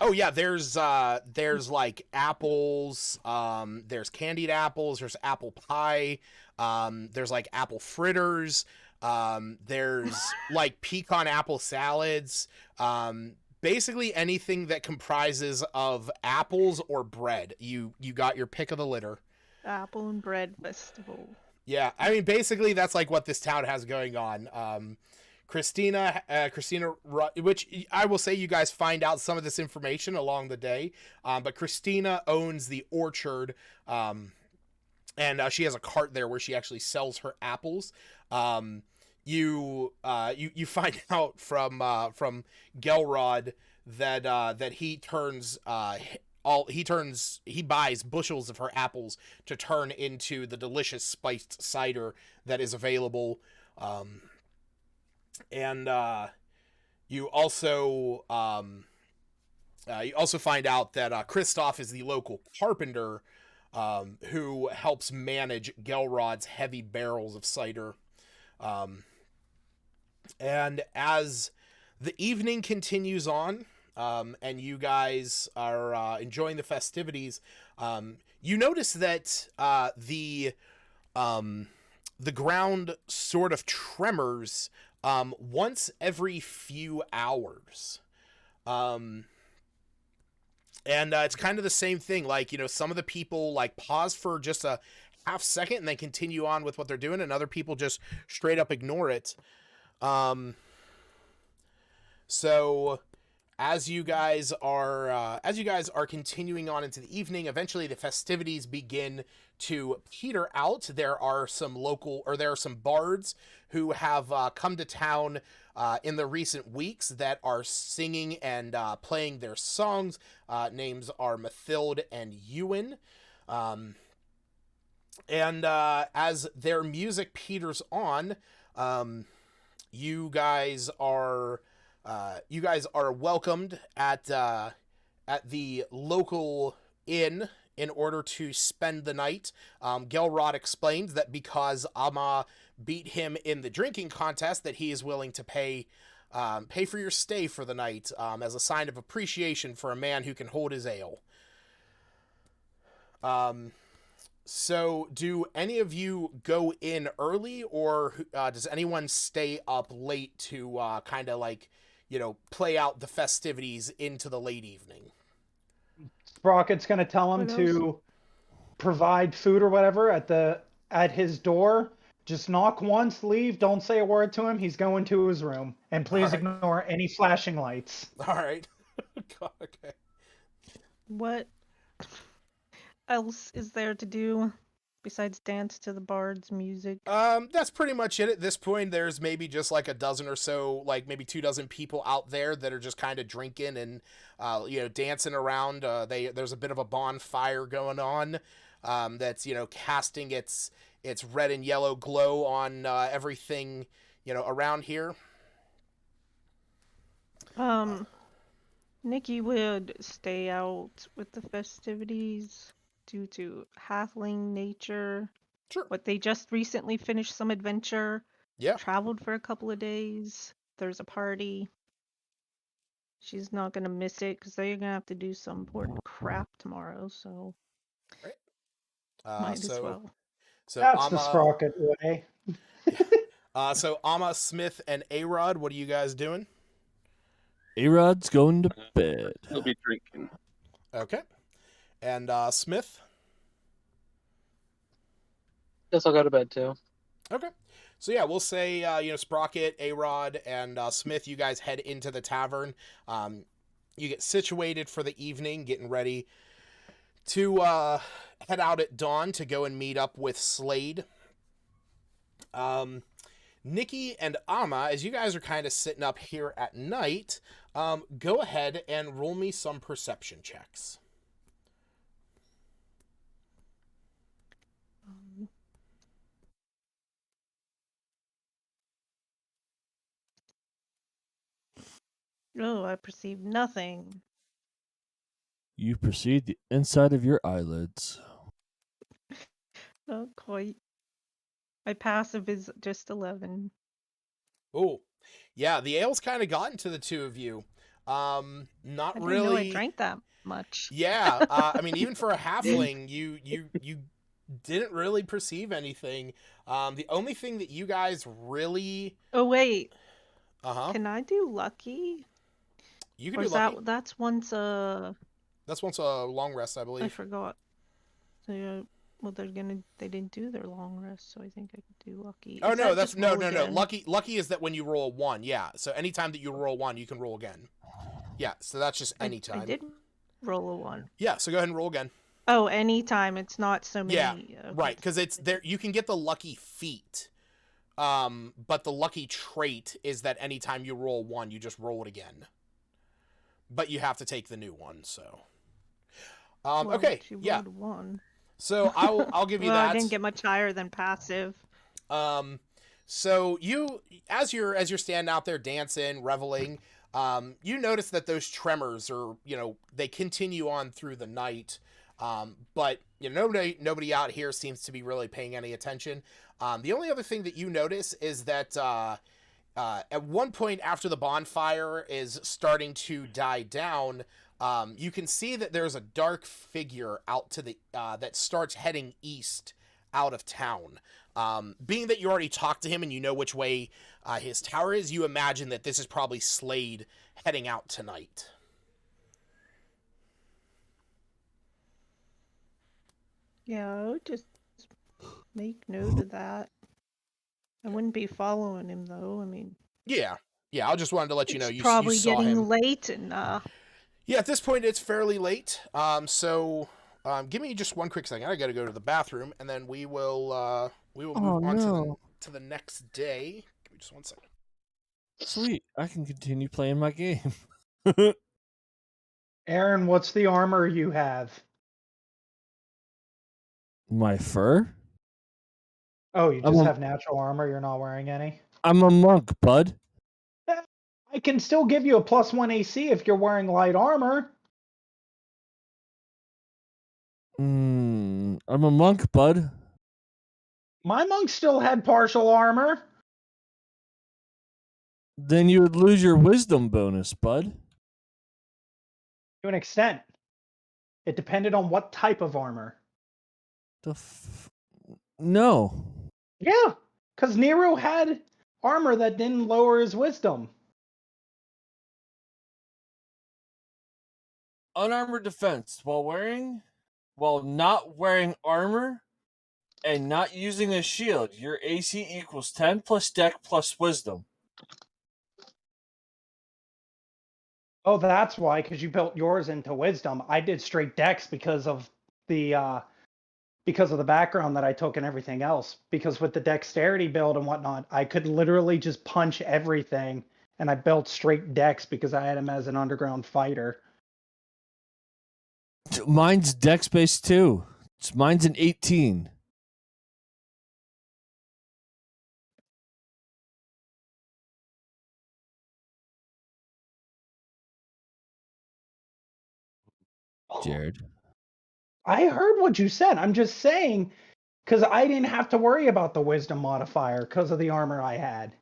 oh yeah, there's like apples, there's candied apples, there's apple pie, there's like apple fritters, there's like pecan apple salads, basically anything that comprises of apples or bread. You got your pick of the litter. Apple and bread festival. Yeah, I mean, basically that's like what this town has going on. Christina, which I will say you guys find out some of this information along the day, but Christina owns the orchard, and she has a cart there where she actually sells her apples. You find out from Gelrod that he buys bushels of her apples to turn into the delicious spiced cider that is available. And you also find out that Kristoff is the local carpenter who helps manage Gelrod's heavy barrels of cider. And as the evening continues on, and you guys are enjoying the festivities, you notice that the ground sort of tremors once every few hours. And it's kind of the same thing. Like, some of the people like pause for just a half second and then continue on with what they're doing, and other people just straight up ignore it. So as you guys are continuing on into the evening, eventually the festivities begin to peter out. There are some bards who have come to town in the recent weeks that are singing and playing their songs. Names are Mathilde and Ewan. And as their music peters on, you guys are welcomed at the local inn in order to spend the night. Gelrod explains that because Amma beat him in the drinking contest, that he is willing to pay for your stay for the night as a sign of appreciation for a man who can hold his ale. So do any of you go in early, or does anyone stay up late to kind of like, play out the festivities into the late evening? Sprocket's gonna tell him to provide food or whatever at his door. Just knock once, leave, don't say a word to him. He's going to his room. And please ignore any flashing lights. All right. Okay. What else is there to do besides dance to the bard's music? That's pretty much it at this point. There's maybe just like a dozen or so, like maybe 24 people out there that are just kind of drinking and dancing around. There's a bit of a bonfire going on that's casting its red and yellow glow on everything around here. Nikki would stay out with the festivities due to halfling nature. Sure. But they just recently finished some adventure. Yeah. Traveled for a couple of days. There's a party. She's not going to miss it because they're going to have to do some important crap tomorrow, so right. might as well. So That's the Amma, Sprocket way. so Amma, Smith, and A-Rod, what are you guys doing? A-Rod's going to bed. He'll be drinking. Okay. And Smith? Guess I'll go to bed too. Okay. So yeah, we'll say Sprocket, A-Rod, and Smith, you guys head into the tavern. You get situated for the evening, getting ready to head out at dawn to go and meet up with Slade. Nikki and Amma, as you guys are kind of sitting up here at night, go ahead and roll me some perception checks. Oh, I perceive nothing. You perceive the inside of your eyelids. Not quite. My passive is just 11. Oh, yeah, the ale's kind of gotten to the two of you. Not I didn't really. know I drank that much. Yeah, I mean, even for a halfling, you didn't really perceive anything. The only thing that you guys really. Oh wait. Uh-huh. Can I do lucky? You can or do is lucky. That's once a. That's once a long rest, I believe. I forgot. So, well, they didn't do their long rest, so I think I could do lucky. Oh Is no, that that's just no. roll again? Lucky is that when you roll 1, yeah. So anytime that you roll 1, you can roll again. Yeah, so that's just any time. I did roll a 1. Yeah, so go ahead and roll again. Oh, anytime. It's not so many. Yeah, okay. right, because it's there. You can get the lucky feat, but the lucky trait is that anytime you roll 1, you just roll it again. But you have to take the new one. So, Well, okay, she yeah. rolled 1. So I'll give you well, that. I didn't get much higher than passive. So you, as you're standing out there dancing, reveling, you notice that those tremors are, they continue on through the night. But nobody out here seems to be really paying any attention. The only other thing that you notice is that at one point after the bonfire is starting to die down, you can see that there's a dark figure out to the that starts heading east out of town. Being that you already talked to him and you know which way his tower is, you imagine that this is probably Slade heading out tonight. Yeah, I would just make note of that. I wouldn't be following him though. I mean, yeah. I just wanted to let you know you probably saw getting him. late and Yeah, at this point it's fairly late. So give me just one quick second. I got to go to the bathroom, and then we will move on to the next day. Give me just one second. Sweet, I can continue playing my game. Aaron, what's the armor you have? My fur? Oh, you just have natural armor. You're not wearing any. I'm a monk, bud. I can still give you a +1 AC if you're wearing light armor. I'm a monk, bud. My monk still had partial armor. Then you would lose your wisdom bonus, bud. To an extent. It depended on what type of armor. No. Yeah, because Nero had armor that didn't lower his wisdom. Unarmored defense while not wearing armor and not using a shield. Your AC equals 10 plus deck plus wisdom. Oh, that's why, because you built yours into wisdom. I did straight dex because of the background that I took and everything else. Because with the dexterity build and whatnot, I could literally just punch everything, and I built straight dex because I had him as an underground fighter. Mine's dex based too. Mine's an 18. Jared. I heard what you said. I'm just saying, because I didn't have to worry about the wisdom modifier because of the armor I had.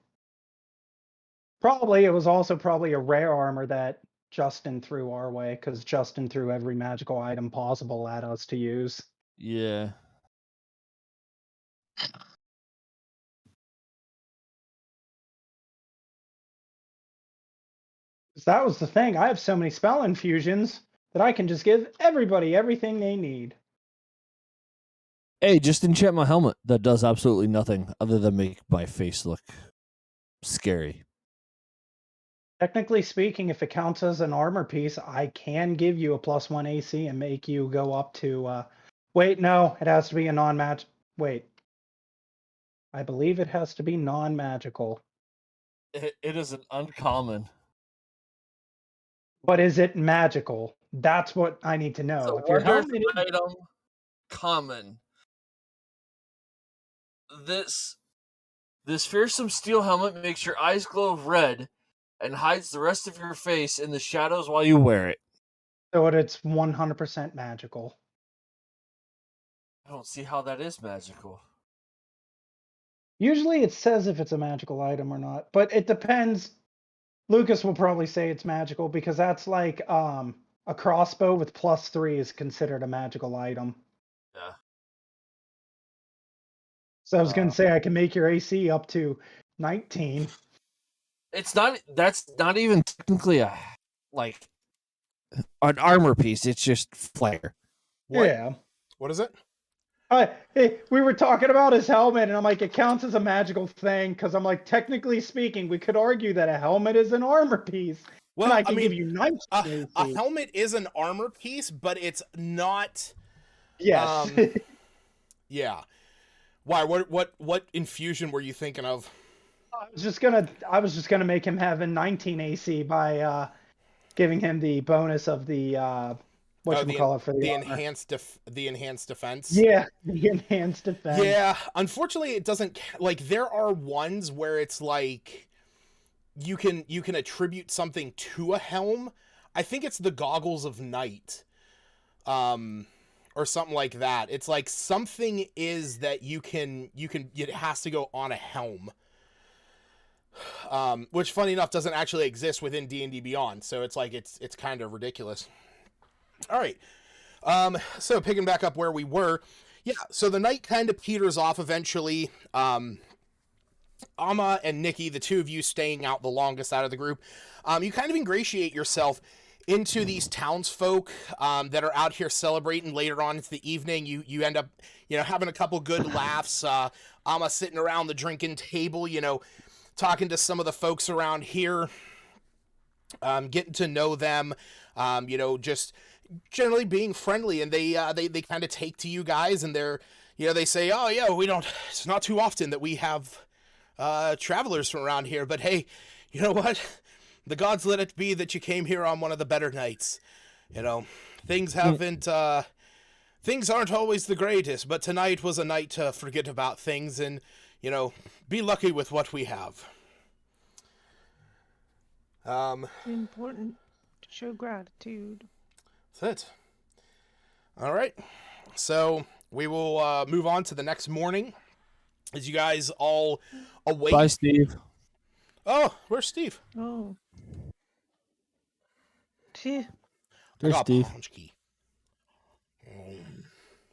It was also probably a rare armor that Justin threw our way, because Justin threw every magical item possible at us to use. Yeah. that was the thing. I have so many spell infusions that I can just give everybody everything they need. Hey, just enchant my helmet. That does absolutely nothing other than make my face look scary. Technically speaking, if it counts as an armor piece, I can give you a +1 AC and make you go up to. Wait, no, it has to be a non-match. Wait, I believe it has to be non-magical. It is an uncommon. But is it magical? That's what I need to know. So If your helmet is item common. This fearsome steel helmet makes your eyes glow red and hides the rest of your face in the shadows while you wear it. so it's 100% magical. I don't see how that is magical. Usually it says if it's a magical item or not, but it depends. Lucas will probably say it's magical because that's like a crossbow with +3 is considered a magical item. Yeah. So I was going to say I can make your AC up to 19. That's not even technically an armor piece. It's just flair. What? Yeah. What is it? Hey, we were talking about his helmet, and I'm like, it counts as a magical thing because I'm like, technically speaking, we could argue that a helmet is an armor piece. Well, and I can give you 19 AC. A helmet is an armor piece, but it's not. Yes. Yeah. Why? What infusion were you thinking of? I was just gonna make him have a 19 AC by giving him the bonus of the whatchamacallit for the enhanced defense. Yeah, the enhanced defense. Yeah, unfortunately, it doesn't there are ones where it's like you can attribute something to a helm. I think it's the goggles of night, or something like that. It's like something is that you can it has to go on a helm. Which, funny enough, doesn't actually exist within D&D Beyond, so it's like it's kind of ridiculous. All right, so picking back up where we were, yeah. So the night kind of peters off eventually. Amma and Nikki, the two of you staying out the longest out of the group, you kind of ingratiate yourself into these townsfolk that are out here celebrating later on into the evening. You end up having a couple good laughs. Amma sitting around the drinking table, talking to some of the folks around here, getting to know them, just generally being friendly, and they kind of take to you guys, and they say, oh yeah, it's not too often that we have travelers from around here, but hey, you know what? The gods let it be that you came here on one of the better nights. Things aren't always the greatest, but tonight was a night to forget about things and be lucky with what we have. It's important to show gratitude. That's it. All right. So we will move on to the next morning. As you guys all awake. Bye, Steve. Oh, where's Steve? Oh. Gee. There's Steve. Punch key.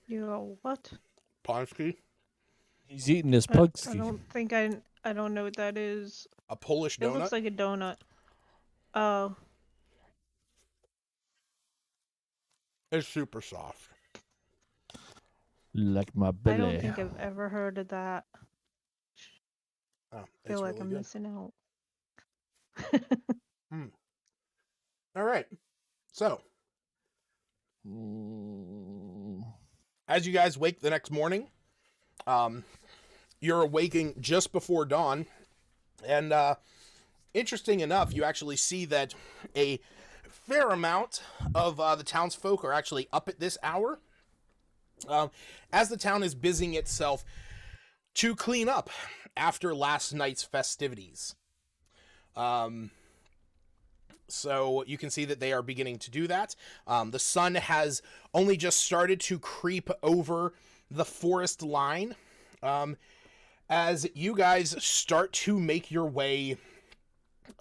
You know what? Punch key? He's eating his pug ski. I don't think I don't know what that is. A Polish donut? It looks like a donut. Oh. It's super soft. Like my belly. I don't think I've ever heard of that. Oh, I feel like really I'm good. missing out. All right. So, as you guys wake the next morning, you're awaking just before dawn, and interesting enough, you actually see that a fair amount of the townsfolk are actually up at this hour, as the town is busying itself to clean up after last night's festivities. So you can see that they are beginning to do that. The sun has only just started to creep over the forest line. As you guys start to make your way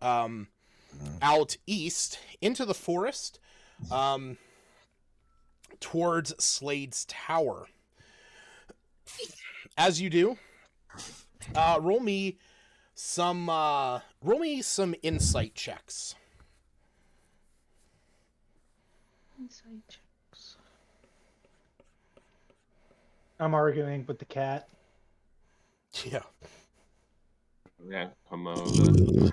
out east into the forest, towards Slade's Tower. As you do, roll me some insight checks. Inside checks. I'm arguing with the cat. Yeah. Yeah, come over.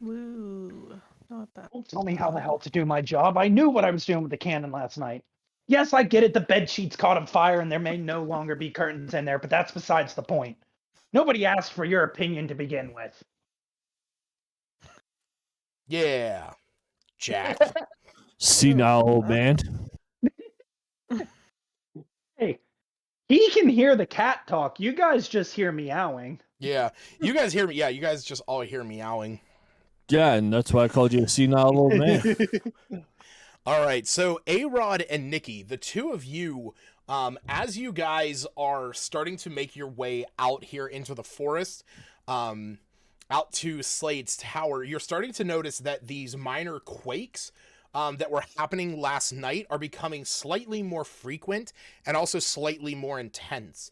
Woo. Not bad. Don't tell me how the hell to do my job. I knew what I was doing with the cannon last night. Yes, I get it. The bed sheets caught on fire and there may no longer be curtains in there, but that's besides the point. Nobody asked for your opinion to begin with. Yeah. Jack. Senile old man. Hey, he can hear the cat talk. You guys just hear meowing. Yeah. You guys hear me? Yeah, you guys just all hear meowing. Yeah, and that's why I called you a senile old man. All right, so A-Rod and Nikki, the two of you, as you guys are starting to make your way out here into the forest, out to Slade's Tower, you're starting to notice that these minor quakes that were happening last night are becoming slightly more frequent and also slightly more intense.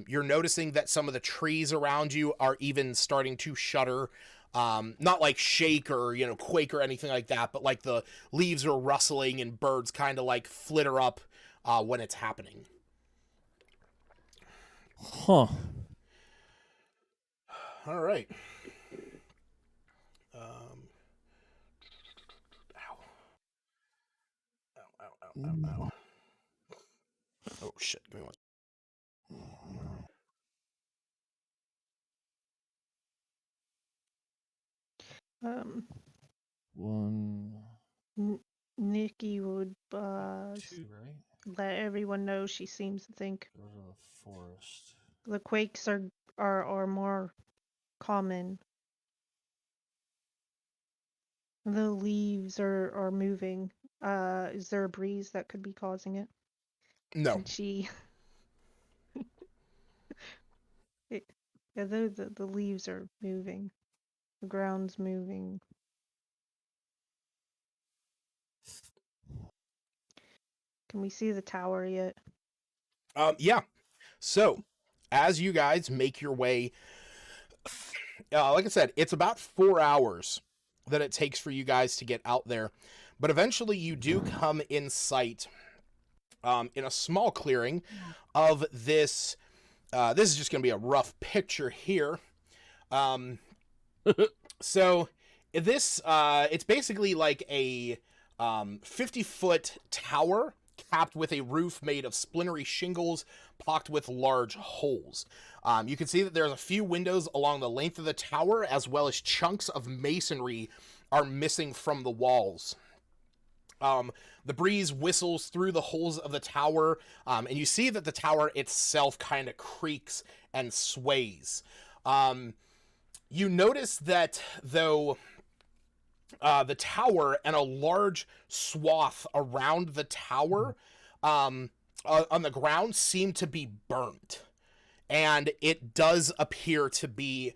You're noticing that some of the trees around you are even starting to shudder. Not like shake or, quake or anything like that, but like the leaves are rustling and birds kind of like flitter up when it's happening. Huh. All right. Ow. Ow. Oh, shit. Give me one. One, Nikki would two, right? let everyone know she seems to think Go to the forest. the quakes are more common. The leaves are moving. Is there a breeze that could be causing it? No. And she the leaves are moving. The ground's moving. Can we see the tower yet? Yeah. So, as you guys make your way, like I said, it's about 4 hours that it takes for you guys to get out there. But eventually you do come in sight in a small clearing of this. This is just going to be a rough picture here. So this, it's basically like a 50-foot tower capped with a roof made of splintery shingles pocked with large holes. You can see that there's a few windows along the length of the tower, as well as chunks of masonry are missing from the walls. The breeze whistles through the holes of the tower, and you see that the tower itself kind of creaks and sways. You notice that, though, the tower and a large swath around the tower on the ground seem to be burnt. And it does appear to be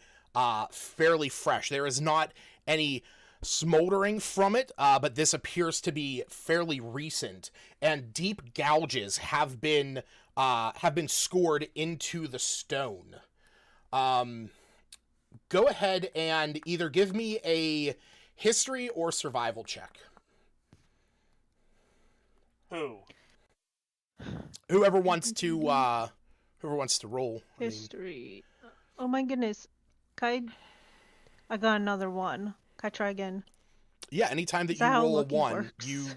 fairly fresh. There is not any smoldering from it, but this appears to be fairly recent. And deep gouges have been scored into the stone. Go ahead and either give me a history or survival check. Whoever wants to roll. History. Oh my goodness. I got another one. Can I try again? Yeah, anytime that you roll a 1,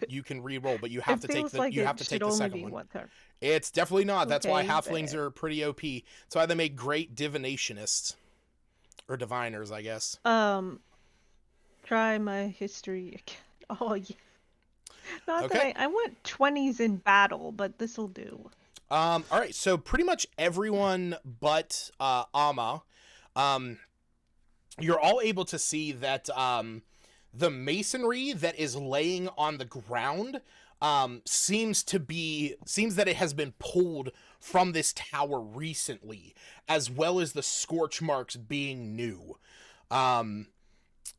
you can re-roll, but you have to take the second one. It's definitely not. That's why halflings are pretty OP. That's why they make great divinationists. Or diviners, I guess. Try my history again. Oh yeah. Not okay. that I want 20s in battle, but this'll do. All right, so pretty much everyone but Amma, you're all able to see that the masonry that is laying on the ground seems that it has been pulled from this tower recently, as well as the scorch marks being new.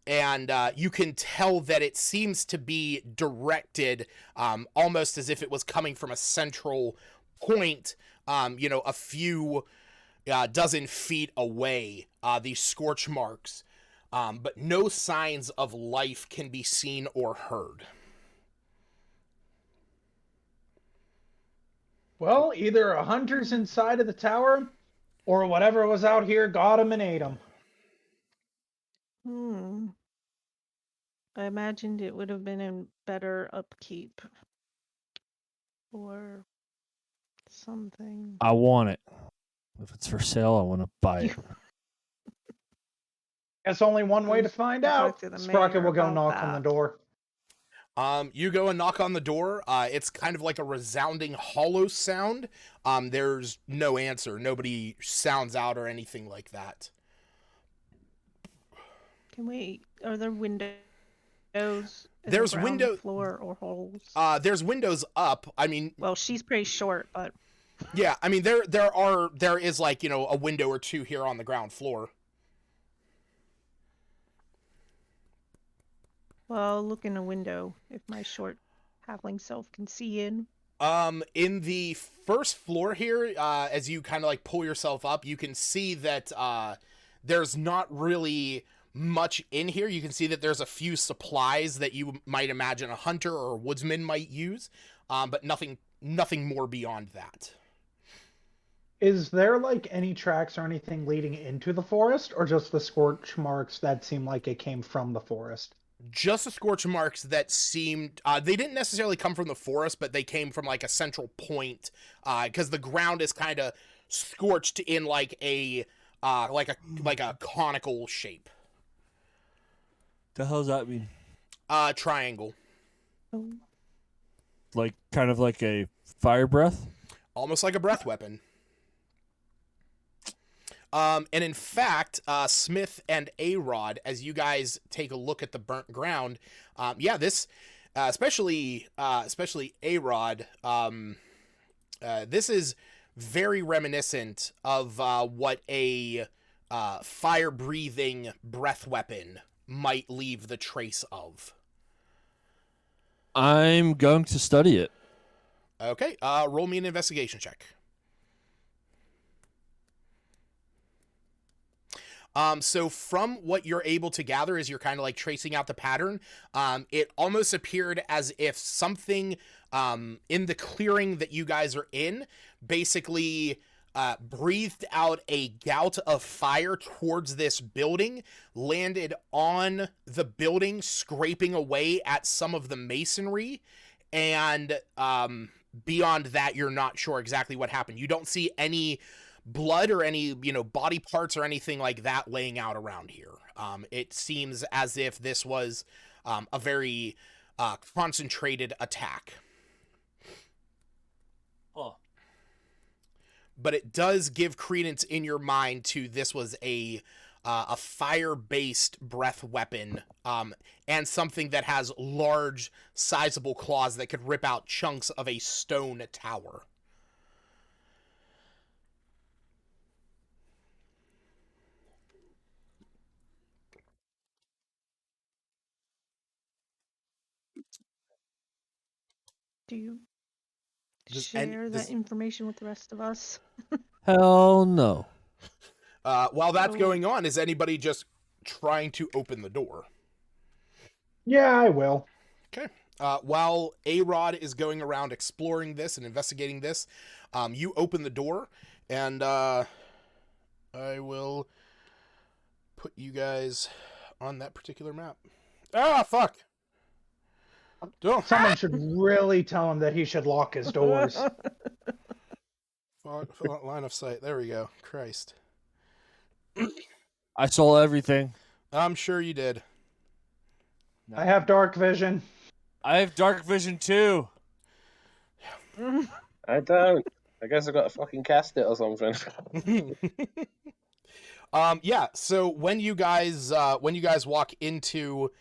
And you can tell that it seems to be directed almost as if it was coming from a central point, a few dozen feet away, these scorch marks. But no signs of life can be seen or heard. Well, either a hunter's inside of the tower, or whatever was out here got him and ate him. I imagined it would have been in better upkeep. Or something. I want it. If it's for sale, I want to buy it. There's only one way to find out. Sprocket will go knock on the door. You go and knock on the door. It's kind of like a resounding hollow sound. There's no answer. Nobody sounds out or anything like that. Are there windows? There's windows floor or holes. There's windows up. I mean, well, she's pretty short, but yeah, I mean there is like, you know, a window or two here on the ground floor. Well, look in a window if my short halfling self can see in. In the first floor here, as you kind of like pull yourself up, you can see that there's not really much in here. You can see that there's a few supplies that you might imagine a hunter or a woodsman might use, but nothing more beyond that. Is there like any tracks or anything leading into the forest, or just the scorch marks that seem like it came from the forest? Just the scorch marks that seemed they didn't necessarily come from the forest, but they came from like a central point, because the ground is kind of scorched in like a conical shape. The hell does that mean? Triangle. Like kind of like a fire breath? Almost like a breath weapon. And in fact, Smith and A-Rod, as you guys take a look at the burnt ground, this, especially A-Rod, this is very reminiscent of what a fire-breathing breath weapon might leave the trace of. I'm going to study it. Okay, roll me an investigation check. So from what you're able to gather as you're kind of like tracing out the pattern, it almost appeared as if something in the clearing that you guys are in basically breathed out a gout of fire towards this building, landed on the building, scraping away at some of the masonry, and beyond that, you're not sure exactly what happened. You don't see any blood or any, body parts or anything like that laying out around here. It seems as if this was a very concentrated attack. Oh. But it does give credence in your mind to this was a fire-based breath weapon, and something that has large, sizable claws that could rip out chunks of a stone tower. Do you share that information with the rest of us? Hell no. While that's going on, is anybody just trying to open the door? Yeah, I will. Okay. While A-Rod is going around exploring this and investigating this, you open the door, and I will put you guys on that particular map. Ah, fuck! Someone should really tell him that he should lock his doors. Line of sight. There we go. Christ. I saw everything. I'm sure you did. I have dark vision. I have dark vision too. I don't. I guess I got to fucking cast it or something. Yeah. So when you guys walk into,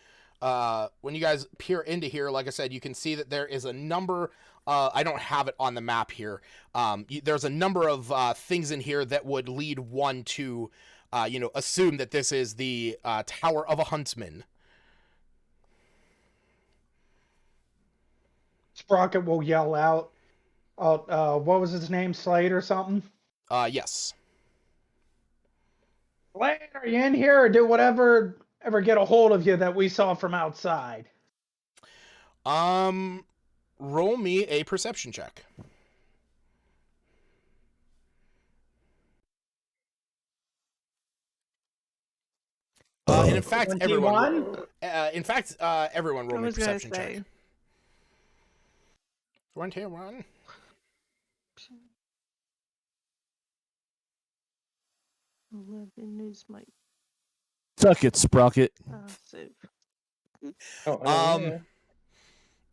when you guys peer into here, like I said, you can see that there is a number. I don't have it on the map here. There's a number of things in here that would lead one to, assume that this is the Tower of a Huntsman. Sprocket will yell out, what was his name, Slade or something? Yes. Slade, are you in here, or did whatever ever get a hold of you that we saw from outside? Roll me a perception check. And in fact, 21? everyone roll I me a was gonna perception check. say. 21. 11 is my Suck it, Sprocket. passive.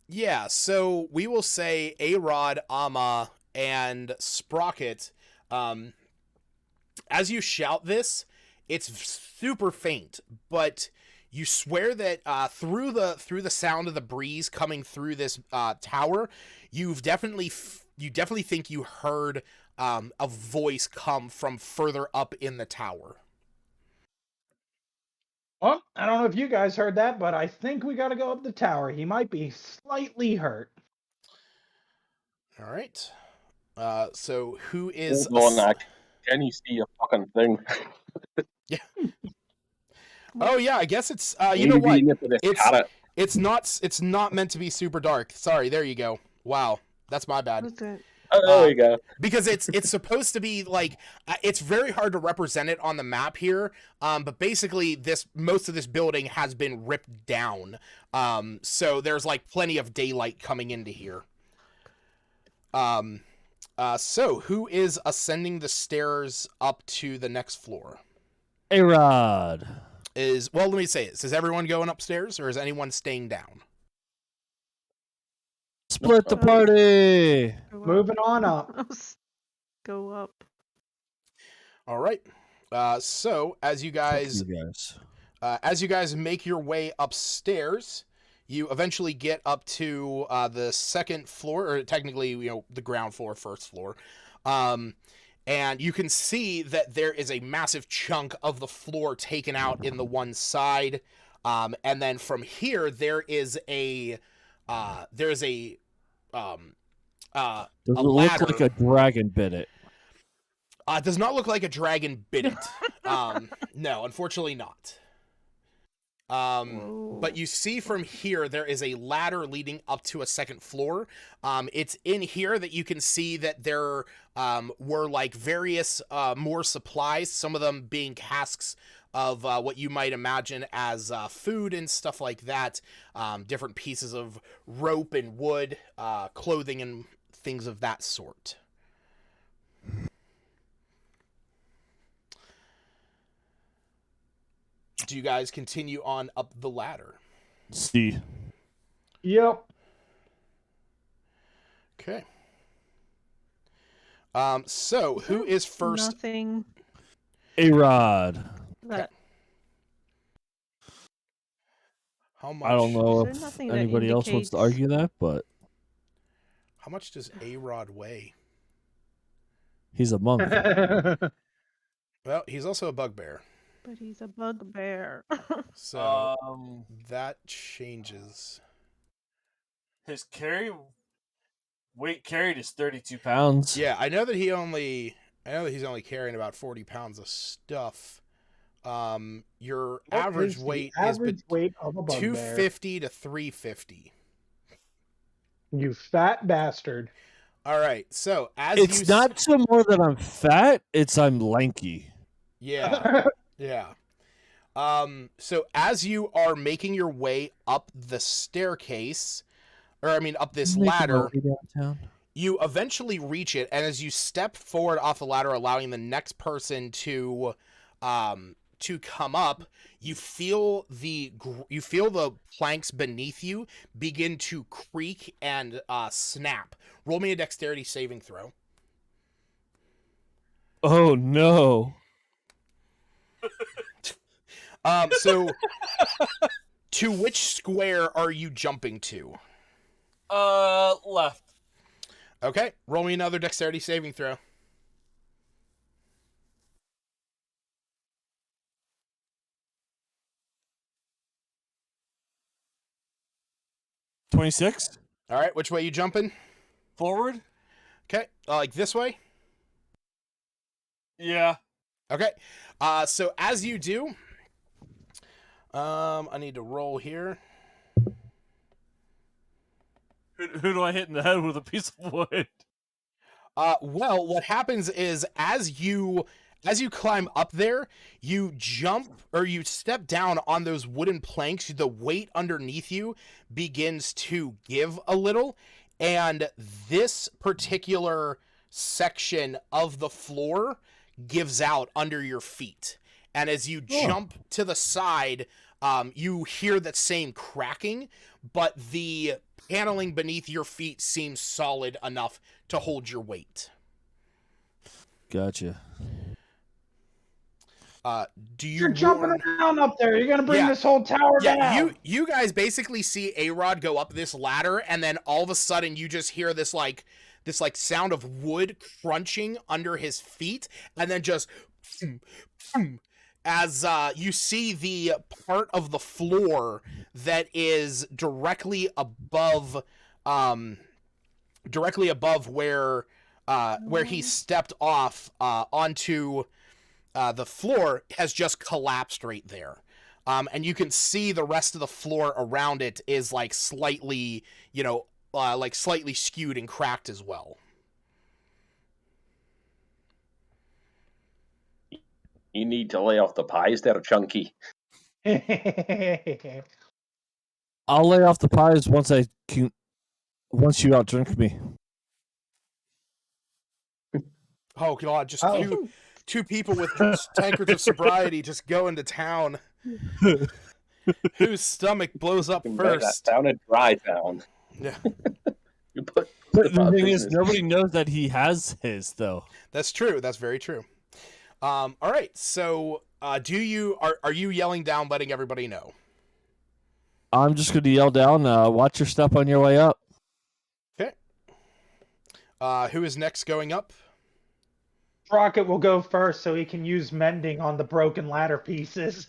Yeah, so we will say A-Rod, Ama, and Sprocket. As you shout this, it's super faint, but you swear that through the sound of the breeze coming through this tower, you definitely think you heard a voice come from further up in the tower. Well, I don't know if you guys heard that, but I think we got to go up the tower. He might be slightly hurt. All right. So who is? Hold on, can you see a fucking thing? Yeah. Oh yeah, I guess it's. You Maybe know what? nip of this carrot. It's not meant to be super dark. Sorry. There you go. Wow, that's my bad. What's that? Oh, there you go. Because it's supposed to be like it's very hard to represent it on the map here. But basically, most of this building has been ripped down. So there's like plenty of daylight coming into here. So who is ascending the stairs up to the next floor? A-Rod. Let me say this. Is everyone going upstairs or is anyone staying down? Split the party. Moving on up. Go up. All right. So as you guys make your way upstairs, you eventually get up to the second floor, or technically, the ground floor, first floor. And you can see that there is a massive chunk of the floor taken out in the one side. And then from here, there is a Does it look like a dragon bit it? Does not look like a dragon bit it. No, unfortunately not. But you see from here, there is a ladder leading up to a second floor. It's in here that you can see that there were like various more supplies, some of them being casks of what you might imagine as food and stuff like that, different pieces of rope and wood, clothing and things of that sort. Do you guys continue on up the ladder? See. Yep. Okay. So who is first? Nothing. A-Rod. That. How much? I don't know Is there if nothing that anybody else wants to argue that, but how much does A-Rod weigh? he's a monk. Well, he's also a bugbear. But he's a bugbear. So that changes. His weight carried is 32 pounds. Yeah, I know that he's only carrying about 40 pounds of stuff. Your average weight is weight of a bugbear? 250 to 350. You fat bastard. All right, so it's not so more that I'm fat; it's I'm lanky. Yeah. Yeah. So as you are making your way up the staircase, up this ladder, you eventually reach it, and as you step forward off the ladder, allowing the next person to come up, you feel the planks beneath you begin to creak and snap. Roll me a dexterity saving throw. Oh no. So to which square are you jumping to? Left. Okay, roll me another dexterity saving throw. $26. All right, which way you jumping? Forward. Okay, like this way? Yeah. Okay, so as you do, I need to roll here. Who do I hit in the head with a piece of wood? Well, what happens is as you as you climb up there, you jump or you step down on those wooden planks. The weight underneath you begins to give a little, and this particular section of the floor gives out under your feet. And as you jump to the side, you hear that same cracking, but the paneling beneath your feet seems solid enough to hold your weight. Gotcha. You're jumping around up there. You're gonna bring this whole tower down. Yeah, you guys basically see A-Rod go up this ladder, and then all of a sudden you just hear this sound of wood crunching under his feet, and then just as you see the part of the floor that is directly above where he stepped off onto the floor has just collapsed right there. And you can see the rest of the floor around it is like slightly, slightly skewed and cracked as well. You need to lay off the pies there, Chunky. I'll lay off the pies once you outdrink me. Oh god, just two people with tankards of sobriety just going to town. Whose stomach blows up first? That town a dry town. Yeah. You put the thing is, nobody knows that he has his though. That's true. That's very true. All right. So, are you yelling down, letting everybody know? I'm just going to yell down. Watch your step on your way up. Okay. Who is next going up? Rocket will go first, so he can use mending on the broken ladder pieces.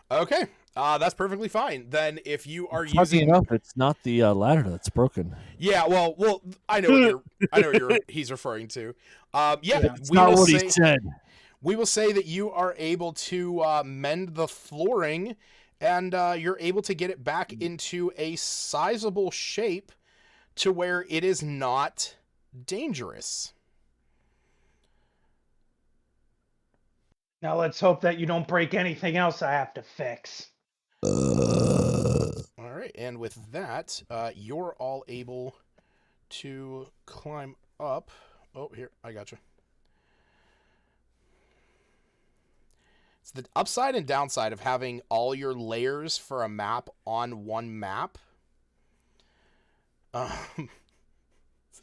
Okay. That's perfectly fine. Then, if you are Fuzzy using enough, it's not the ladder that's broken. Yeah. Well, I know what he's referring to. That's not what he said. We will say that you are able to mend the flooring, and you're able to get it back into a sizable shape to where it is not dangerous. Now let's hope that you don't break anything else I have to fix. All right, and with that, you're all able to climb up. Oh, here, I got you. It's the upside and downside of having all your layers for a map on one map.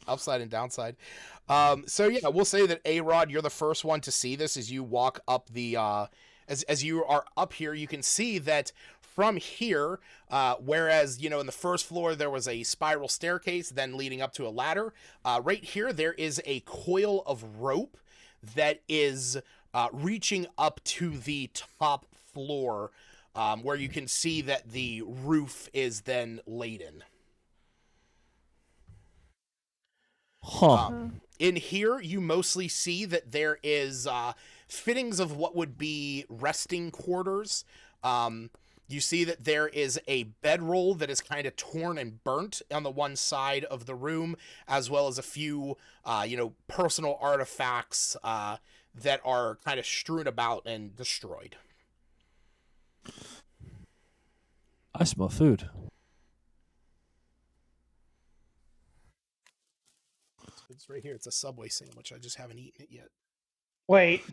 Upside and downside. So yeah, we'll say that A-Rod, you're the first one to see this as you walk up the, as you are up here, you can see that from here, whereas, in the first floor, there was a spiral staircase, then leading up to a ladder. Right here, there is a coil of rope that is reaching up to the top floor, where you can see that the roof is then laden. In here, you mostly see that there is fittings of what would be resting quarters. You see that there is a bedroll that is kind of torn and burnt on the one side of the room, as well as a few, personal artifacts that are kind of strewn about and destroyed. I smell food. It's right here. It's a Subway sandwich. I just haven't eaten it yet. Wait.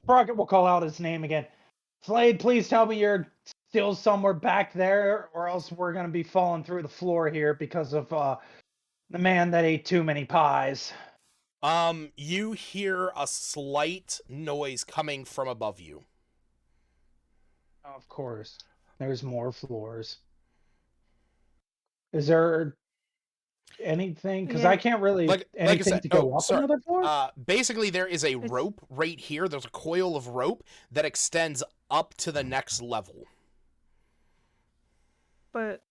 Sprocket will call out his name again. Slade, please tell me you're still somewhere back there, or else we're going to be falling through the floor here because of the man that ate too many pies. You hear a slight noise coming from above you. Of course. There's more floors. Is there anything? Because I can't really anything to go up another floor? Basically, there is a rope right here. There's a coil of rope that extends up to the next level. But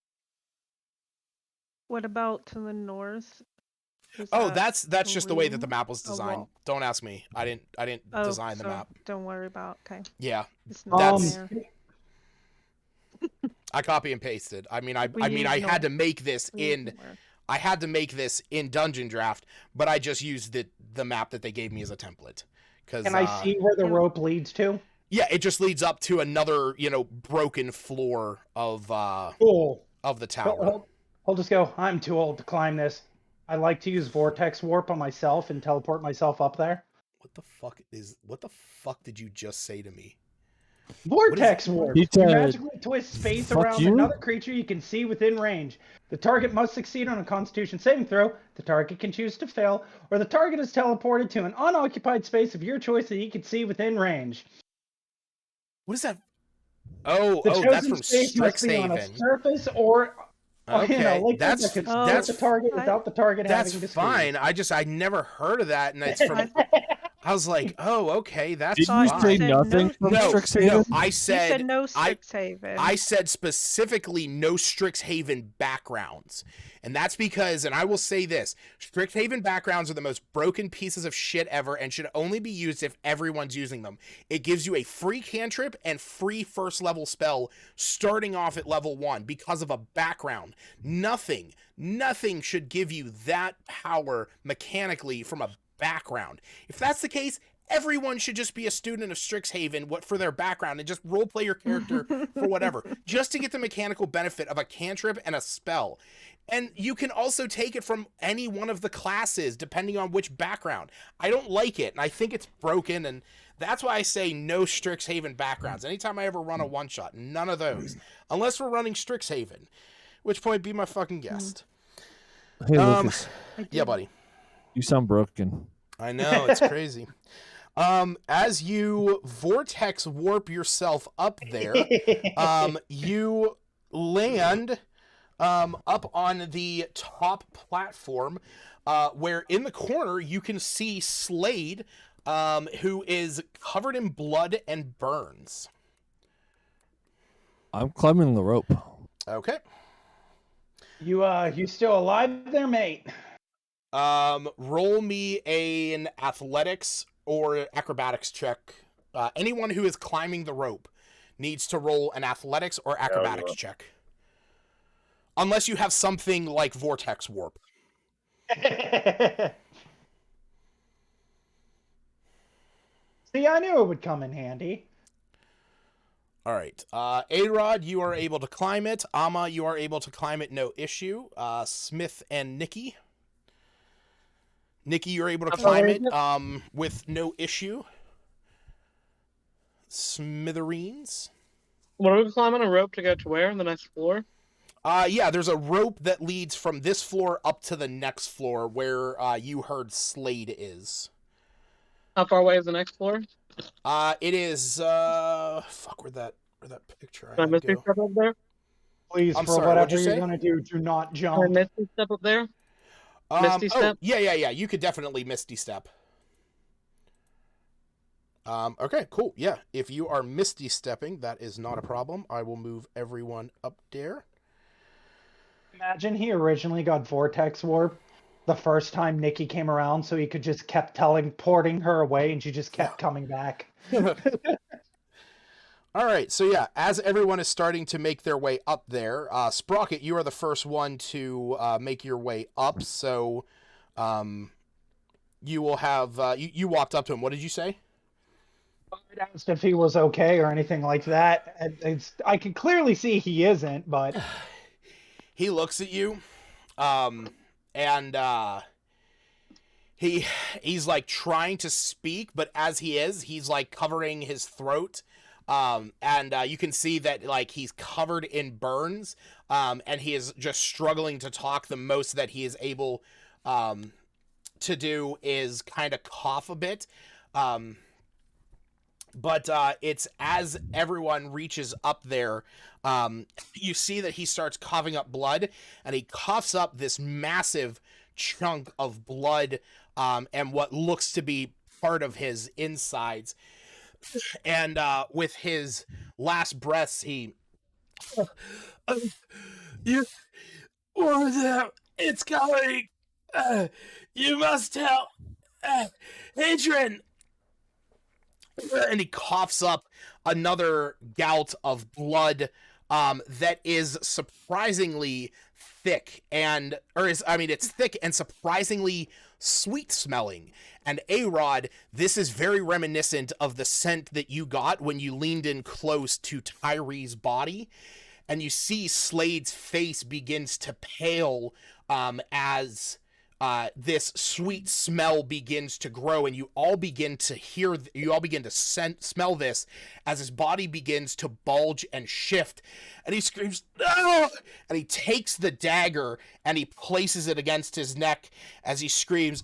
what about to the north? That's just the way that the map was designed. Don't ask me. I didn't design the map. Don't worry about. Okay. Yeah, it's not there. I copy and pasted. I had to make this in. I had to make this in Dungeon Draft, but I just used the map that they gave me as a template. Can I see where the rope leads to? Yeah, it just leads up to another, broken floor of Cool. of the tower. He'll just go, I'm too old to climb this. I like to use vortex warp on myself and teleport myself up there. What the fuck did you just say to me? Vortex warp. You magically twist space around another creature you can see within range. The target must succeed on a Constitution saving throw. The target can choose to fail, or the target is teleported to an unoccupied space of your choice that you can see within range. What is that? Oh, that's from Strixhaven. On a surface or okay, that's the target without the target having to. That's fine. I never heard of that, and it's from. I was like, oh, okay, that's fine. Did you say nothing from Strixhaven? No, I said no Strixhaven. I said specifically no Strixhaven backgrounds. And that's because, and I will say this, Strixhaven backgrounds are the most broken pieces of shit ever and should only be used if everyone's using them. It gives you a free cantrip and free first level spell starting off at level 1 because of a background. Nothing should give you that power mechanically from a background. If that's the case, everyone should just be a student of Strixhaven for their background and just roleplay your character for whatever, just to get the mechanical benefit of a cantrip and a spell. And you can also take it from any one of the classes, depending on which background. I don't like it, and I think it's broken, and that's why I say no Strixhaven backgrounds. Anytime I ever run a one-shot, none of those. Unless we're running Strixhaven. Which point, be my fucking guest. Hey, Lucas. Yeah, buddy. You sound broken. I know, it's crazy. As you vortex warp yourself up there, you land up on the top platform, where in the corner you can see Slade, who is covered in blood and burns. I'm climbing the rope. Okay. You still alive there, mate? Roll me an athletics or acrobatics check. Anyone who is climbing the rope needs to roll an athletics or acrobatics check. Unless you have something like vortex warp. See, I knew it would come in handy. All right. A-Rod, you are able to climb it. Amma, you are able to climb it, no issue. Smith and Nikki. Nikki, you're able to climb it with no issue. Smithereens. What are we climbing a rope to go to where? The next floor? Yeah, there's a rope that leads from this floor up to the next floor where you heard Slade is. How far away is the next floor? It is fuck, where'd that picture Can I Misty step up there? Please, for whatever you're gonna do not jump. Can I Misty step up there? Misty step? Yeah. You could definitely Misty step. Okay, cool. Yeah, if you are Misty stepping, that is not a problem. I will move everyone up there. Imagine he originally got vortex warp the first time Nikki came around, so he could just kept teleporting her away, and she just kept coming back. All right, so yeah, as everyone is starting to make their way up there, Sprocket, you are the first one to make your way up, so you will have... you walked up to him. What did you say? I asked if he was okay or anything like that. I can clearly see he isn't, but... He looks at you, and he's like trying to speak, but as he's like covering his throat, and you can see that like he's covered in burns, and he is just struggling to talk. The most that he is able to do is kind of cough a bit, but it's as everyone reaches up there, you see that he starts coughing up blood, and he coughs up this massive chunk of blood, and what looks to be part of his insides. And with his last breaths, he... It's coming! You must help! Adrian! And he coughs up another gout of blood that is surprisingly thick it's thick and surprisingly sweet smelling. And A-Rod, this is very reminiscent of the scent that you got when you leaned in close to Tyree's body, and you see Slade's face begins to pale as this sweet smell begins to grow, and you all begin to smell this as his body begins to bulge and shift, and he screams, "No!" And he takes the dagger and he places it against his neck as he screams,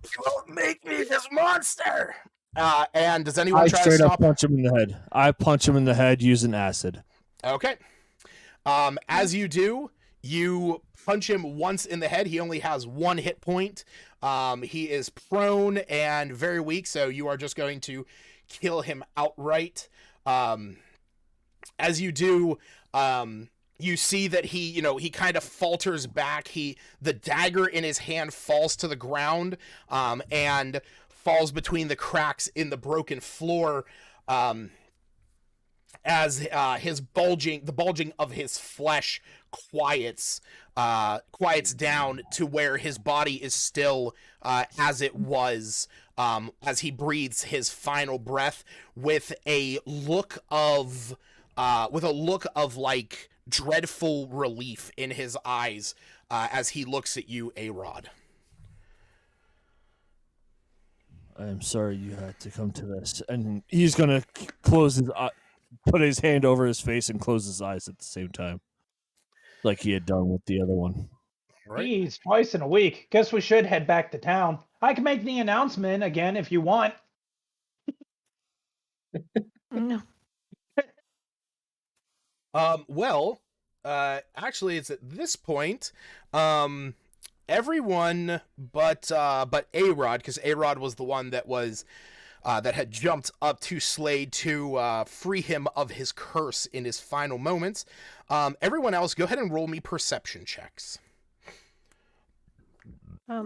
"You won't make me this monster!" And does anyone try to stop? I straight up punch him in the head. I punch him in the head using acid. Okay. As you do, you punch him once in the head. He only has 1 hit point. He is prone and very weak, so you are just going to kill him outright. As you do, you see that he kind of falters back. The dagger in his hand falls to the ground, and falls between the cracks in the broken floor, as the bulging of his flesh quiets down to where his body is still as it was, as he breathes his final breath with a look of like dreadful relief in his eyes, as he looks at you, A-Rod. I am sorry you had to come to this. And he's gonna put his hand over his face and close his eyes at the same time, like he had done with the other one. Right. Jeez, twice in a week. Guess we should head back to town. I can make the announcement again if you want. No. Well, actually, it's at this point, everyone but A-Rod, because A-Rod was the one that was that had jumped up to Slade to free him of his curse in his final moments. Everyone else, go ahead and roll me perception checks. I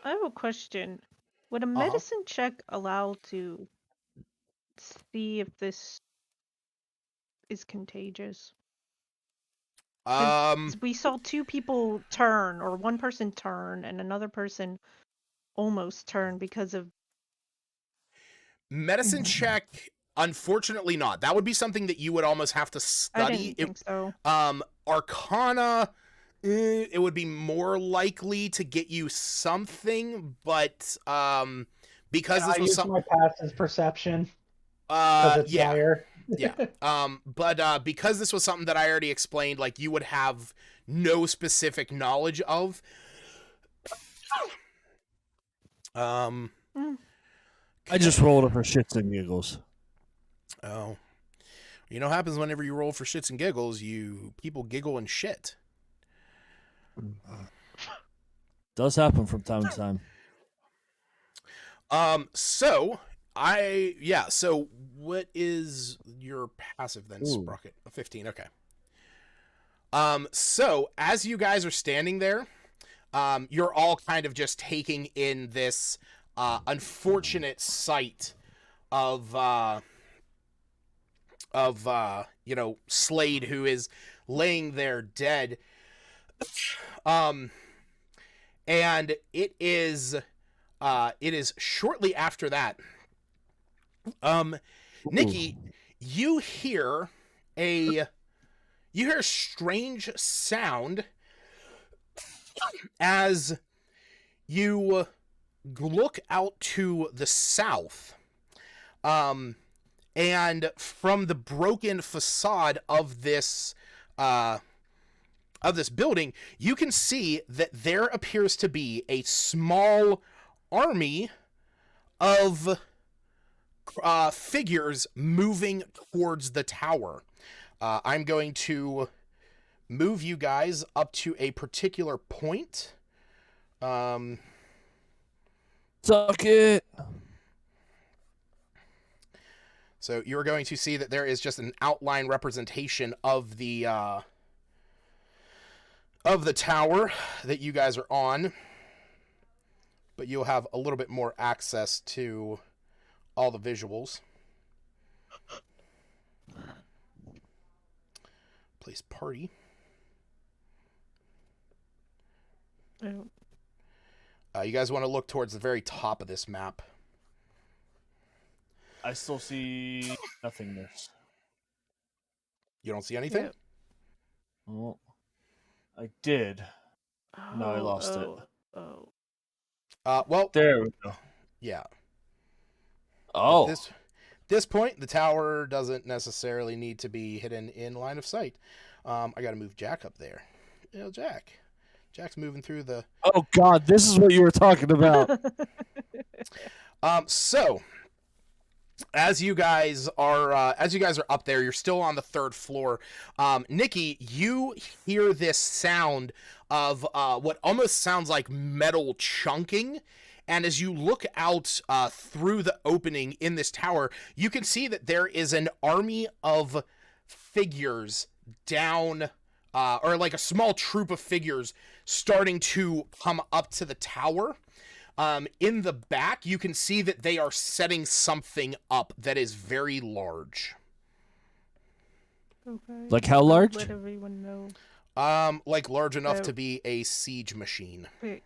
have a question. Would a medicine check allow to see if this is contagious? We saw 2 people turn, or 1 person turn, and another person almost turn because of Medicine check, unfortunately not. That would be something that you would almost have to study. I didn't think so. Arcana, it would be more likely to get you something, but because this was my passive perception. It's higher. Yeah. But because this was something that I already explained, like, you would have no specific knowledge of. I just rolled it for shits and giggles. Oh. You know what happens whenever you roll for shits and giggles? People giggle and shit. Does happen from time to time. So what is your passive then, Sprocket? 15, okay. So as you guys are standing there, you're all kind of just taking in this unfortunate sight of Slade, who is laying there dead. And it is shortly after that. Nikki, you hear a strange sound as you look out to the south. And from the broken facade of this building, you can see that there appears to be a small army of figures moving towards the tower. I'm going to move you guys up to a particular point. Suck it. So you're going to see that there is just an outline representation of the tower that you guys are on, but you'll have a little bit more access to all the visuals. Place party. Oh, You guys want to look towards the very top of this map. I still see nothingness. You don't see anything? yep. Oh, I did. No, I lost it. Oh. Well, There we go. yeah. Oh, At this point, the tower doesn't necessarily need to be hidden in line of sight. I got to move Jack up there. You know, Jack's moving through the. oh God! This is what you were talking about. So, as you guys are up there, you're still on the 3rd floor. Nikki, you hear this sound of what almost sounds like metal chunking. And as you look out through the opening in this tower, you can see that there is an army of figures down, or like a small troop of figures starting to come up to the tower. In the back, you can see that they are setting something up that is very large. Okay. Like how large? Let everyone know. Like large enough to be a siege machine. Wait.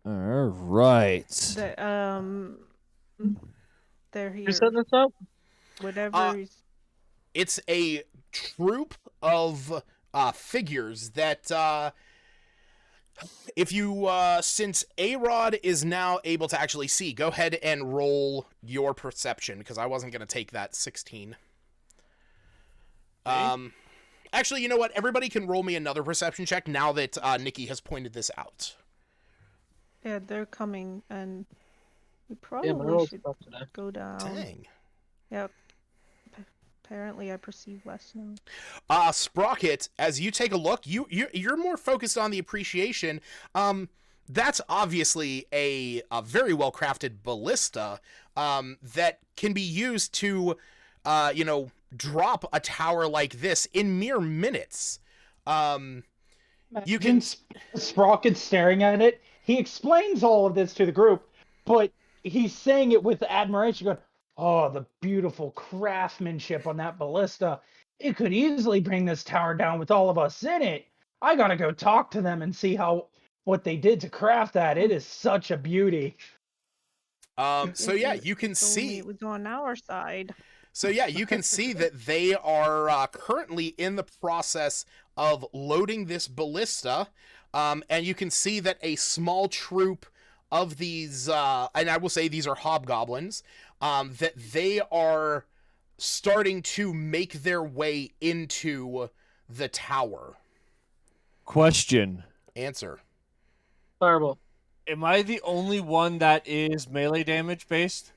All right. They're here. Who set this up? Whatever. It's a troop of figures that if you since A-Rod is now able to actually see, go ahead and roll your perception, because I wasn't going to take that 16. Actually, you know what? Everybody can roll me another perception check now that Nikki has pointed this out. Yeah, they're coming, and we Yeah, probably my rolls should up today. go down. Dang. Yep. Apparently, I perceive less now. Sprocket, as you take a look, you're more focused on the appreciation. That's obviously a very well crafted ballista that can be used to, drop a tower like this in mere minutes. You can Sprocket staring at it. He explains all of this to the group, but he's saying it with admiration, going, "Oh, the beautiful craftsmanship on that ballista. It could easily bring this tower down with all of us in it. I gotta go talk to them and see what they did to craft that. It is such a beauty." So yeah, you can If only see. it was on our side. So yeah, you can see that they are currently in the process of loading this ballista, and you can see that a small troop of these, and I will say these are hobgoblins, that they are starting to make their way into the tower. Question. Answer. Fireball. Am I the only one that is melee damage based?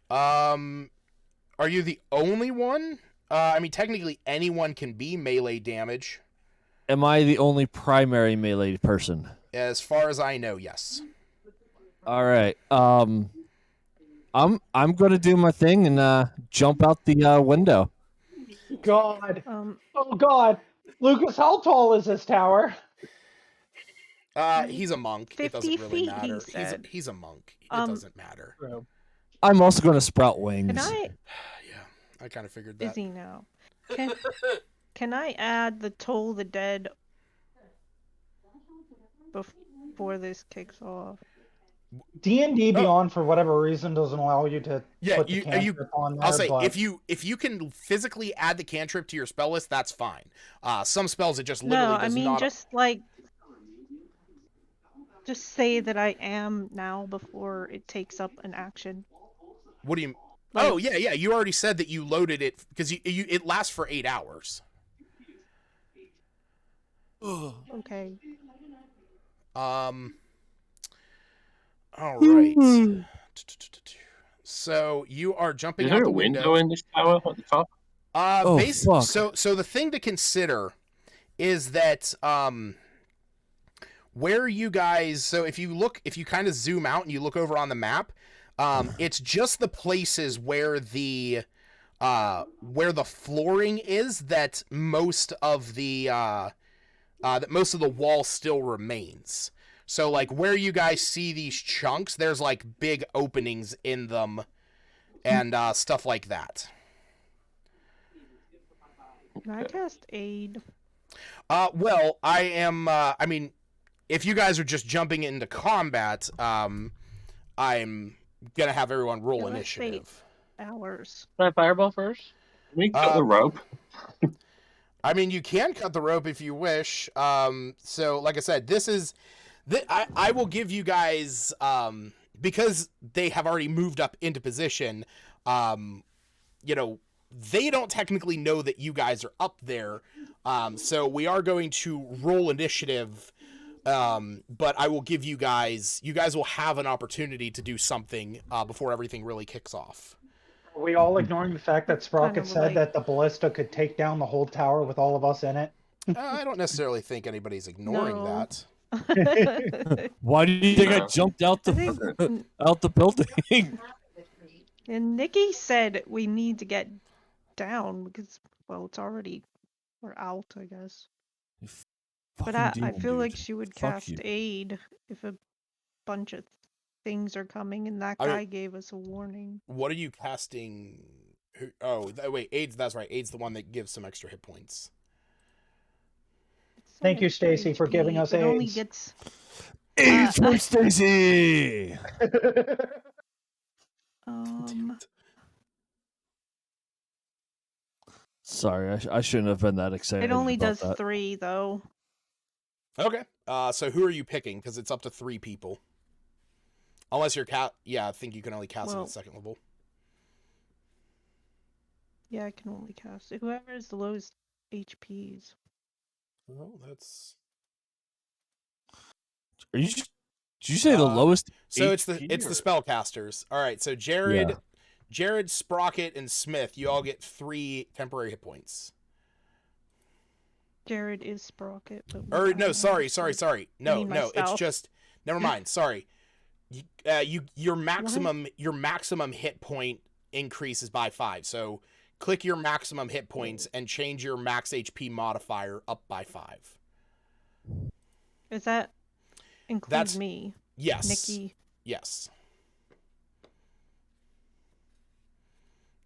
Are you the only one? I mean, technically anyone can be melee damage. Am I the only primary melee person? As far as I know, yes. All right. I'm gonna do my thing and jump out the window. God. Oh God. Lucas, how tall is this tower? He's a monk. It 50 doesn't really feet, he matter. said. He's a monk. It doesn't matter. I'm also gonna sprout wings. Can I? Yeah, I kind of figured that. Busy now. Can I add the Toll the Dead before this kicks off? D&D Beyond, for whatever reason, doesn't allow you to put the cantrip on there. I'll say, but... if you can physically add the cantrip to your spell list, that's fine. Some spells it just literally does not. Just say that I am now before it takes up an action. What do you? Oh yeah. You already said that you loaded it because it lasts for 8 hours. Okay. All right. So you are jumping Is out there the a window. in this tower at the top? Fuck. So the thing to consider is that where you guys, so if you kind of zoom out and you look over on the map, it's just the places where the flooring is that most of the wall still remains. So like where you guys see these chunks, there's like big openings in them and stuff like that. Can I cast aid? Well, I am. I mean, if you guys are just jumping into combat, I'm gonna have everyone roll Yeah, let's say initiative. Hours. Can I fireball first? Can we cut the rope? I mean, you can cut the rope if you wish. So, like I said, I will give you guys, because they have already moved up into position, you know, they don't technically know that you guys are up there. So we are going to roll initiative, but I will give you guys will have an opportunity to do something before everything really kicks off. Are we all ignoring the fact that Sprocket Kind of said like- that the ballista could take down the whole tower with all of us in it? I don't necessarily think anybody's ignoring No. that. Why do you think I No. jumped out I think, the out the building? and Nikki said we need to get down because, well, it's already, we're out, I guess. But I Fucking demon, feel like dude. she would Fuck cast you. aid if a bunch of things are coming, and that I mean- guy gave us a warning. What are you casting? Wait, AIDS, that's right. AIDS the one that gives some extra hit points. It's Thank you, extra Stacy, for giving HP, us but only AIDS. gets AIDS for Stacy. Sorry, I shouldn't have been that excited. it only about does that. 3 though. Okay. So who are you picking? Because it's up to 3 people. Unless you're yeah, I think you can only cast it Well- at second level. Yeah, I can only cast it. Whoever is the lowest HPs. Oh, that's. Are you? Did you say the lowest? So it's the HP, or- spellcasters. All right. So Jared, Sprocket, and Smith, you all get 3 temporary hit points. Jared is Sprocket, but we Or don't no, have sorry. Sprocket. No, mean no, it's myself. just never mind. Sorry. Your maximum hit point increases by 5. So click your maximum hit points and change your max HP modifier up by 5. Is that include That's- me? Yes. Nikki. Yes.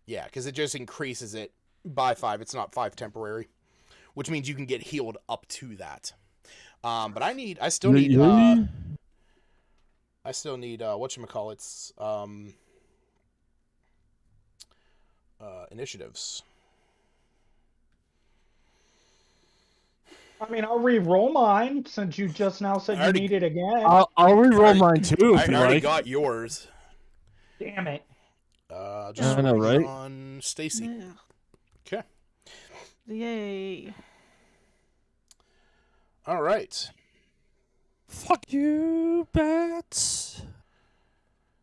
Yeah, because it just increases it by 5. It's not 5 temporary, which means you can get healed up to that. But I still need whatchamacallits, initiatives. I mean, I'll re-roll mine since you just now said I you already- need it again. I'll re-roll mine too I if you already like. got yours. Damn it. Just I know, waiting right? on Stacy. Yeah. Okay. Yay. All right. Fuck you, bats.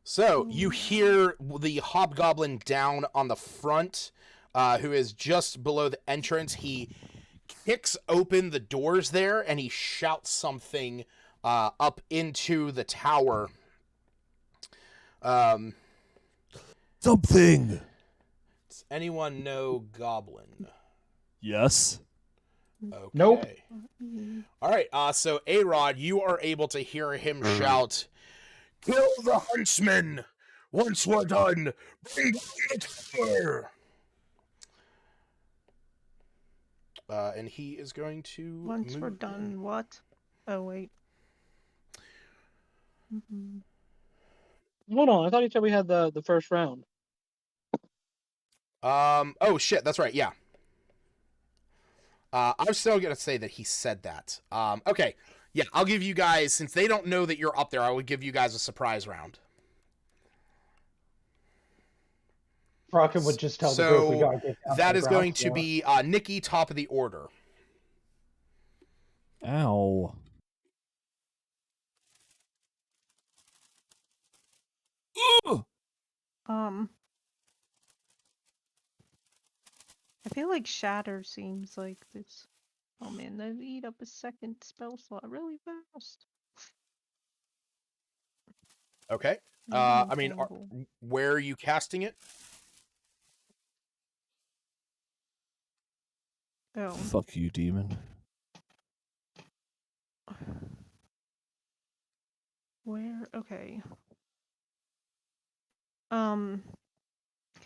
So you hear the hobgoblin down on the front, who is just below the entrance. He kicks open the doors there and he shouts something up into the tower. Something. Does anyone know Goblin? Yes. Okay. Nope. All right. So A-Rod, you are able to hear him shout, "Kill the huntsman! Once we're done, bring it here!" And he is going to. Once we're move done, what? Oh wait. Hold on, I thought you said we had the first round. Oh shit, that's right. Yeah. I'm still gonna say that he said that. Okay. Yeah, I'll give you guys, since they don't know that you're up there, I would give you guys a surprise round. Sprocket would just tell the group we So gotta get down that the is ground going to floor. be Nikki, top of the order. Ow. I feel like Shatter seems like this. Oh man, they eat up a second spell slot really fast. Okay. Maybe I mean, Entangle. where are you casting it? Oh. Fuck you, demon. Where? Okay. Can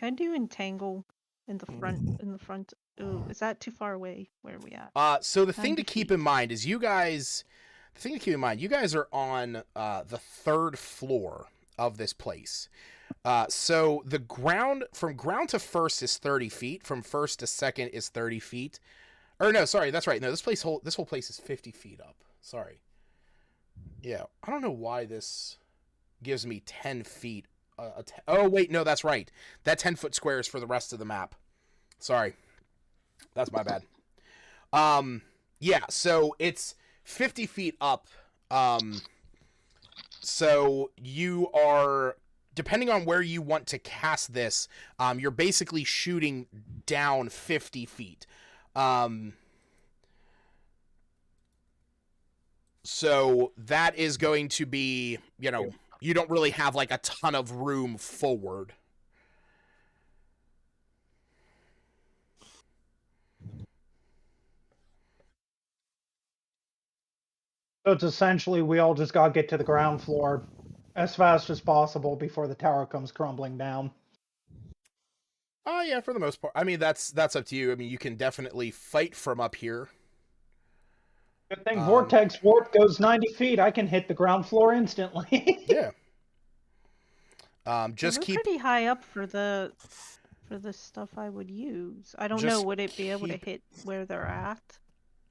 I do Entangle in the front? In the front? Oh, is that too far away? Where are we at? So the thing 90 to keep feet. in mind is you guys, the thing to keep in mind, you guys are on the 3rd floor of this place. So the ground, from ground to first is 30 feet. From first to second is 30 feet. Or no, sorry, that's right. No, this whole place is 50 feet up. Sorry. Yeah, I don't know why this gives me 10 feet. Oh, wait, no, that's right. That 10-foot square is for the rest of the map. Sorry. That's my bad. Yeah, so it's 50 feet up. So you are, depending on where you want to cast this, you're basically shooting down 50 feet. So that is going to be, you don't really have like a ton of room forward. So it's essentially we all just gotta get to the ground floor as fast as possible before the tower comes crumbling down. Oh yeah, for the most part. I mean, that's up to you. I mean, you can definitely fight from up here. Good thing Vortex Warp goes 90 feet. I can hit the ground floor instantly. Yeah. Yeah, Just we're keep pretty high up for the stuff I would use. I don't know, Just would it be able to hit where they're at?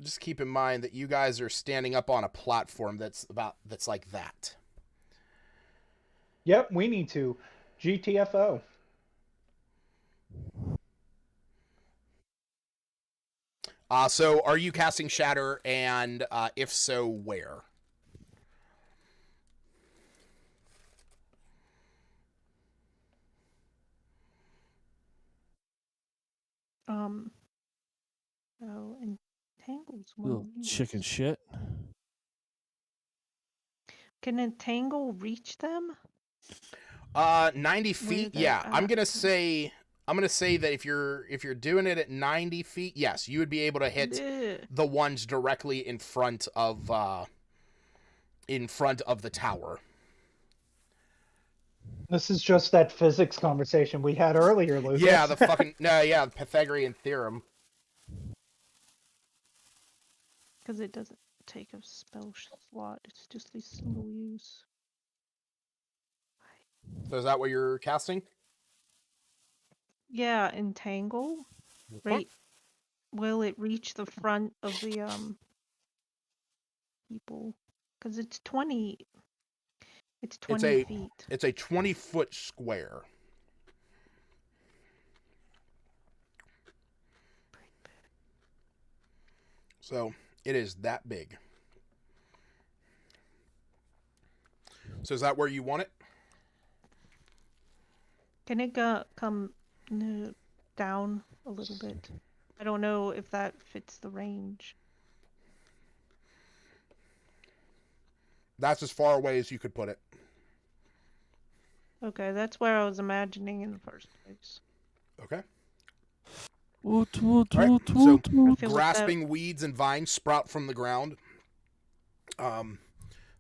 just keep in mind that you guys are standing up on a platform that's like that. Yep, we need to. GTFO. So are you casting Shatter, and if so, where? Oh, Entangle's Little one use. chicken shit. Can Entangle reach them? 90 feet. Yeah, I'm gonna say that if you're doing it at 90 feet, yes, you would be able to hit the ones directly in front of the tower. This is just that physics conversation we had earlier, Lucas. Yeah, the Pythagorean theorem. Because it doesn't take a spell slot. It's just a single use. So is that what you're casting? Yeah, Entangle. Right. Will it reach the front of the people? Because it's 20. It's 20 feet. It's a 20-foot square. So it is that big. So is that where you want it? Can it come down a little bit? I don't know if that fits the range. That's as far away as you could put it. Okay, that's where I was imagining in the first place. Okay. Right, so grasping weeds and vines sprout from the ground.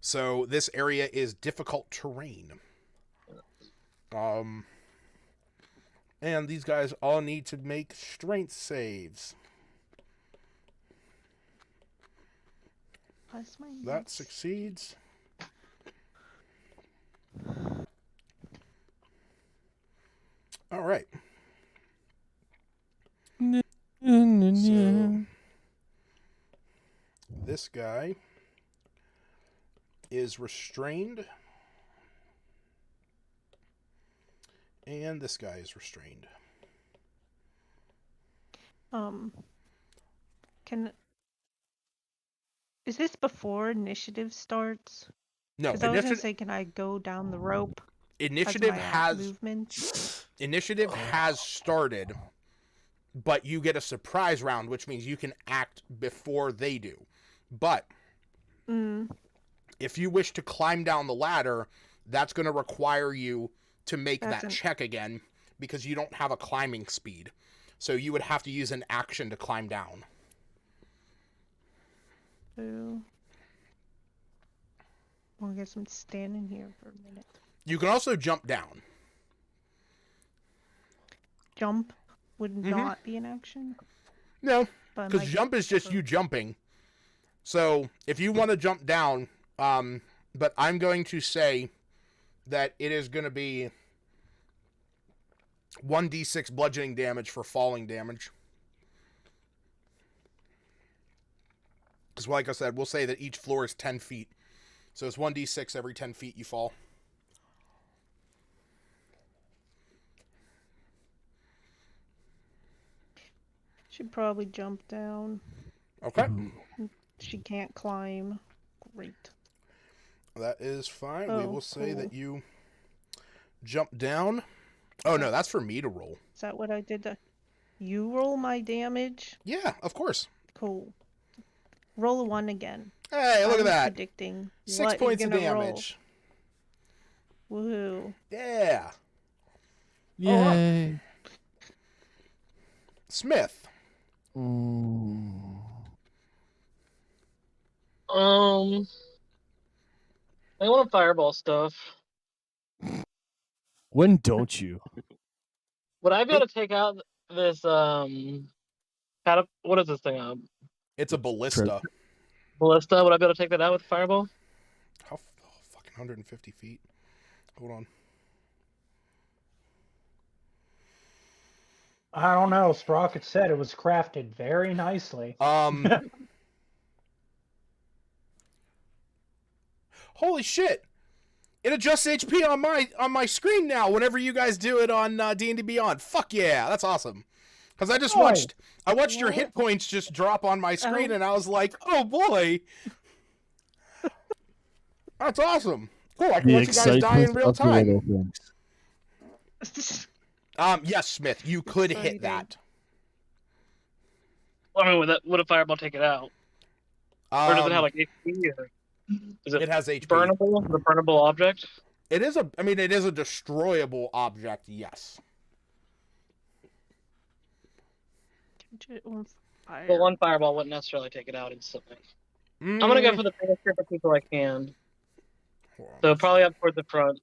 So this area is difficult terrain. And these guys all need to make strength saves. That succeeds. All right. So, this guy is restrained. And this guy is restrained. Is this before initiative starts? No, because I was gonna say, can I go down the rope? Initiative has movement. Initiative has started, but you get a surprise round, which means you can act before they do. But if you wish to climb down the ladder, that's going to require you to make that check again because you don't have a climbing speed. So you would have to use an action to climb down. Well, I guess I'm standing here for a minute. You can also jump down. Jump would not be an action? No, because jump is just you jumping. So if you want to jump down, but I'm going to say that it is going to be 1d6 bludgeoning damage for falling damage. Because like I said, we'll say that each floor is 10 feet. So it's 1d6 every 10 feet you fall. Should probably jump down. Okay. She can't climb. Great. That is fine. Oh, We will say cool. that you jump down. Oh, no, that's for me to roll. Is that what I did? You roll my damage? Yeah, of course. Cool. Roll a 1 again. Hey, look I at was that. predicting 6 what points you're of gonna damage. Roll. Woohoo. Yeah. Yay. Smith. I want fireball stuff. When don't you? Would I be able to take out this what is this thing? It's a ballista. Ballista? Would I be able to take that out with fireball? How fucking 150 feet? Hold on. I don't know. Sprocket said it was crafted very nicely. Holy shit! It adjusts HP on my screen now. Whenever you guys do it on D&D Beyond. Fuck yeah, that's awesome. Because I just watched your hit points just drop on my screen, and I was like, oh boy, that's awesome. Cool, I can let you guys die in real time. Yes, Smith, you could hit that. Well, I mean, would a fireball take it out? Or does it have like HP? Or is it has HP. Burnable? Is it a burnable object? It is a destroyable object. Yes. Well, one fireball wouldn't necessarily take it out instantly. I'm gonna go for the biggest group of people I can. So probably up toward the front.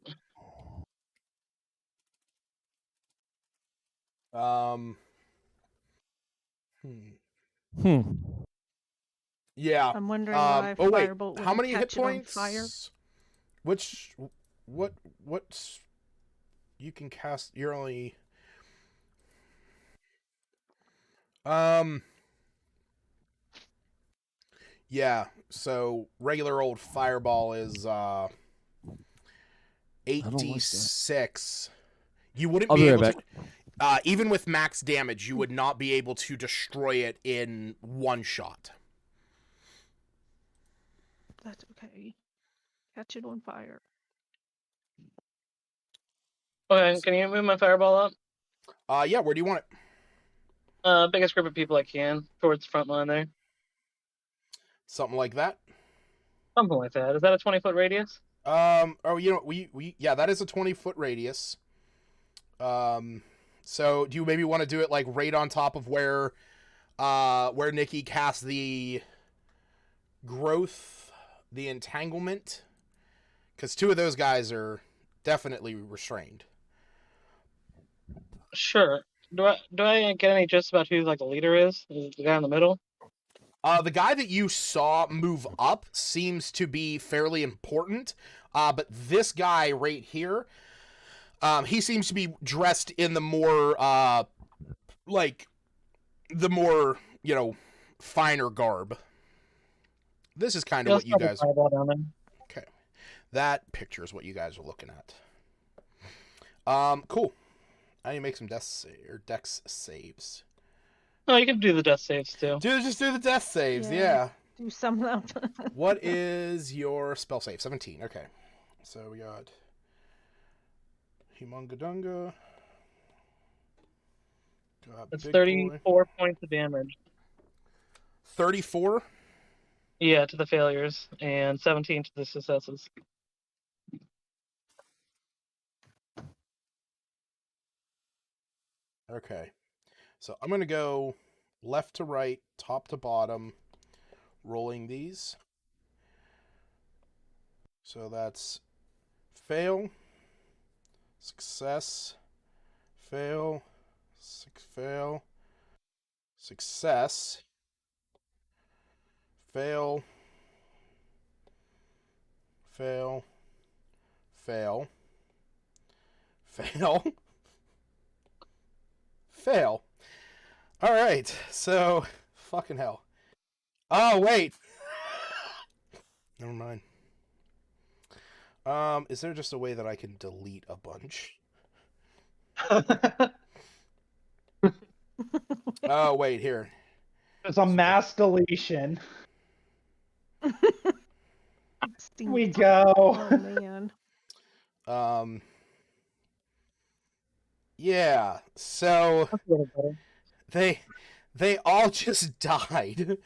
Yeah. I'm wondering why firebolt how many hit catch it on points? fire. What you can cast? You're only yeah. So regular old fireball is 8d6. You wouldn't be able to. Even with max damage, you would not be able to destroy it in one shot. That's okay. Catch it on fire. Okay, can you move my fireball up? Yeah, where do you want it? Biggest group of people I can, towards the front line there. Something like that? Something like that. Is that a 20-foot radius? Oh, you know, yeah, that is a 20-foot radius. So do you maybe want to do it like right on top of where Nikki casts the growth, the entanglement? Because two of those guys are definitely restrained. Sure. Do I get any gist about who like the leader is? Is it the guy in the middle? The guy that you saw move up seems to be fairly important. But this guy right here, he seems to be dressed in the more finer garb. This is kind of what you guys. Okay, that picture is what you guys are looking at. Cool. I need to make some dex saves. Oh, you can do the death saves too. Just do the death saves, yeah. Do some of them. What is your spell save? 17. Okay. So we got Humungadunga. That's 34 points of damage. 34? Yeah, to the failures, and 17 to the successes. Okay. So I'm going to go left to right, top to bottom, rolling these. So that's fail, success, fail, fail, success, fail, Fail. Fail. Fail. Fail. All right. So, fucking hell. Oh, wait. Never mind. Is there just a way that I can delete a bunch? Oh, wait, here. There's a mass deletion. We go. Oh man. Yeah. So they all just died.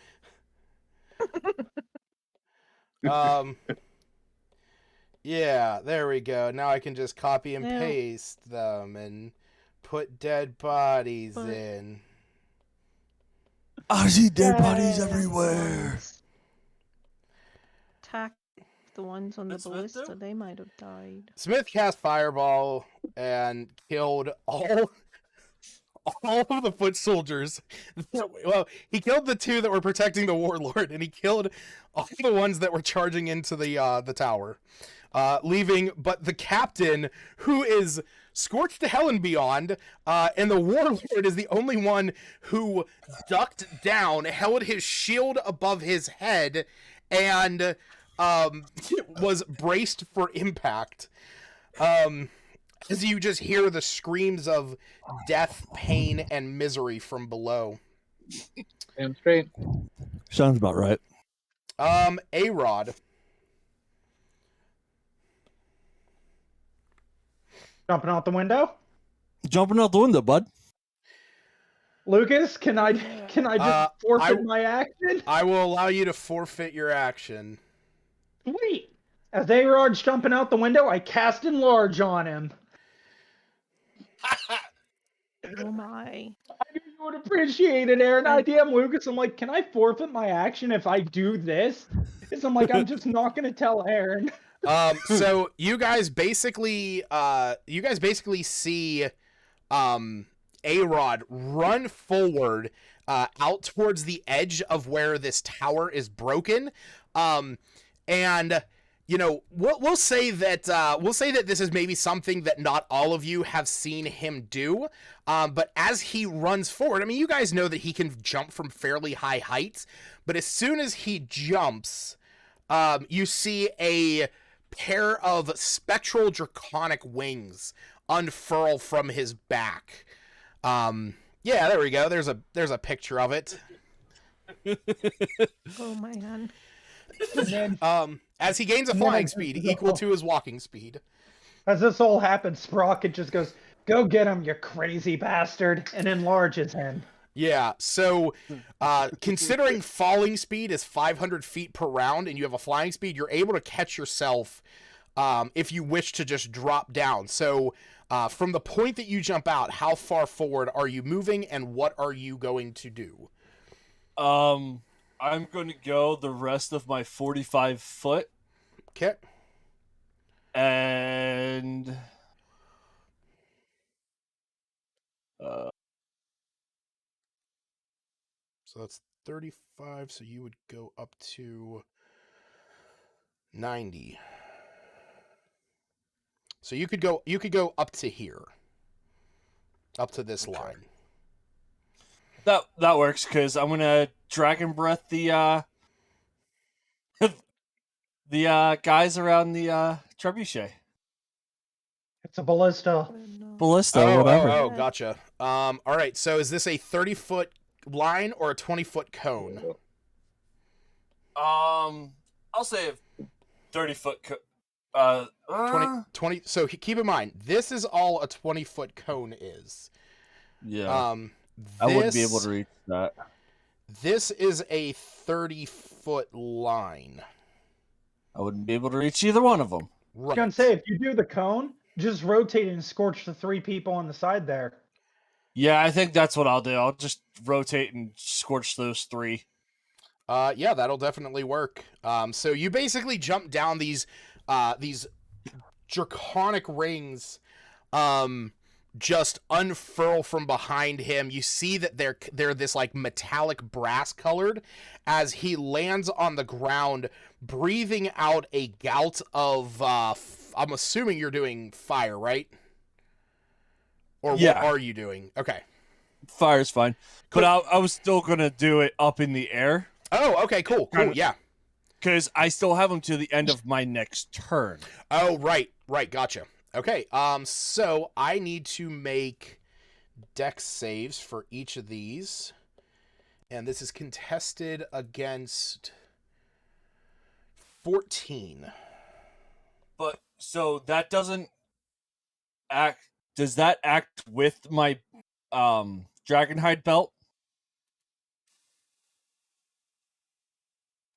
Yeah, there we go. Now I can just copy and Yeah. paste them and put dead bodies But- in. I see dead bodies Yeah. everywhere. Attack the ones on the What's Smith ballista. do? They might have died. Smith cast Fireball and killed all of the foot soldiers. Well, he killed the 2 that were protecting the warlord, and he killed all the ones that were charging into the tower, leaving but the captain, who is scorched to hell and beyond, and the warlord is the only one who ducked down, held his shield above his head, and was braced for impact. As you just hear the screams of death, pain, and misery from below. Damn straight. Sounds about right. A-Rod. Jumping out the window. Jumping out the window, bud. Lucas, can I just forfeit my action? I will allow you to forfeit your action. Sweet. As A-Rod's jumping out the window, I cast Enlarge on him. Oh my. I knew you would appreciate it, Aaron. I DM Lucas. I'm like, can I forfeit my action if I do this? Because I'm like, I'm just not gonna tell Aaron. So you guys basically see A-Rod run forward out towards the edge of where this tower is broken, and you know, we'll say that this is maybe something that not all of you have seen him do. But as he runs forward, I mean, you guys know that he can jump from fairly high heights. But as soon as he jumps, you see a pair of spectral draconic wings unfurl from his back. Yeah, there we go. There's a picture of it. Oh man. And then, as he gains a and then flying I- speed equal to his walking speed. as this all happens, Sprocket just goes, "Go get him, you crazy bastard," and enlarges him. Yeah, so considering falling speed is 500 feet per round and you have a flying speed, you're able to catch yourself if you wish to just drop down. So from the point that you jump out, how far forward are you moving and what are you going to do? I'm going to go the rest of my 45 foot. Okay. And So that's 35, so you would go up to 90. So you could go up to here. Up to this line. that works because I'm gonna dragon breath the the guys around the trebuchet. It's a ballista. Ballista, whatever. Oh, gotcha. All right. So is this a 30-foot line or a 20-foot cone? I'll say a 30-foot. 20. So keep in mind, this is all a 20-foot cone is. Yeah. I wouldn't be able to reach that. This is a 30-foot line. I wouldn't be able to reach either one of them. I was gonna say, if you do the cone, just rotate and scorch the 3 people on the side there. Yeah, I think that's what I'll do. I'll just rotate and scorch those 3. Yeah, that'll definitely work. So you basically jump down these draconic rings, just unfurl from behind him. You see that they're this like metallic brass colored as he lands on the ground, breathing out a gout of I'm assuming you're doing fire, right? Or what Yeah. are you doing? Okay. Fire's fine. Cool. But I was still going to do it up in the air. Oh, okay, cool, yeah. Because I still have them to the end of my next turn. Oh, right, gotcha. Okay, so I need to make dex saves for each of these. And this is contested against 14. But, so that doesn't act... Does that act with my Dragonhide belt?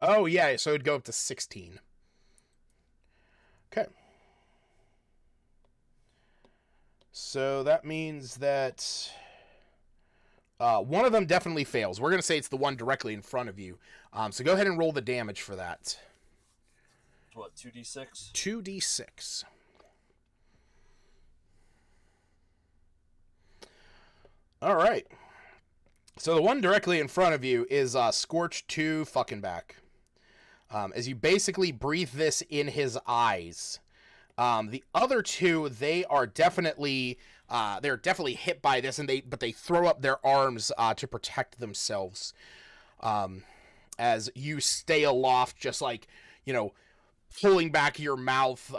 Oh, yeah, so it'd go up to 16. Okay. So that means that one of them definitely fails. We're going to say it's the one directly in front of you. So go ahead and roll the damage for that. What, 2d6? 2d6. All right. So the one directly in front of you is Scorch 2 fucking back. As you basically breathe this in his eyes. The other two, they are definitely hit by this, but they throw up their arms to protect themselves. As you stay aloft, just like, pulling back your mouth,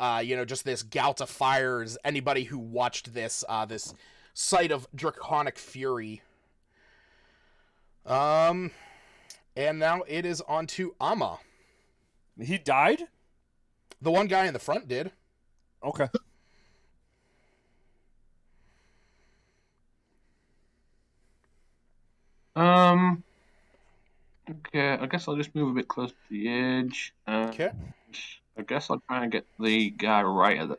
just this gout of fire. As anybody who watched this sight of draconic fury. And now it is on to Amma. He died? The one guy in the front did. Okay. Okay, I guess I'll just move a bit closer to the edge. Okay. I guess I'll try and get the guy right at the...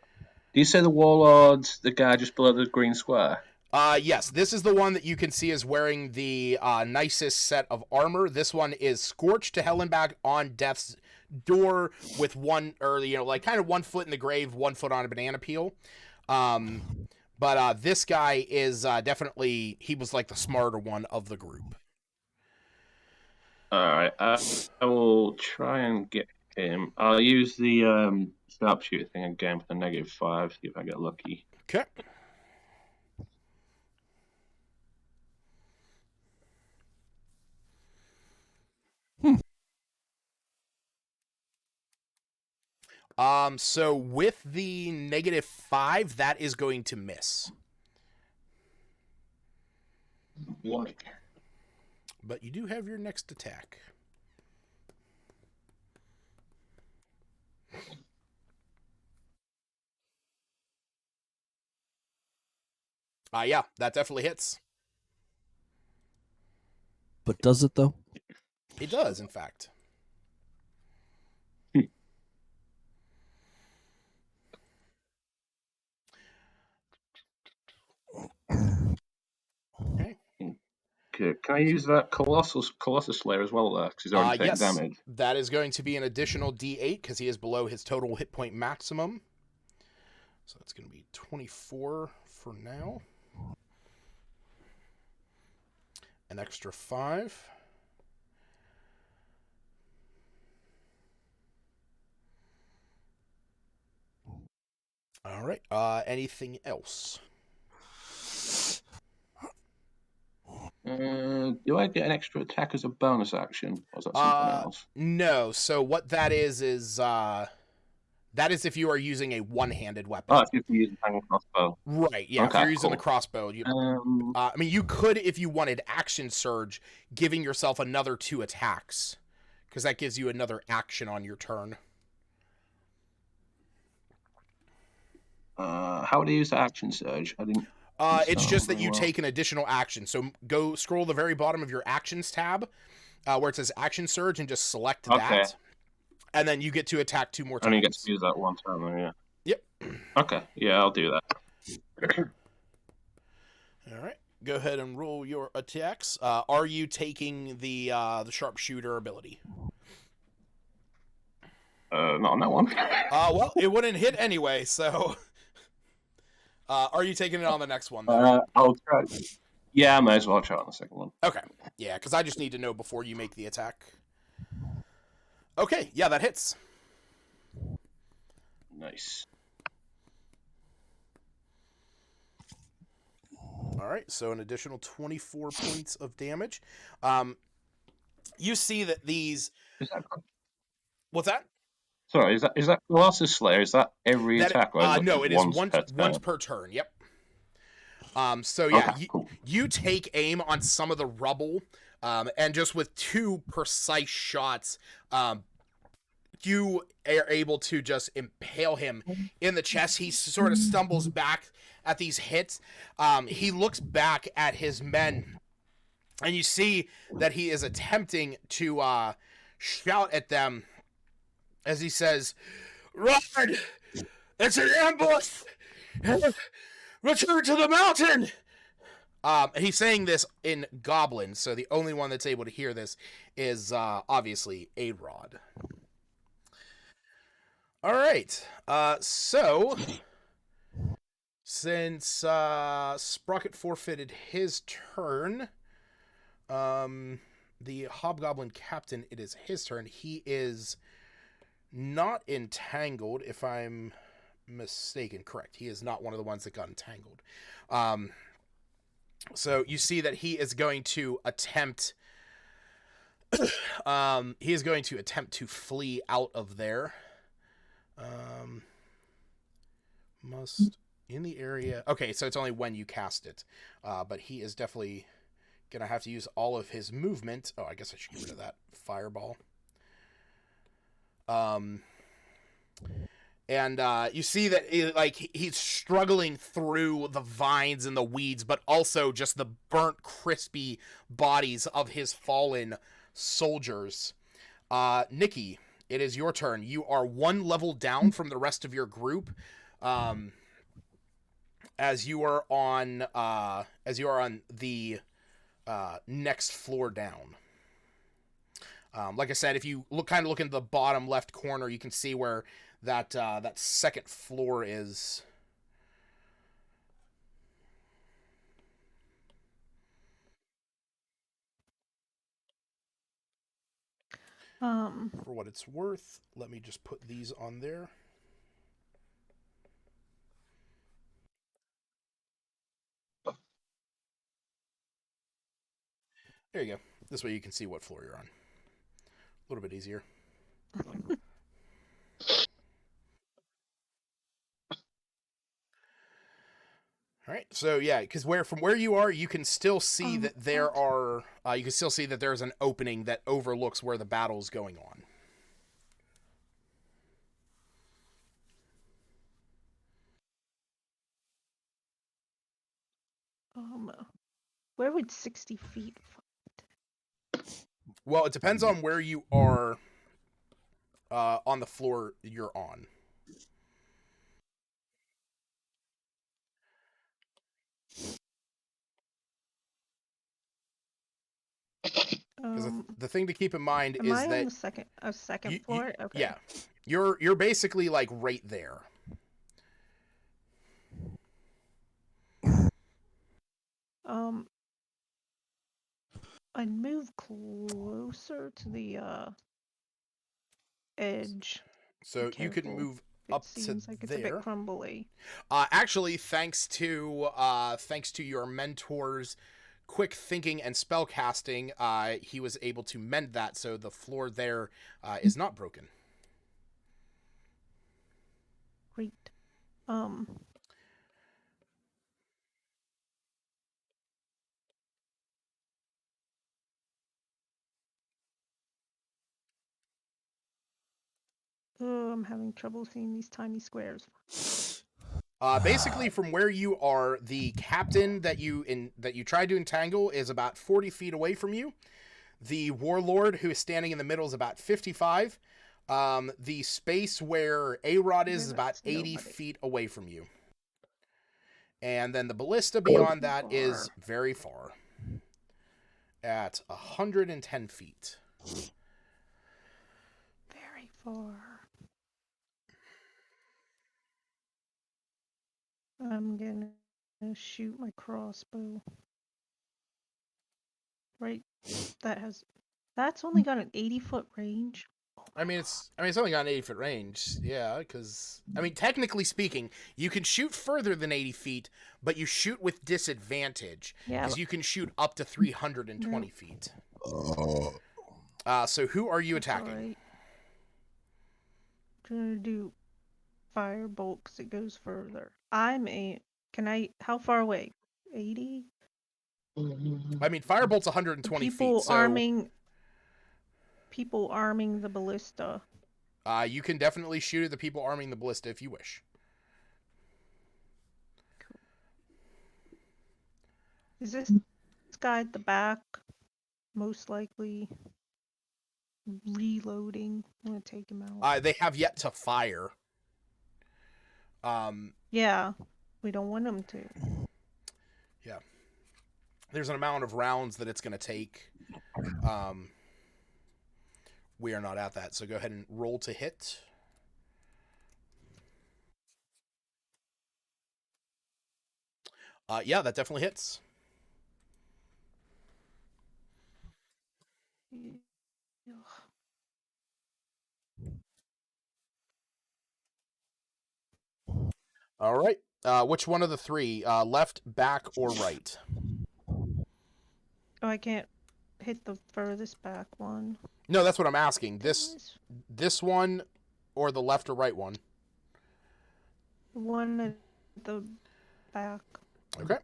Do you say the warlord's the guy just below the green square? Yes, this is the one that you can see is wearing the nicest set of armor. This one is Scorched to hell and back on death's door with one, or kind of 1 foot in the grave, 1 foot on a banana peel. But this guy is definitely, he was like the smarter one of the group. Alright, I will try and get him. I'll use the sharpshooter thing again with a -5, see if I get lucky. Okay. So with the -5, that is going to miss. What? But you do have your next attack. Yeah, that definitely hits. But does it, though? It does, in fact. Okay. Okay, can I use that Colossus Slayer as well there? Because he's already taken Yes, damage. that is going to be an additional D8 because he is below his total hit point maximum. So that's going to be 24 for now. An extra 5. All right. Anything else? Do I get an extra attack as a bonus action, or is that something else? No. So what that is that is if you are using a one-handed weapon. Oh, if you're using a crossbow. Right. Yeah. Okay, if you're using the cool. crossbow, you could, if you wanted, action surge, giving yourself another 2 attacks, because that gives you another action on your turn. How would I use the action surge? I didn't. It's just that you take an additional action. So go scroll the very bottom of your actions tab, where it says action surge, and just select that. And then you get to attack 2 more times. I only get to use that one time, then, yeah. Yep. Okay, yeah, I'll do that. All right. Go ahead and roll your attacks. Are you taking the sharpshooter ability? Not on that one. Well, it wouldn't hit anyway, so... Are you taking it on the next one, though? I'll try. Yeah, I may as well try on the second one. Okay. Yeah, because I just need to know before you make the attack. Okay, yeah, that hits. Nice. All right, so an additional 24 points of damage. You see that these... Is that... What's that? Sorry, is that Colossus Slayer? Is that every attack? Or No, it is once per turn. Yep. So yeah, okay, cool. you take aim on some of the rubble, and just with 2 precise shots, you are able to just impale him in the chest. He sort of stumbles back at these hits. He looks back at his men, and you see that he is attempting to shout at them as he says, "Run! It's an ambush! Return to the mountain!" He's saying this in Goblin, so the only one that's able to hear this is obviously A-Rod. All right. So since Sprocket forfeited his turn, the Hobgoblin Captain, it is his turn. He is not entangled, if I'm mistaken. Correct. He is not one of the ones that got entangled. So you see that he is going to attempt to flee out of there. Must in the area. Okay, so it's only when you cast it. But he is definitely gonna have to use all of his movement. Oh, I guess I should get rid of that fireball. And you see that he's struggling through the vines and the weeds, but also just the burnt, crispy bodies of his fallen soldiers. Nikki, it is your turn. You are 1 level down from the rest of your group, as you are on the next floor down. Like I said, if you look into the bottom left corner, you can see where that second floor is. For what it's worth, let me just put these on there. There you go. This way you can see what floor you're on. A little bit easier. All right, so yeah, because from where you are, you can still see that there are. You can still see that there's an opening that overlooks where the battle's going on. Where would 60 feet find? Well, it depends on where you are. On the floor you're on. Because the thing to keep in mind is I that on the second floor? Okay. Yeah, you're basically like right there. I'd move closer to the edge. So you could move up to seems like it's a bit crumbly. Actually, thanks to your mentor's quick thinking and spell casting, he was able to mend that, so the floor there is not broken. Great. Oh, I'm having trouble seeing these tiny squares. Basically, from where you are, the captain that you tried to entangle is about 40 feet away from you. The warlord, who is standing in the middle, is about 55. The space where A-Rod is about 80 feet away from you. And then the ballista beyond that is very far, at 110 feet. Very far. I'm gonna shoot my crossbow. Right, that's only got an 80-foot range. I mean, it's only got an 80-foot range. Yeah, because I mean, technically speaking, you can shoot further than 80 feet, but you shoot with disadvantage Yeah, because you can shoot up to 320 feet. So who are you that's attacking? alright. I'm gonna do firebolt because it goes further. How far away? 80? I mean, firebolt's 120 People feet, so arming the ballista. you can definitely shoot at the people arming the ballista if you wish. Is this guy at the back most likely reloading? I'm gonna take him out. They have yet to fire. Yeah, we don't want him to. Yeah. There's an amount of rounds that it's going to take. We are not at that, so go ahead and roll to hit. Yeah, that definitely hits. All right. Which one of the three? Left, back, or right? Oh, I can't hit the furthest back one. No, that's what I'm asking. This one, or the left or right one? The one at the back. Okay.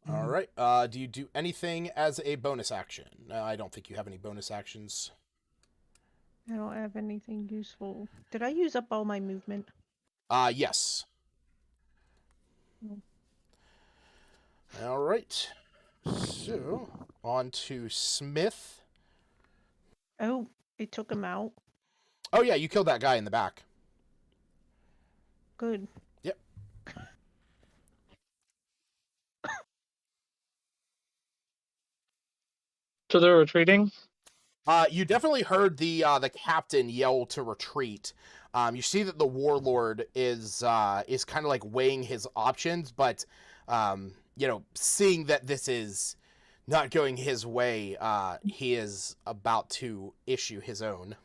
All right. Do you do anything as a bonus action? I don't think you have any bonus actions. I don't have anything useful. Did I use up all my movement? Yes. No. All right. So, on to Smith. Oh, it took him out. Oh, yeah, you killed that guy in the back. Good. Yep. So they're retreating? You definitely heard the captain yell to retreat. You see that the warlord is kind of like weighing his options, but seeing that this is not going his way, he is about to issue his own.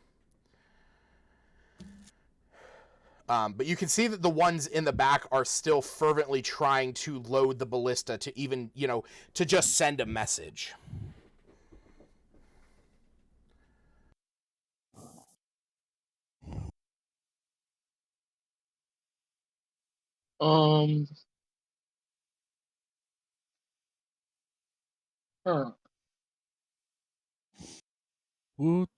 But you can see that the ones in the back are still fervently trying to load the ballista to even, to just send a message. Huh. What?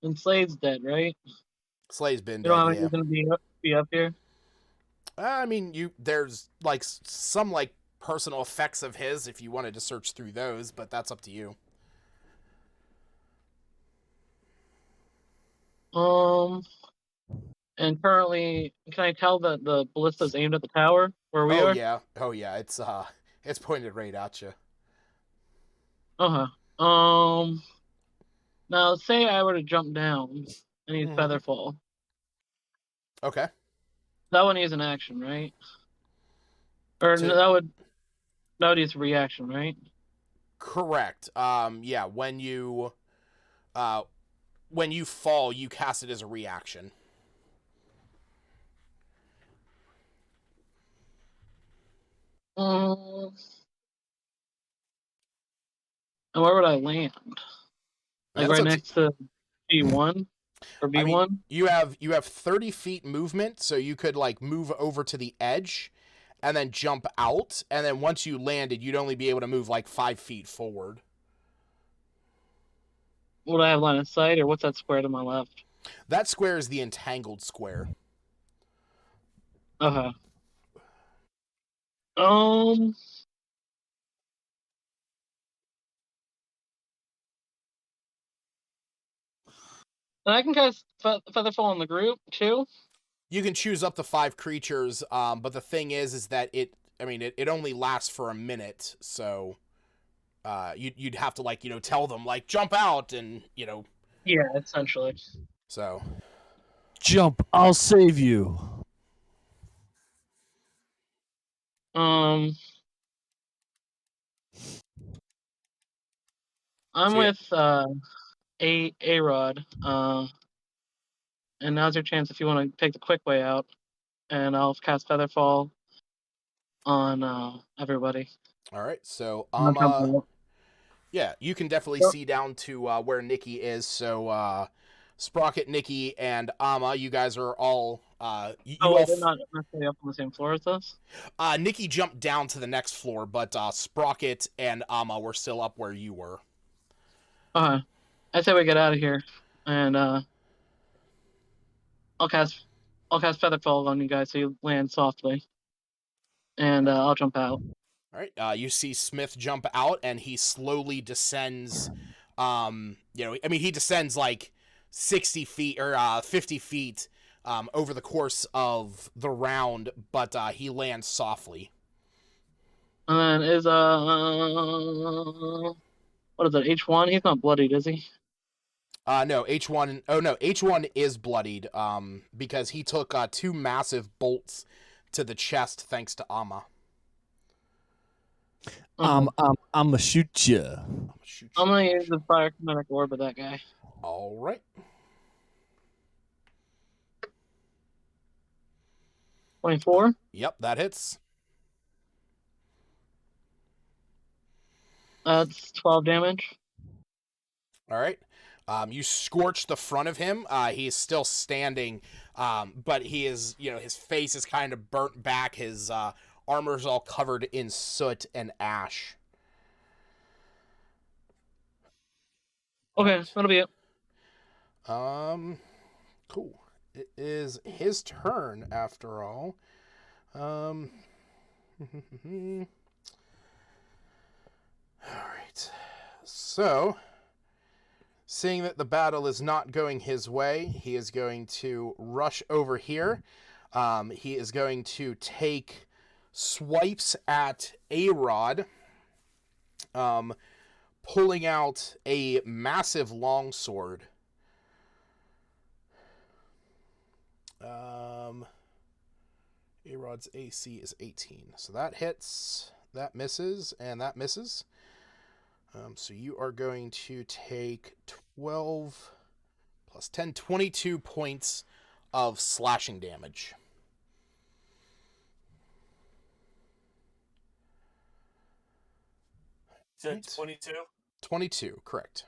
And Slade's dead, right? Slay's been You don't dead, have yeah. anything to be up here? I mean, there's like some like personal effects of his if you wanted to search through those, but that's up to you. And currently, can I tell that the ballista's aimed at the tower where we are? Oh yeah, it's pointed right at you. Now say I were to jump down and use Featherfall. Okay. That one is an action, right? Or that would use a reaction, right? Correct. Yeah, when you fall, you cast it as a reaction. And where would I land? Like right next to B1 or B1? I mean, you have 30 feet movement, so you could like move over to the edge and then jump out, and then once you landed, you'd only be able to move like 5 feet forward. Would I have line of sight, or what's that square to my left? That square is the entangled square. Okay. And I can cast Featherfall in the group too. You can choose up to 5 creatures, but the thing is that I mean, it only lasts for a minute, so you'd have to like tell them like jump out and Yeah, essentially. so. Jump! I'll save you. I'm So, with A Rod. And now's your chance if you want to take the quick way out, and I'll cast Featherfall on everybody. all right, so And I'll jump out. yeah, you can definitely Yep. see down to where Nikki is. So Sprocket, Nikki, and Amma, you guys are all you Oh, all. wait, they're not necessarily up on the same floor as us? Nikki jumped down to the next floor, but Sprocket and Amma were still up where you were. I say we get out of here, and I'll cast Featherfall on you guys so you land softly, and I'll jump out. All right. You see Smith jump out, and he slowly descends. I mean, he descends like 60 feet or 50 feet over the course of the round, but he lands softly. And then is what is it? H1? He's not bloodied, is he? No, H1. Oh no, H1 is bloodied. Because he took 2 massive bolts to the chest thanks to Amma. I'm gonna shoot you. I'm gonna use the fire kinetic orb of that guy. All right. 24. Yep, that hits. That's 12 damage. All right. You scorch the front of him. He's still standing, but he is, his face is kind of burnt back. His armor's all covered in soot and ash. Okay, that'll be it. Cool. It is his turn after all. All right. So, seeing that the battle is not going his way, he is going to rush over here. He is going to take swipes at A-Rod, pulling out a massive longsword. A-Rod's AC is 18. So that hits, that misses, and that misses. So you are going to take 12 plus 10, 22 points of slashing damage. Is that 22? 22, correct.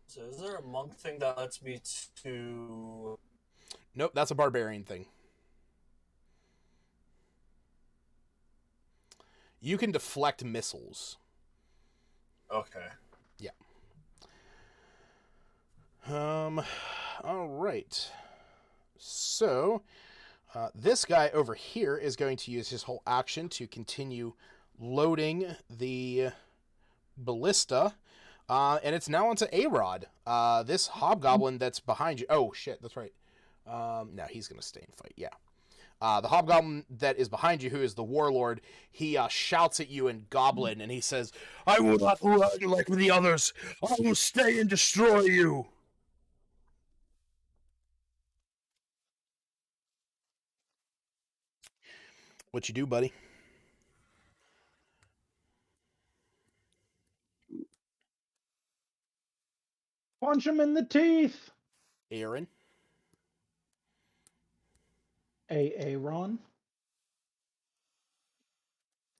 So is there a monk thing that lets me to... Nope, that's a barbarian thing. You can deflect missiles. Okay. Yeah. All right. So, this guy over here is going to use his whole action to continue loading the ballista. And it's now onto A-Rod. This hobgoblin that's behind you. Oh, shit, that's right. No, he's going to stay and fight, yeah. The hobgoblin that is behind you, who is the warlord, he shouts at you in Goblin, and he says, "I will not run like the others. I will stay and destroy you." What you do, buddy? Punch him in the teeth. Aaron? Aaron?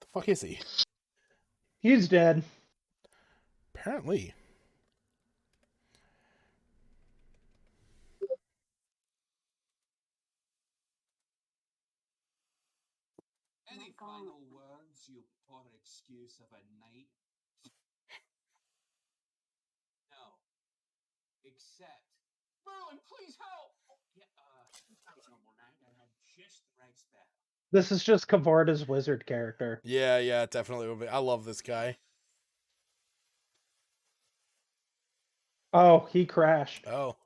The fuck is he? He's dead. Apparently. Any final words, you poor excuse of a knight? No. Except, Merlin, please help! Yeah, noble knight, I had just the right spell. This is just Kavarda's wizard character. Yeah, it definitely will be. I love this guy. Oh, he crashed. Oh.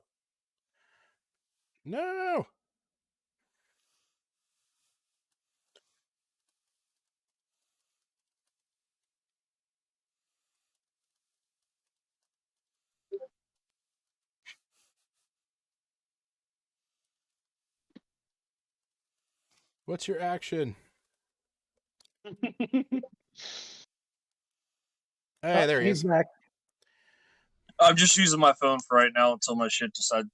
No! What's your action? Hey, there he He's is. back. I'm just using my phone for right now until my shit decides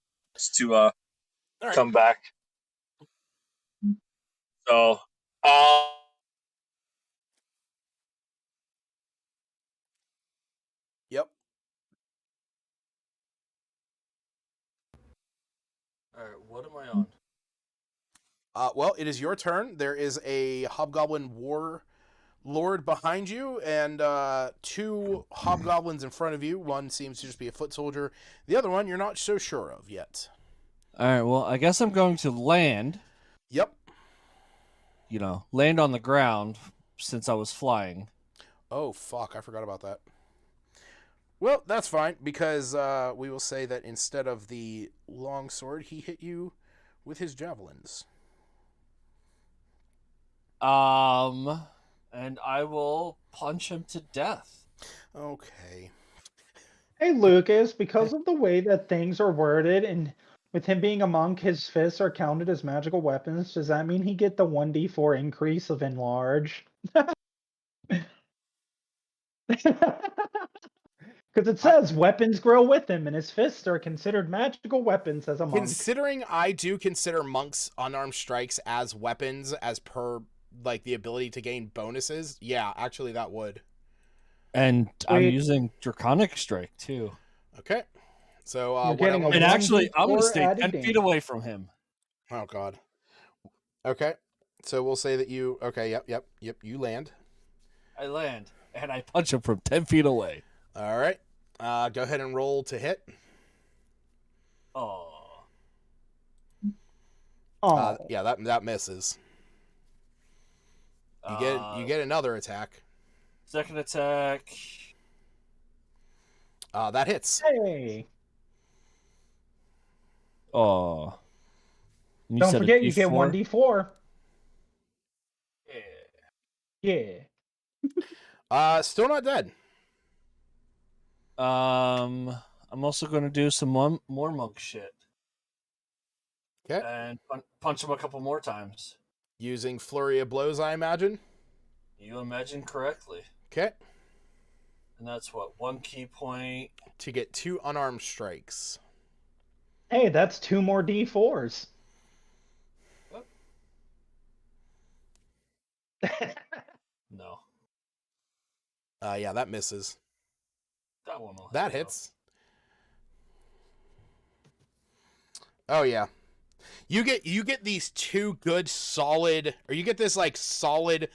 to All right. come back. So, Yep. all right, what am I on? Well, it is your turn. There is a hobgoblin war lord behind you, and 2 hobgoblins in front of you. One seems to just be a foot soldier. The other one you're not so sure of yet. All right, well, I guess I'm going to land. Yep. Land on the ground since I was flying. Oh, fuck. I forgot about that. Well, that's fine, because we will say that instead of the long sword, he hit you with his javelins. And I will punch him to death. Okay. Hey, Lucas, because of the way that things are worded and with him being a monk, his fists are counted as magical weapons. Does that mean he get the 1d4 increase of enlarge? Because it says weapons grow with him, and his fists are considered magical weapons as a monk. Considering I do consider monks' unarmed strikes as weapons as per, like, the ability to gain bonuses, yeah, actually that would. And I'm Sweet. using Draconic Strike, too. Okay. So, You're what getting I a want And to... actually, I'm going to 1d4 stay added 10 feet damage. away from him. Oh, God. Okay. So we'll say that you... Okay, yep, you land. I land, and I punch him from 10 feet away. All right. Go ahead and roll to hit. Oh. Yeah, that misses. You get another attack. Second attack. That hits. Hey. Oh. And you Don't said forget, a you get D4? 1d4. Yeah. Yeah. Still not dead. I'm also going to do some more monk shit. Okay. And punch him a couple more times. Using flurry of blows, I imagine. You imagine correctly. Okay. And that's what, 1 key point. To get 2 unarmed strikes. Hey, that's 2 more d4s. No. Yeah, that misses. That one will That hits. Oh yeah. You get these 2 good solid, or you get this like solid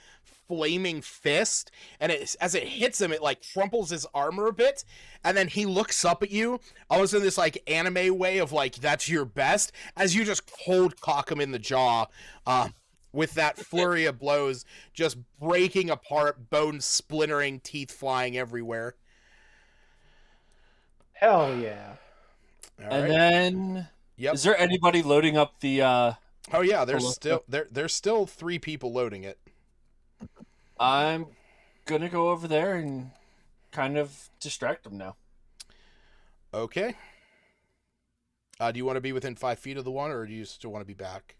flaming fist, and as it hits him, it like crumples his armor a bit, and then he looks up at you, almost in this like anime way of like, that's your best, as you just cold cock him in the jaw, with that flurry of blows, just breaking apart, bones splintering, teeth flying everywhere. Hell yeah. All and right. then, Yep. Is there anybody loading up the? Oh yeah, there's still 3 people loading it. I'm gonna go over there and kind of distract them now. Okay. Do you want to be within 5 feet of the one, or do you still want to be back?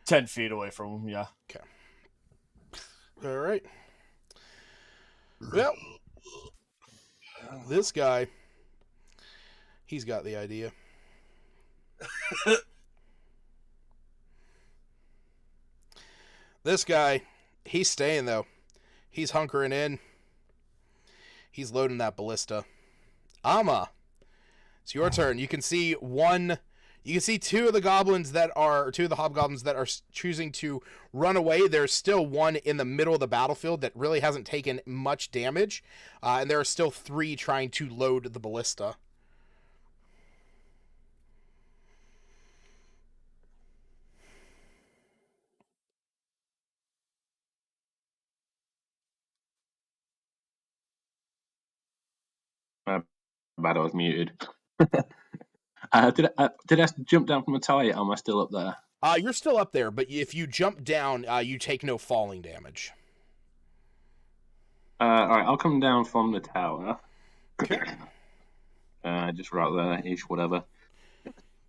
10 feet away from them, yeah. Okay. All right. Well, this guy, he's got the idea. This guy, he's staying though. He's hunkering in. He's loading that ballista. Amma, it's your turn. You can see 2 of the goblins that are, 2 of the hobgoblins that are choosing to run away. There's still one in the middle of the battlefield that really hasn't taken much damage. And there are still 3 trying to load the ballista. Bad, I was muted. Did I jump down from a tower yet? Or am I still up there? You're still up there, but if you jump down, you take no falling damage. All right, I'll come down from the tower. Okay. Just right there, ish, whatever.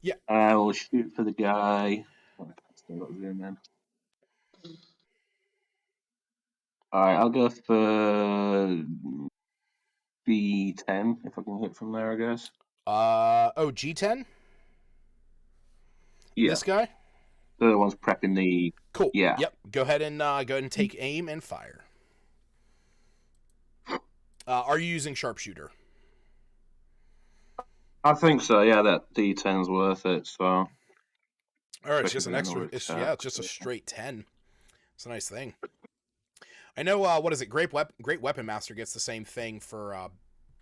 Yeah. I will shoot for the guy. Oh, I still got zoom in. Alright, I'll go for B10 if I can hit from there, I guess. G10? Yeah. This guy? The other one's prepping the. Cool. Yeah. Yep. Go ahead and take aim and fire. Are you using sharpshooter? I think so, yeah, that D10's worth it, so. All right, it's especially just if an I extra. know It's attack, just a so. straight 10. It's a nice thing. I know. What is it? Great Weapon Master gets the same thing for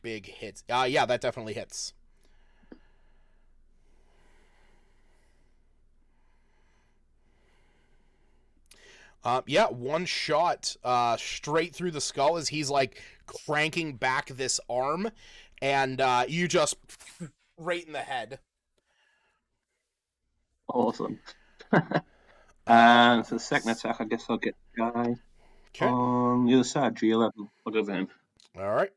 big hits. Yeah, that definitely hits. Yeah, one shot straight through the skull as he's like cranking back this arm, and you just right in the head. Awesome. And for the second attack, I guess I'll get the guy on the other side, G11. I'll go for him. All right.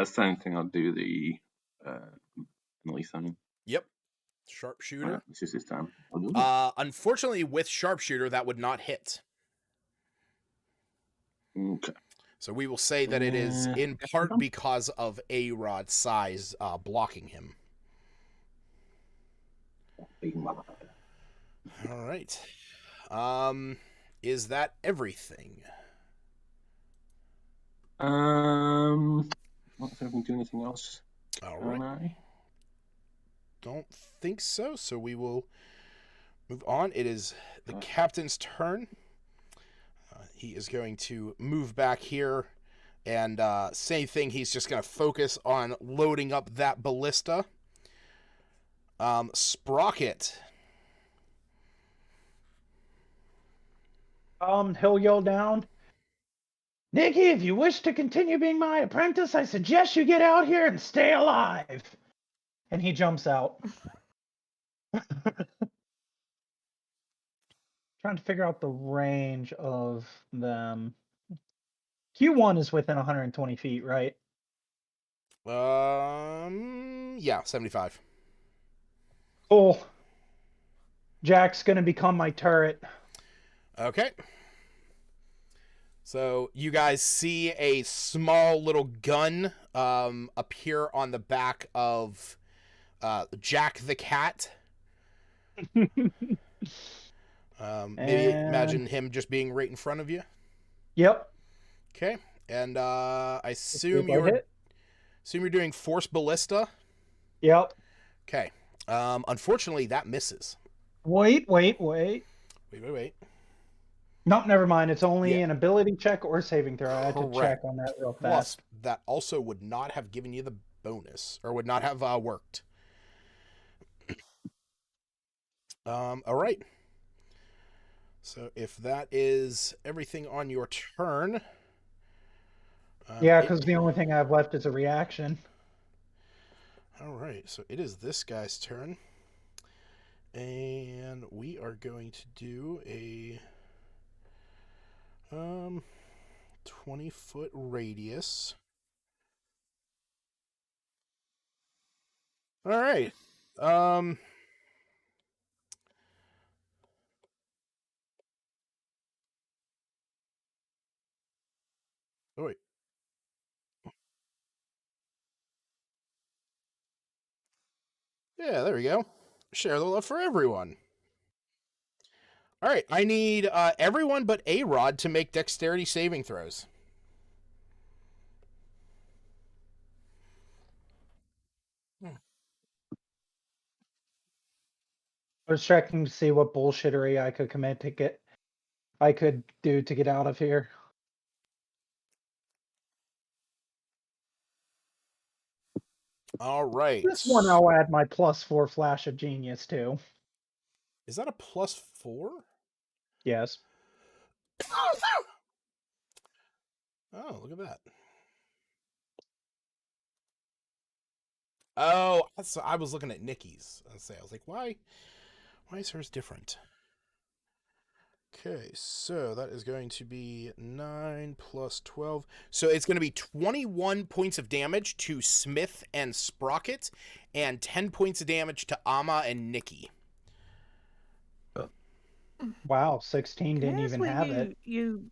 Same thing, I'll do the melee thing. Yep. Sharpshooter. This is this time. Unfortunately, with sharpshooter, that would not hit. Okay. So we will say that it is in part because of A-Rod's size blocking him. All right. Is that everything? What if I can do anything else? All right. Don't think so. So we will move on. It is the captain's turn. He is going to move back here, and same thing. He's just going to focus on loading up that ballista. Sprocket. He'll yell down. Nikki, if you wish to continue being my apprentice, I suggest you get out here and stay alive. And he jumps out. Trying to figure out the range of them. Q1 is within 120 feet, right? Yeah, 75. Cool. Jack's gonna become my turret. Okay. So you guys see a small little gun appear on the back of Jack the cat. Maybe imagine him just being right in front of you. Yep. Okay. And I assume you're doing force ballista. Yep. Okay. Unfortunately, that misses. Wait. Wait. Nope, never mind. It's only an ability check or saving throw. I had to check on that real Plus, fast. that also would not have given you the bonus, or would not have worked. All right. So if that is everything on your turn. Yeah, because the only thing I have left is a reaction. All right. So it is this guy's turn. And we are going to do a 20-foot radius. All right. Oh wait. Yeah, there we go. Share the love for everyone. All right, I need everyone but A-Rod to make dexterity saving throws. I was checking to see what bullshittery I could commit to get. I could do to get out of here. All right. This one I'll add my +4 flash of genius to. Is that a +4? Yes. Oh, look at that. Oh, I was looking at Nikki's. I was like, why is hers different? Okay, so that is going to be 9 plus 12. So it's going to be 21 points of damage to Smith and Sprocket, and 10 points of damage to Amma and Nikki. Wow, 16 didn't That's even what have it. you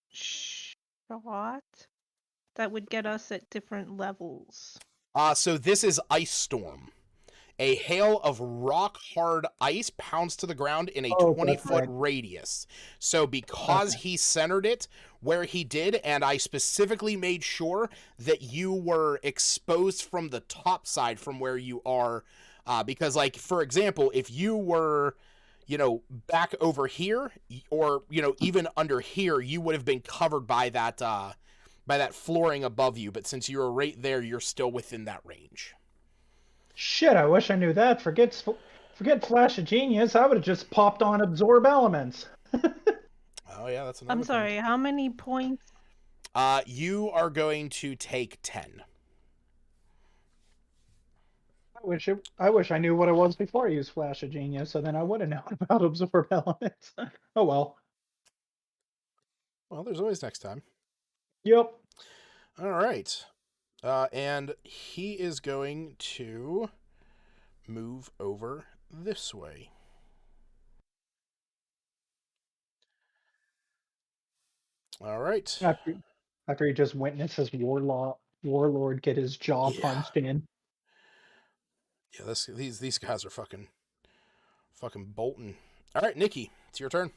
shot that would get us at different levels. So this is Ice Storm. A hail of rock-hard ice pounds to the ground in a Oh, 20-foot perfect. radius. So because Okay. he centered it where he did, and I specifically made sure that you were exposed from the top side from where you are, because, like, for example, if you were, back over here, or, even under here, you would have been covered by that flooring above you. But since you were right there, you're still within that range. Shit, I wish I knew that. Forget Flash of Genius. I would have just popped on absorb elements. Oh yeah, that's another I'm thing. sorry, how many points? You are going to take 10. I wish I knew what it was before I used Flash of Genius, so then I would have known about absorb elements. Oh well. Well, there's always next time. Yep. All right. And he is going to move over this way. All right. After he just witnesses Warlord get his jaw Yeah. punched in. Yeah, these guys are fucking bolting. All right, Nikki, it's your turn.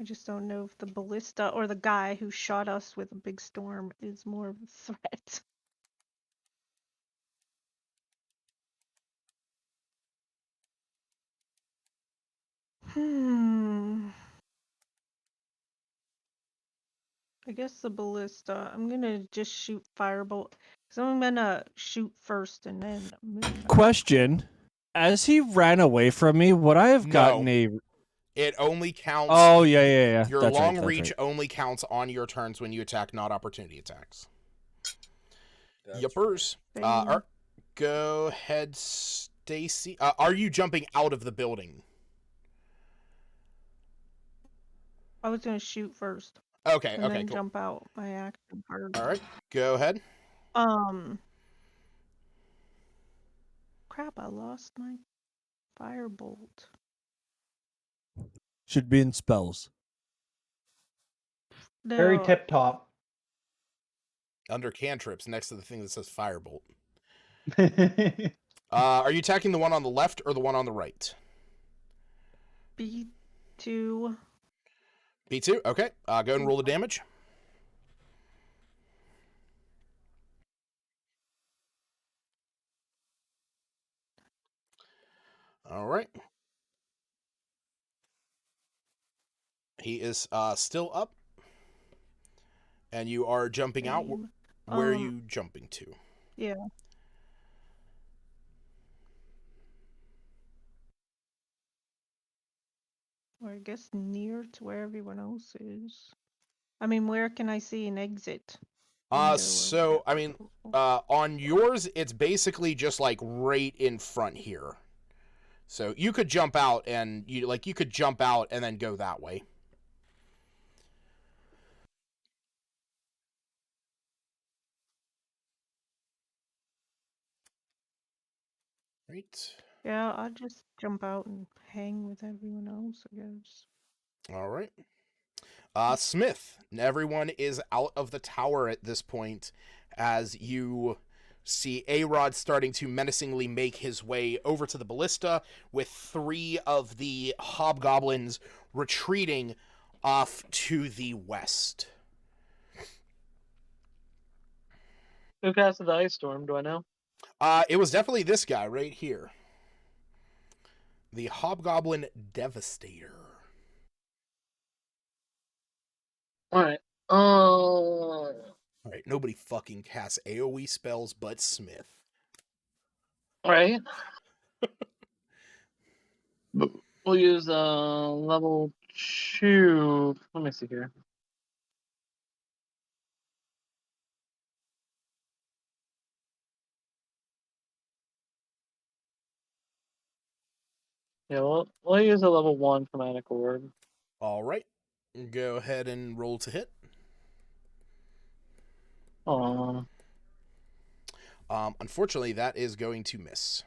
I just don't know if the ballista or the guy who shot us with a big storm is more of a threat. I guess the ballista. I'm gonna just shoot firebolt. So I'm gonna shoot first and then move. Question: as he ran away from me, would I have gotten No. a? It only counts. Oh yeah. Your That's long right. reach only counts on your turns when you attack, not opportunity attacks. Yuppers. Go ahead, Stacy. Are you jumping out of the building? I was gonna shoot first. Okay. And Okay. then Cool. jump out my action part. All right. Go ahead. Crap! I lost my firebolt. Should be in spells. Very No. tip top. Under cantrips, next to the thing that says firebolt. Are you attacking the one on the left or the one on the right? B2. B2. Okay. Go ahead and roll the damage. All right. He is still up, and you are jumping out. Where are you jumping to? Yeah. Or I guess near to where everyone else is. I mean, where can I see an exit? So I mean, on yours, it's basically just like right in front here. So you could jump out and you could jump out and then go that way. Right. Yeah, I'll just jump out and hang with everyone else, I guess. All right. Smith. Everyone is out of the tower at this point as you see A-Rod starting to menacingly make his way over to the ballista with 3 of the hobgoblins retreating off to the west. Who casted the ice storm? Do I know? It was definitely this guy right here. The Hobgoblin Devastator. Alright. Alright, nobody fucking casts AoE spells but Smith. Alright. We'll use level 2. Let me see here. Yeah, we'll use a level 1 chromatic orb. Alright. Go ahead and roll to hit. Aw. Unfortunately, that is going to miss.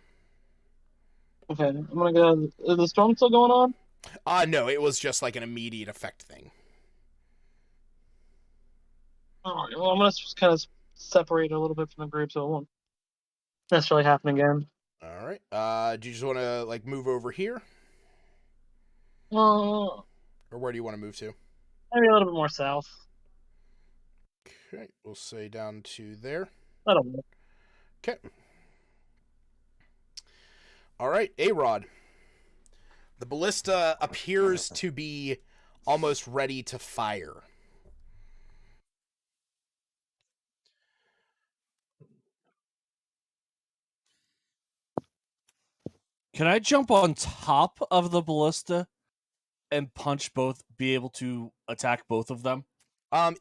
Okay, I'm gonna go. Is the storm still going on? No, it was just like an immediate effect thing. Alright, well, I'm gonna just kind of separate a little bit from the group so it won't necessarily happen again. All right. Do you just want to like move over here, Uh, or where do you want to move to? maybe a little bit more south. Okay, we'll say down to there. That'll work. Okay. All right, A-Rod. The ballista appears to be almost ready to fire. Can I jump on top of the ballista and punch both? Be able to attack both of them?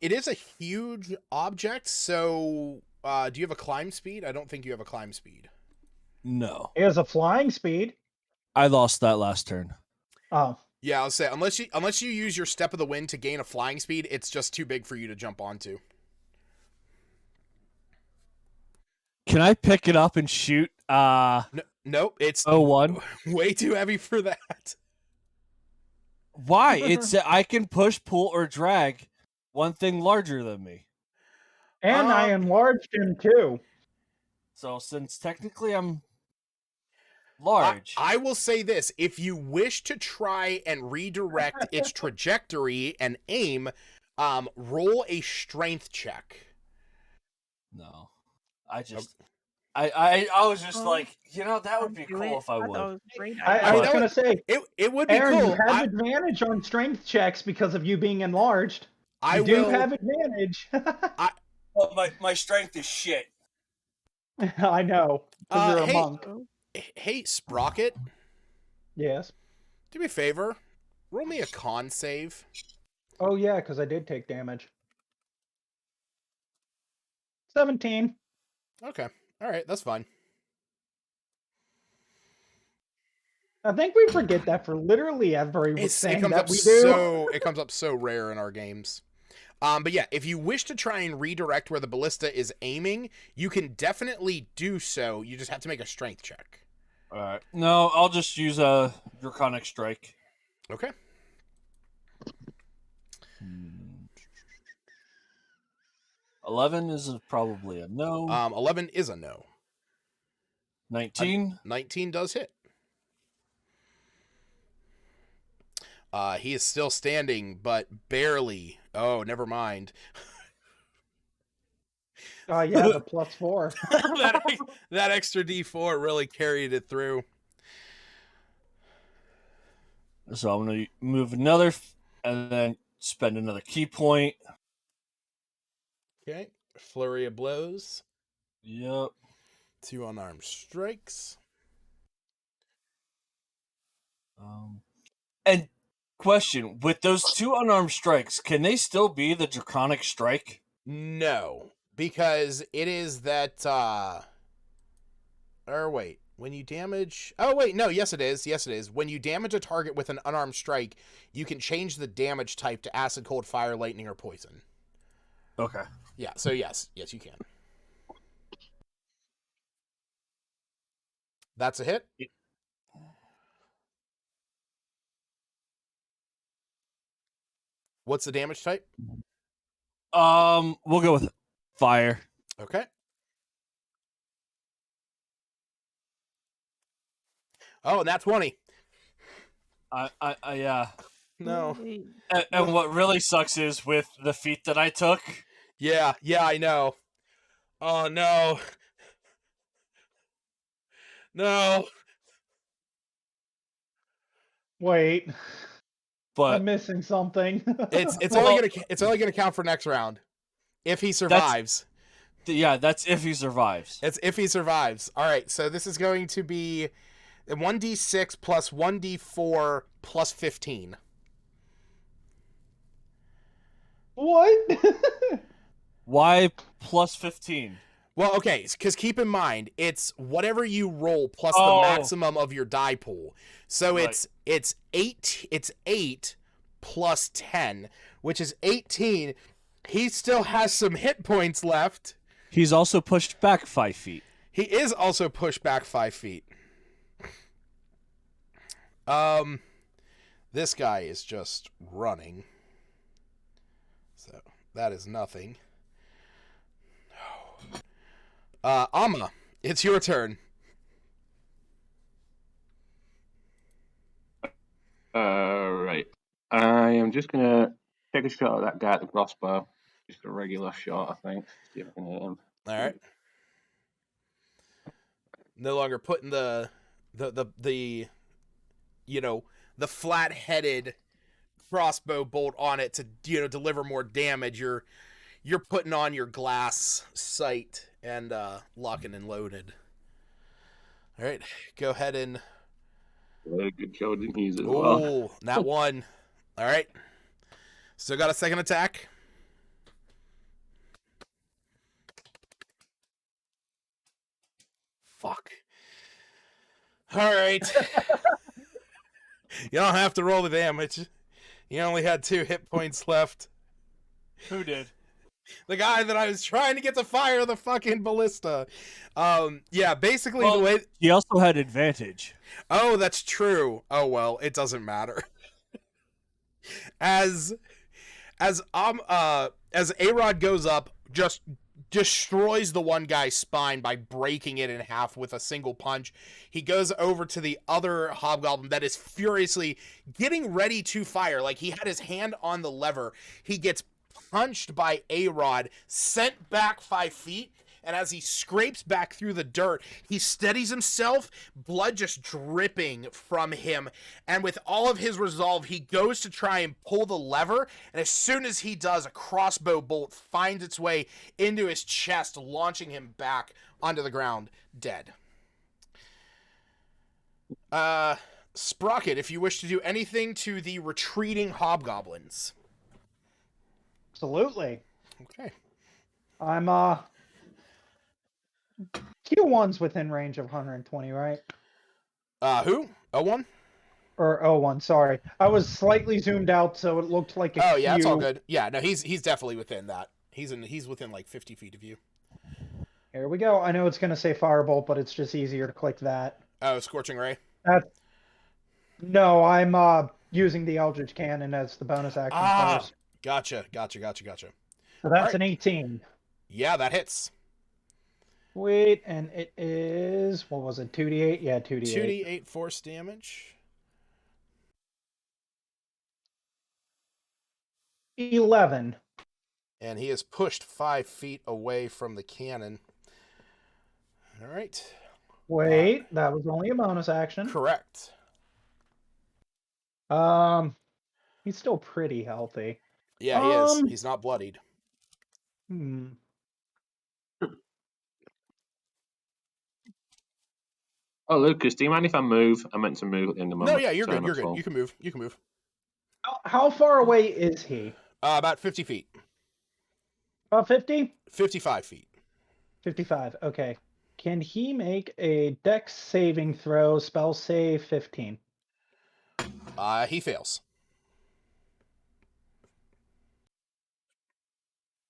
It is a huge object, so do you have a climb speed? I don't think you have a climb speed. No, He has a flying speed. I lost that last turn. Oh, Yeah, I'll say unless you use your step of the wind to gain a flying speed, it's just too big for you to jump onto. Can I pick it up and shoot? Nope, it's 01. way too heavy for that. Why? It's I can push, pull, or drag one thing larger than me. and I enlarged him too. So since technically I'm large, I will say this: if you wish to try and redirect its trajectory and aim, roll a strength check. no, I just. I was just Oh, like, that would be do cool it. if I thought would. that was a great I idea. was that gonna would- say, It would be Aaron, cool. you have advantage on strength checks because of you being enlarged. I You do will. have advantage. Well, my strength is shit. I know. 'Cause you're a hey, monk. hey, Sprocket, Yes. do me a favor. Roll me a con save. Oh yeah, because I did take damage. 17. Okay. All right, that's fine. I think we forget that for literally every It thing comes that up we do. it comes up so rare in our games. But yeah, if you wish to try and redirect where the ballista is aiming, you can definitely do so. You just have to make a strength check. All right. No, I'll just use a draconic strike. Okay. 11 is probably a no. 11 is a no. 19. 19 does hit. He is still standing, but barely. Oh, never mind. Oh yeah, the +4. that extra D4 really carried it through. So I'm going to move another and then spend another key point. Okay. Flurry of blows. Yep. 2 unarmed strikes. And question, with those 2 unarmed strikes, can they still be the draconic strike? No, because it is that or wait, when you damage yes it is. When you damage a target with an unarmed strike, you can change the damage type to acid, cold, fire, lightning, or poison. Okay. Yeah, so yes you can. That's a hit. What's the damage type? We'll go with fire. Okay. Oh, and that's 20. Yeah. No. And what really sucks is with the feat that I took. Yeah, I know. Oh no. No. Wait, But I'm missing something. It's only gonna count for next round. If he survives. That's if he survives. It's if he survives. Alright, so this is going to be 1d6 plus 1d4 plus 15. What? Why plus 15? Well, okay, because keep in mind, it's whatever you roll plus Oh. the maximum of your die pool. So Right. it's 8 plus 10, which is 18. He still has some hit points left. He's also pushed back 5 feet. He is also pushed back 5 feet. This guy is just running. So that is nothing. Amma, it's your turn. Right. I am just gonna take a shot at that guy at the crossbow. Just a regular shot, I think. See if I can hit him. All right. No longer putting the the flat-headed crossbow bolt on it to deliver more damage. You're putting on your glass sight and locking and loaded. All right, go ahead and. Very good job, didn't use it as well. Oh, that one. All right. Still got a second attack. Fuck. All right. You don't have to roll the damage. You only had 2 hit points left. Who did? The guy that I was trying to get to fire the fucking ballista. Yeah, basically Well, the way. He also had advantage. Oh, that's true. Oh well, it doesn't matter. As A-Rod goes up, just destroys the one guy's spine by breaking it in half with a single punch. He goes over to the other hobgoblin that is furiously getting ready to fire. Like, he had his hand on the lever. He gets punched by A-Rod, sent back 5 feet, and as he scrapes back through the dirt, he steadies himself, blood just dripping from him, and with all of his resolve, he goes to try and pull the lever, and as soon as he does, a crossbow bolt finds its way into his chest, launching him back onto the ground, dead. Sprocket, if you wish to do anything to the retreating hobgoblins. Absolutely. Okay. I'm Q1's within range of 120, right? Who? O1? Or O1, sorry. I was slightly zoomed out, so it looked like a Oh yeah, it's all Q. good. Yeah, no, he's definitely within that. He's within like 50 feet of you. Here we go. I know it's gonna say firebolt, but it's just easier to click that. Oh, Scorching Ray. No, I'm using the Eldritch Cannon as the bonus action first. Gotcha. So that's an 18. Yeah, that hits. Wait, and it is, what was it, 2d8? Yeah, 2d8. 2d8 force damage. 11. And he is pushed 5 feet away from the cannon. All right. Wait, that was only a bonus action. Correct. He's still pretty healthy. Yeah, he is. He's not bloodied. Oh, Lucas, do you mind if I move? I meant to move at the end of my No, yeah, you're turn, good. You're that's good. all. You can move. You can move. How far away is he? About 50 feet. About 50? 55 feet. 55, okay. Can he make a dex saving throw, spell save 15? He fails.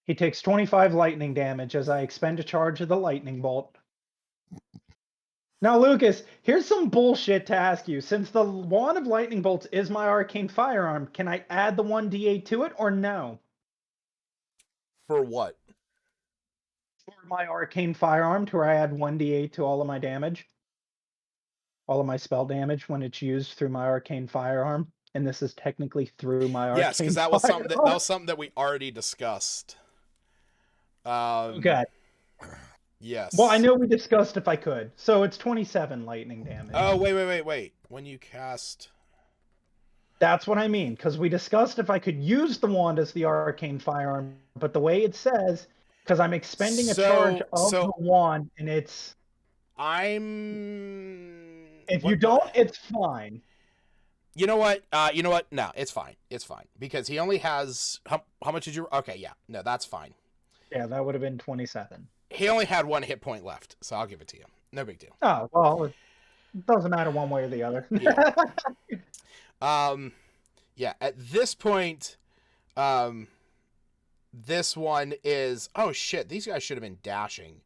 He takes 25 lightning damage as I expend a charge of the lightning bolt. Now, Lucas, here's some bullshit to ask you. Since the Wand of Lightning Bolts is my arcane firearm, can I add the 1d8 to it or no? For what? For my arcane firearm, to where I add 1d8 to all of my damage? All of my spell damage when it's used through my arcane firearm? And this is technically through my arcane Yes, because that was something that we already discussed. Okay. Yes. Well, I know we discussed if I could. So it's 27 lightning damage. Oh, wait. When you cast... That's what I mean, because we discussed if I could use the wand as the arcane firearm, but the way it says, because I'm expending a charge of the wand, and it's... If you don't, it's fine. You know what? No, it's fine. It's fine. Because he only has... How much did you... Okay, yeah. No, that's fine. Yeah, that would have been 27. He only had 1 hit point left, so I'll give it to you. No big deal. Oh, well, it doesn't matter one way or the other. Yeah, at this point, This one is, oh shit, these guys should have been dashing.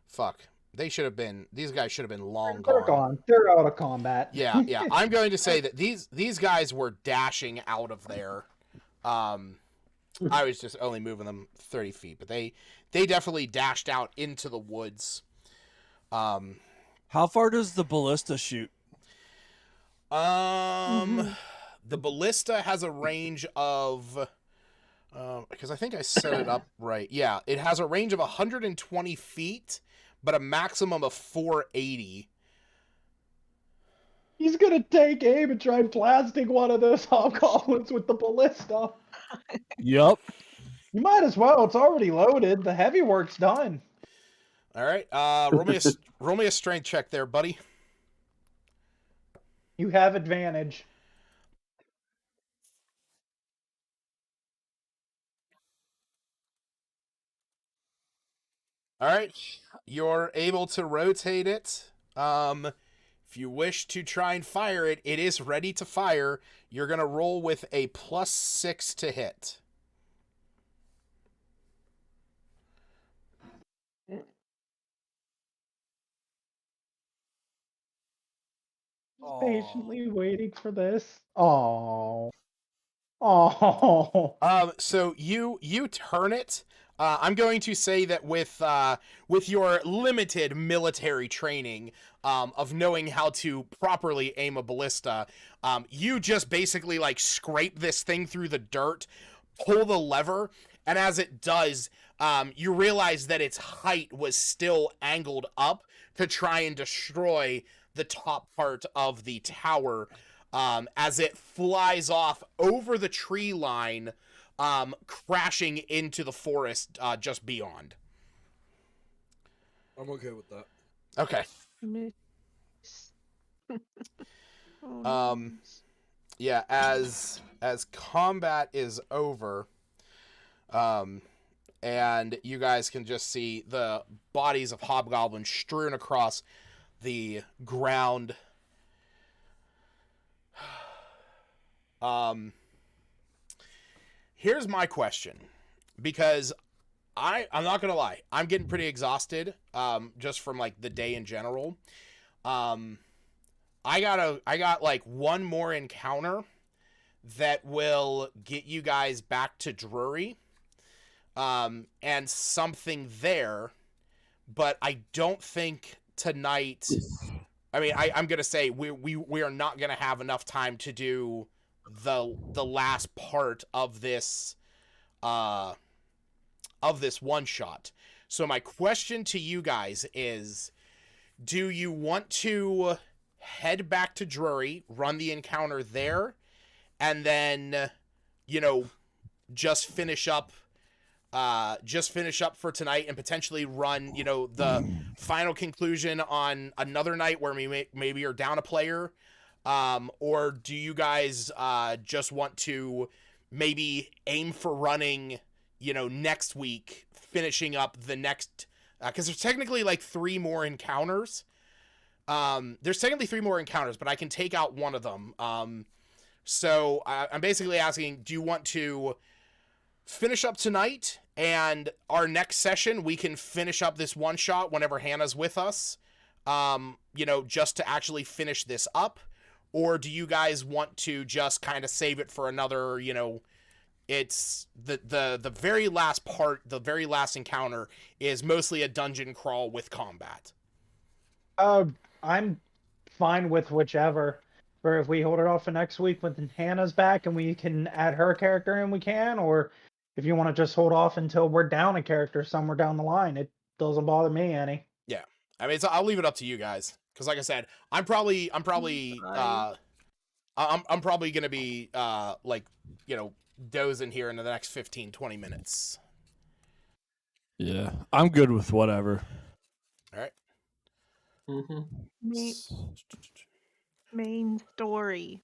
Fuck. These guys should have been long They're gone. gone. They're out of combat. Yeah. I'm going to say that these guys were dashing out of there. I was just only moving them 30 feet, but they definitely dashed out into the woods. How far does the ballista shoot? The ballista has a range of, because I think I set it up right. Yeah, it has a range of 120 feet, but a maximum of 480. He's gonna take aim and try blasting one of those hobgoblins with the ballista. Yep. You might as well. It's already loaded. The heavy work's done. All right, roll me a strength check there, buddy. You have advantage. All right, you're able to rotate it. If you wish to try and fire it, it is ready to fire. You're gonna roll with a +6 to hit. Patiently waiting for this. Oh. So you turn it. I'm going to say that with your limited military training of knowing how to properly aim a ballista, you just basically like scrape this thing through the dirt, pull the lever, and as it does, you realize that its height was still angled up to try and destroy the top part of the tower. As it flies off over the tree line, crashing into the forest just beyond. I'm okay with that. Okay. Yeah, as combat is over, and you guys can just see the bodies of hobgoblins strewn across the ground. Here's my question, because I'm not gonna lie, I'm getting pretty exhausted, just from like the day in general. I got like one more encounter that will get you guys back to Drury, and something there, but I don't think tonight. I mean, I'm gonna say we are not gonna have enough time to do the last part of this one shot. So my question to you guys is, do you want to head back to Drury, run the encounter there, and then just finish up for tonight and potentially run the final conclusion on another night where we maybe are down a player? Or do you guys just want to maybe aim for running, next week, finishing up the next, because there's technically like 3 more encounters. There's technically 3 more encounters, but I can take out one of them. So I'm basically asking, do you want to finish up tonight, and our next session we can finish up this one shot whenever Hannah's with us, just to actually finish this up? Or do you guys want to just kind of save it for another, it's the very last part, the very last encounter is mostly a dungeon crawl with combat? I'm fine with whichever. Or if we hold it off for next week when Hannah's back and we can add her character in, we can. Or if you want to just hold off until we're down a character somewhere down the line, it doesn't bother me any. Yeah, I mean, I'll leave it up to you guys, because like I said, I'm probably gonna be dozing here in the next 15-20 minutes. Yeah, I'm good with whatever. All right. Main story.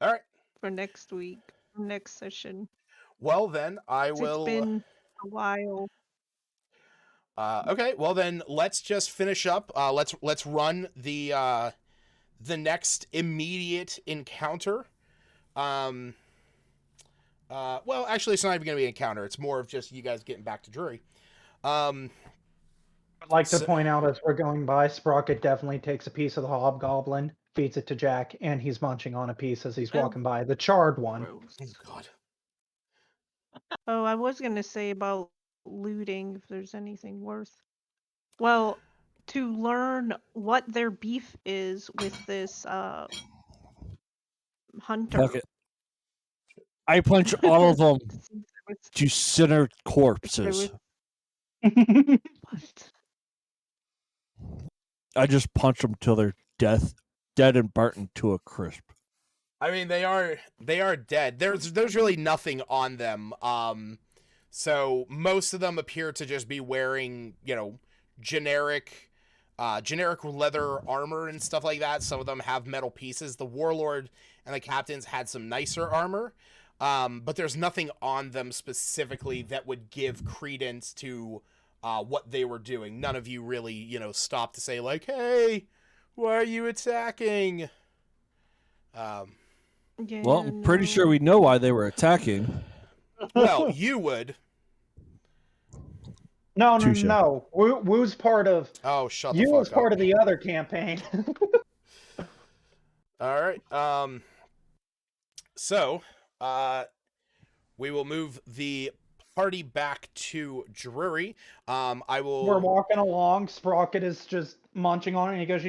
All right. For next week, next session. Well, then I will. It's been a while. Okay. Well, then let's just finish up. Let's run the next immediate encounter. Well, actually, it's not even going to be an encounter. It's more of just you guys getting back to Drury. I'd like to So- point out as we're going by, Sprocket definitely takes a piece of the hobgoblin, feeds it to Jack, and he's munching on a piece as he's Oh. walking by. The charred one. Gross. Oh, God. Oh, I was gonna say about looting if there's anything worth. Well, to learn what their beef is with this hunter. Fuck it. I punch all of them Since there was- to center corpses. What? I just punch them till they're dead and burnt to a crisp. I mean, they are dead. There's really nothing on them. So most of them appear to just be wearing, generic leather armor and stuff like that. Some of them have metal pieces. The warlord and the captains had some nicer armor, but there's nothing on them specifically that would give credence to what they were doing. None of you really, stopped to say like, "Hey, why are you attacking?" Yeah, Well, I'm pretty no. sure we know why they were attacking. Well, you would. No. Touche. Woo's part of. Oh, shut the You fuck was up. part of the other campaign. All right. So, we will move the party back to Drury. I will. We're walking along. Sprocket is just munching on it, and he goes,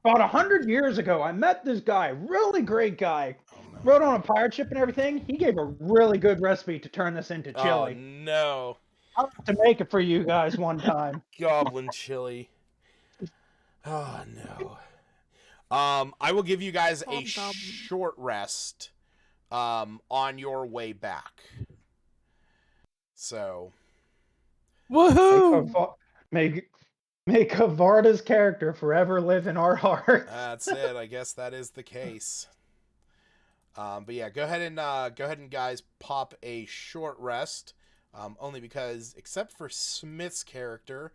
about 100 years ago, I met this guy, really great guy. Rode on a pirate ship and everything. He gave a really good recipe to turn this into Oh chili. no, I'll have to make it for you guys one time. goblin chili. Oh no. I will give you guys a Hobgoblin. short rest. On your way back. So. Woohoo! Make Varda's character forever live in our hearts. That's it. I guess that is the case. But yeah, go ahead and guys pop a short rest. Only because, except for Smith's character,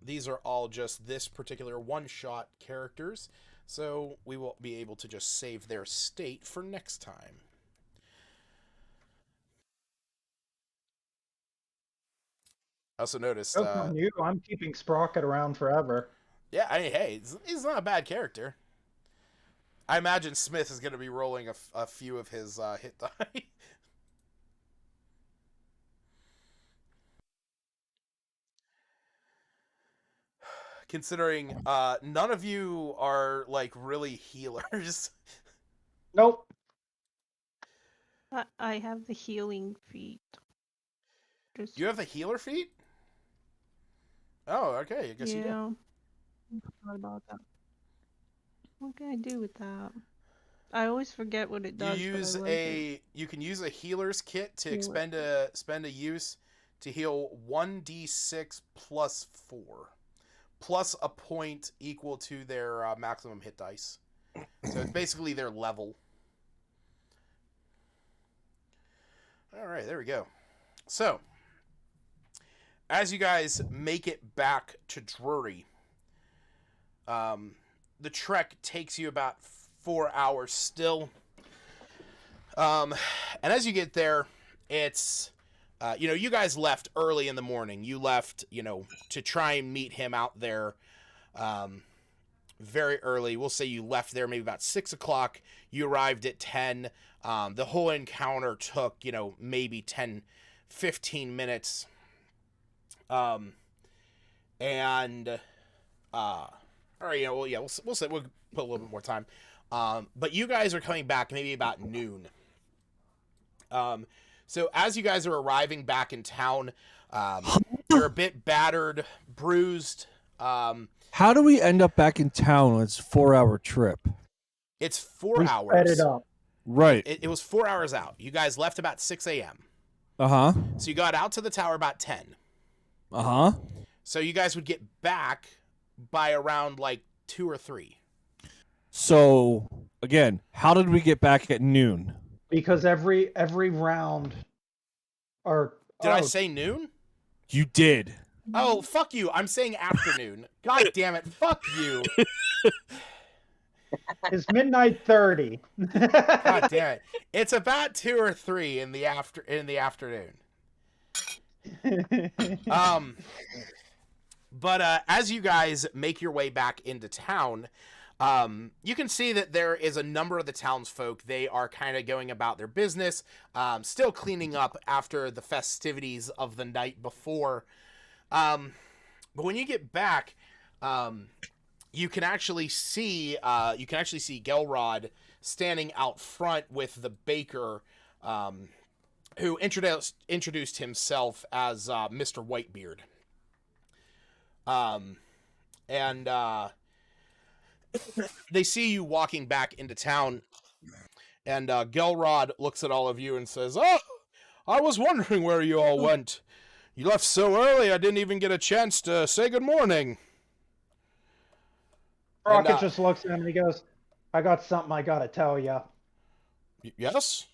these are all just this particular one-shot characters. So we will be able to just save their state for next time. I also noticed. Joke's on you. I'm keeping Sprocket around forever. Yeah, I mean, hey, he's not a bad character. I imagine Smith is going to be rolling a few of his hit die. Considering none of you are like really healers. Nope. I have the healing feat. Just You have the healer feat? Oh, okay. I guess you do. yeah. I forgot about that. What can I do with that? I always forget what it does. You but I use like it. you can use a healer's kit to Healer. spend a use to heal 1d6 plus 4. Plus a point equal to their maximum hit dice. So it's basically their level. Alright, there we go. So, as you guys make it back to Drury, the trek takes you about 4 hours still. And as you get there, it's, you guys left early in the morning. You left, to try and meet him out there very early. We'll say you left there maybe about 6 o'clock. You arrived at 10. The whole encounter took, maybe 10, 15 minutes. All right, we'll say we'll put a little bit more time. But you guys are coming back maybe about noon. So as you guys are arriving back in town, you're a bit battered, bruised. How do we end up back in town when it's a 4-hour trip? It's 4 We hours. sped it up. Right. It was 4 hours out. You guys left about 6 a.m. Uh-huh. So you got out to the tower about 10. Uh-huh. So you guys would get back by around like 2 or 3. So, again, how did we get back at noon? Because every round are. Did I say noon? You did. Oh, fuck you. I'm saying afternoon. God damn it. Fuck you. It's midnight 30. God damn it! It's about 2 or 3 in the afternoon. But as you guys make your way back into town, you can see that there is a number of the townsfolk. They are kind of going about their business, still cleaning up after the festivities of the night before. But when you get back, you can actually see Gelrod standing out front with the baker, who introduced himself as Mr. Whitebeard. And they see you walking back into town, and Gelrod looks at all of you and says, "Oh, I was wondering where you all went. You left so early, I didn't even get a chance to say good morning." Rocket just looks at him and he goes, "I got something I gotta tell you." Yes?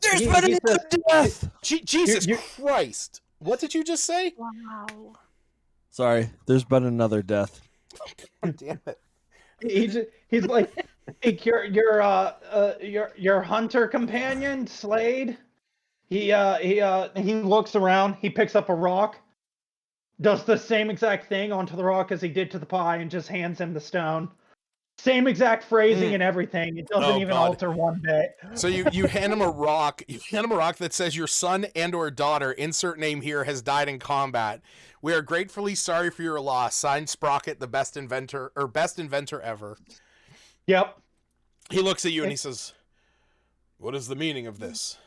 There's been another death! Jesus Christ. What did you just say? Wow. Sorry, there's been another death. God damn it. He's like, hey, your hunter companion, Slade. He looks around, he picks up a rock, does the same exact thing onto the rock as he did to the pie, and just hands him the stone. Same exact phrasing and everything. It doesn't even alter one bit. So you hand him a rock. You hand him a rock that says your son and/or daughter, insert name here, has died in combat. We are gratefully sorry for your loss. Signed, Sprocket, the best inventor ever. Yep. He looks at you and he says, "What is the meaning of this?"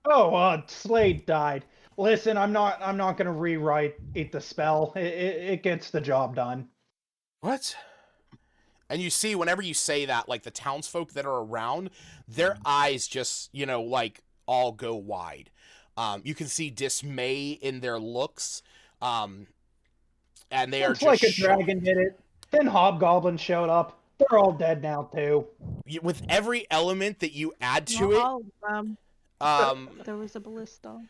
Oh, Slade died. Listen, I'm not gonna rewrite the spell. It gets the job done. What? And you see, whenever you say that, like the townsfolk that are around, their eyes just, like all go wide. You can see dismay in their looks, and they are just like a dragon did it. Then hobgoblins showed up. They're all dead now too. With every element that you add to it, all of them. There was a ballista.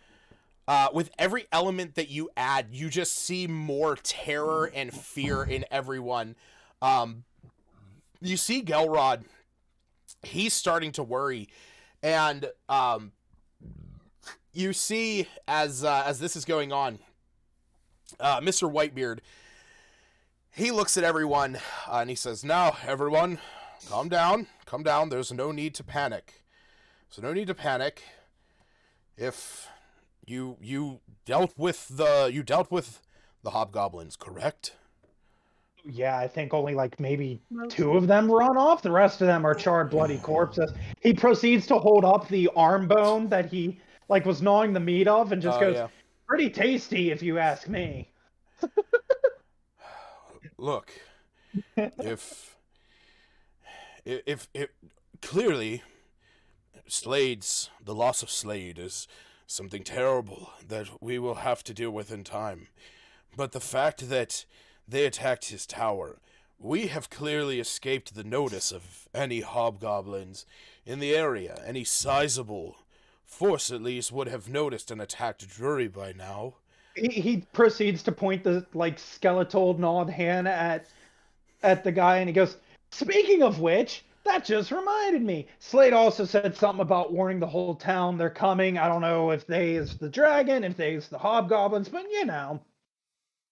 With every element that you add, you just see more terror and fear in everyone. You see Gelrod, he's starting to worry, and you see as this is going on, Mr. Whitebeard, he looks at everyone and he says, "Now, everyone, calm down. There's no need to panic. If you dealt with the hobgoblins, correct?" Yeah, I think only like maybe 2 of them run off. The rest of them are charred, bloody corpses. He proceeds to hold up the arm bone that he was gnawing the meat of, and just goes, "Pretty tasty, if you ask me." Look, if clearly the loss of Slade is something terrible that we will have to deal with in time, but the fact that they attacked his tower, we have clearly escaped the notice of any hobgoblins in the area. Any sizable force, at least, would have noticed and attacked Drury by now. He proceeds to point the skeletal gnawed hand at the guy, and he goes, "Speaking of which, that just reminded me. Slade also said something about warning the whole town they're coming. I don't know if they is the dragon, if they is the hobgoblins, but you know."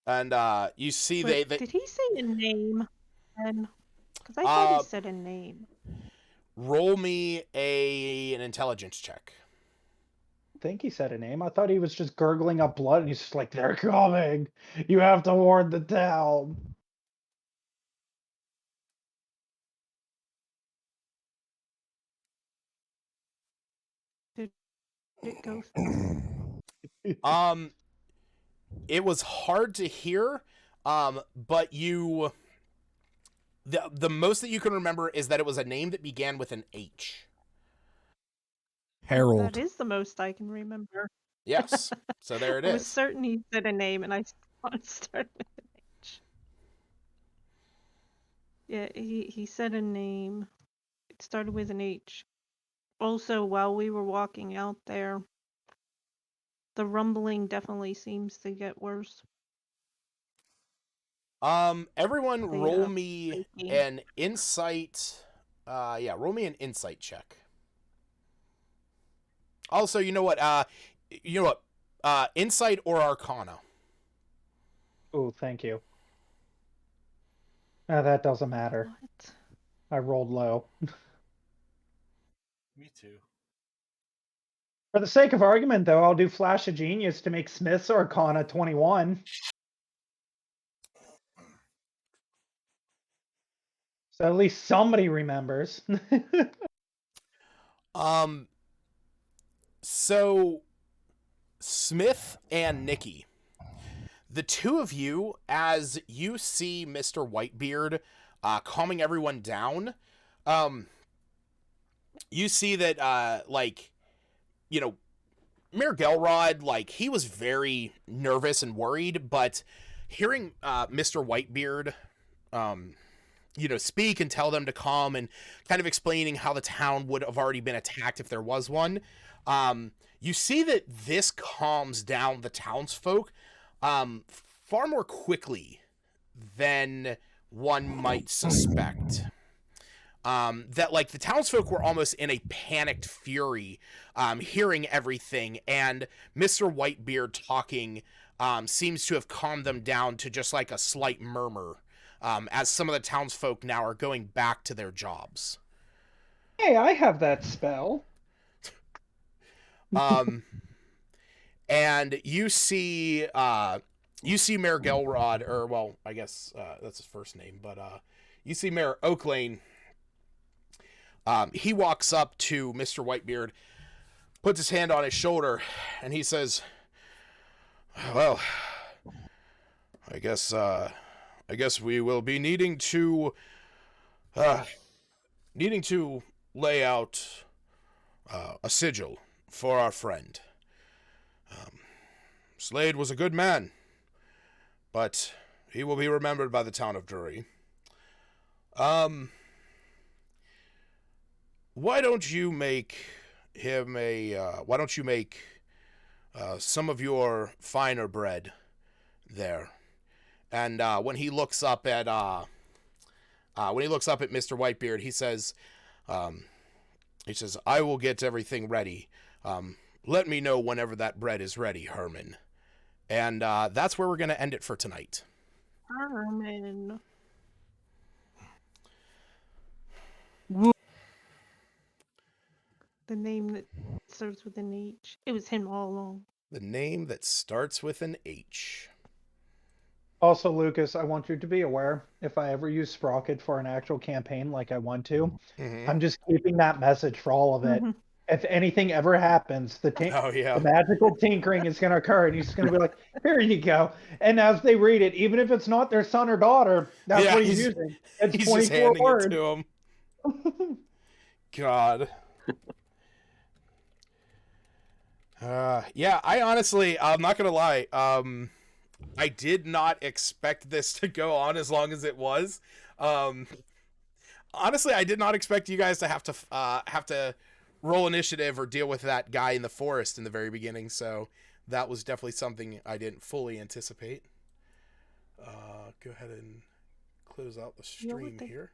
And you see Wait, they did he say a name? Because I thought he said a name. Roll me an intelligence check. I think he said a name. I thought he was just gurgling up blood, and he's just like, "They're coming. You have to warn the town." Did it go? It was hard to hear, but the most that you can remember is that it was a name that began with an H. Harold. That is the most I can remember. Yes. So there it is. I was certain he said a name, and I thought it started with an H. Yeah, he said a name. It started with an H. Also, while we were walking out there, the rumbling definitely seems to get worse. Everyone They, roll me shaky. an insight. Roll me an insight check. Also, you know what? Insight or Arcana. Oh, thank you. That doesn't matter. What? I rolled low. Me too. For the sake of argument, though, I'll do Flash of Genius to make Smith's Arcana 21. So at least somebody remembers. So Smith and Nikki, the two of you, as you see Mr. Whitebeard calming everyone down, you see that Mayor Gelrod, he was very nervous and worried, but hearing Mr. Whitebeard speak and tell them to calm and kind of explaining how the town would have already been attacked if there was one, you see that this calms down the townsfolk far more quickly than one might suspect. That the townsfolk were almost in a panicked fury, hearing everything, and Mr. Whitebeard talking seems to have calmed them down to just a slight murmur, as some of the townsfolk now are going back to their jobs. Hey, I have that spell. And you see Mayor Gelrod, or well, I guess that's his first name, but you see Mayor Oaklane. He walks up to Mr. Whitebeard, puts his hand on his shoulder, and he says, "Well, I guess we will be needing to lay out a sigil for our friend. Slade was a good man, but he will be remembered by the town of Drury. Why don't you make him some of your finer bread there?" And when he looks up at Mr. Whitebeard, he says, "I will get everything ready. Let me know whenever that bread is ready, Herman." And that's where we're going to end it for tonight. Herman. The name that starts with an H. It was him all along. The name that starts with an H. Also, Lucas, I want you to be aware, if I ever use Sprocket for an actual campaign like I want to, I'm just keeping that message for all of it. If anything ever happens, the magical tinkering is going to occur, and he's just going to be like, "Here you go." And as they read it, even if it's not their son or daughter, that's what he's using. It's he's 24 just handing words. it to him. God. I honestly, I'm not gonna lie. I did not expect this to go on as long as it was. Honestly, I did not expect you guys to have to roll initiative or deal with that guy in the forest in the very beginning. So that was definitely something I didn't fully anticipate. Go ahead and close out the stream here.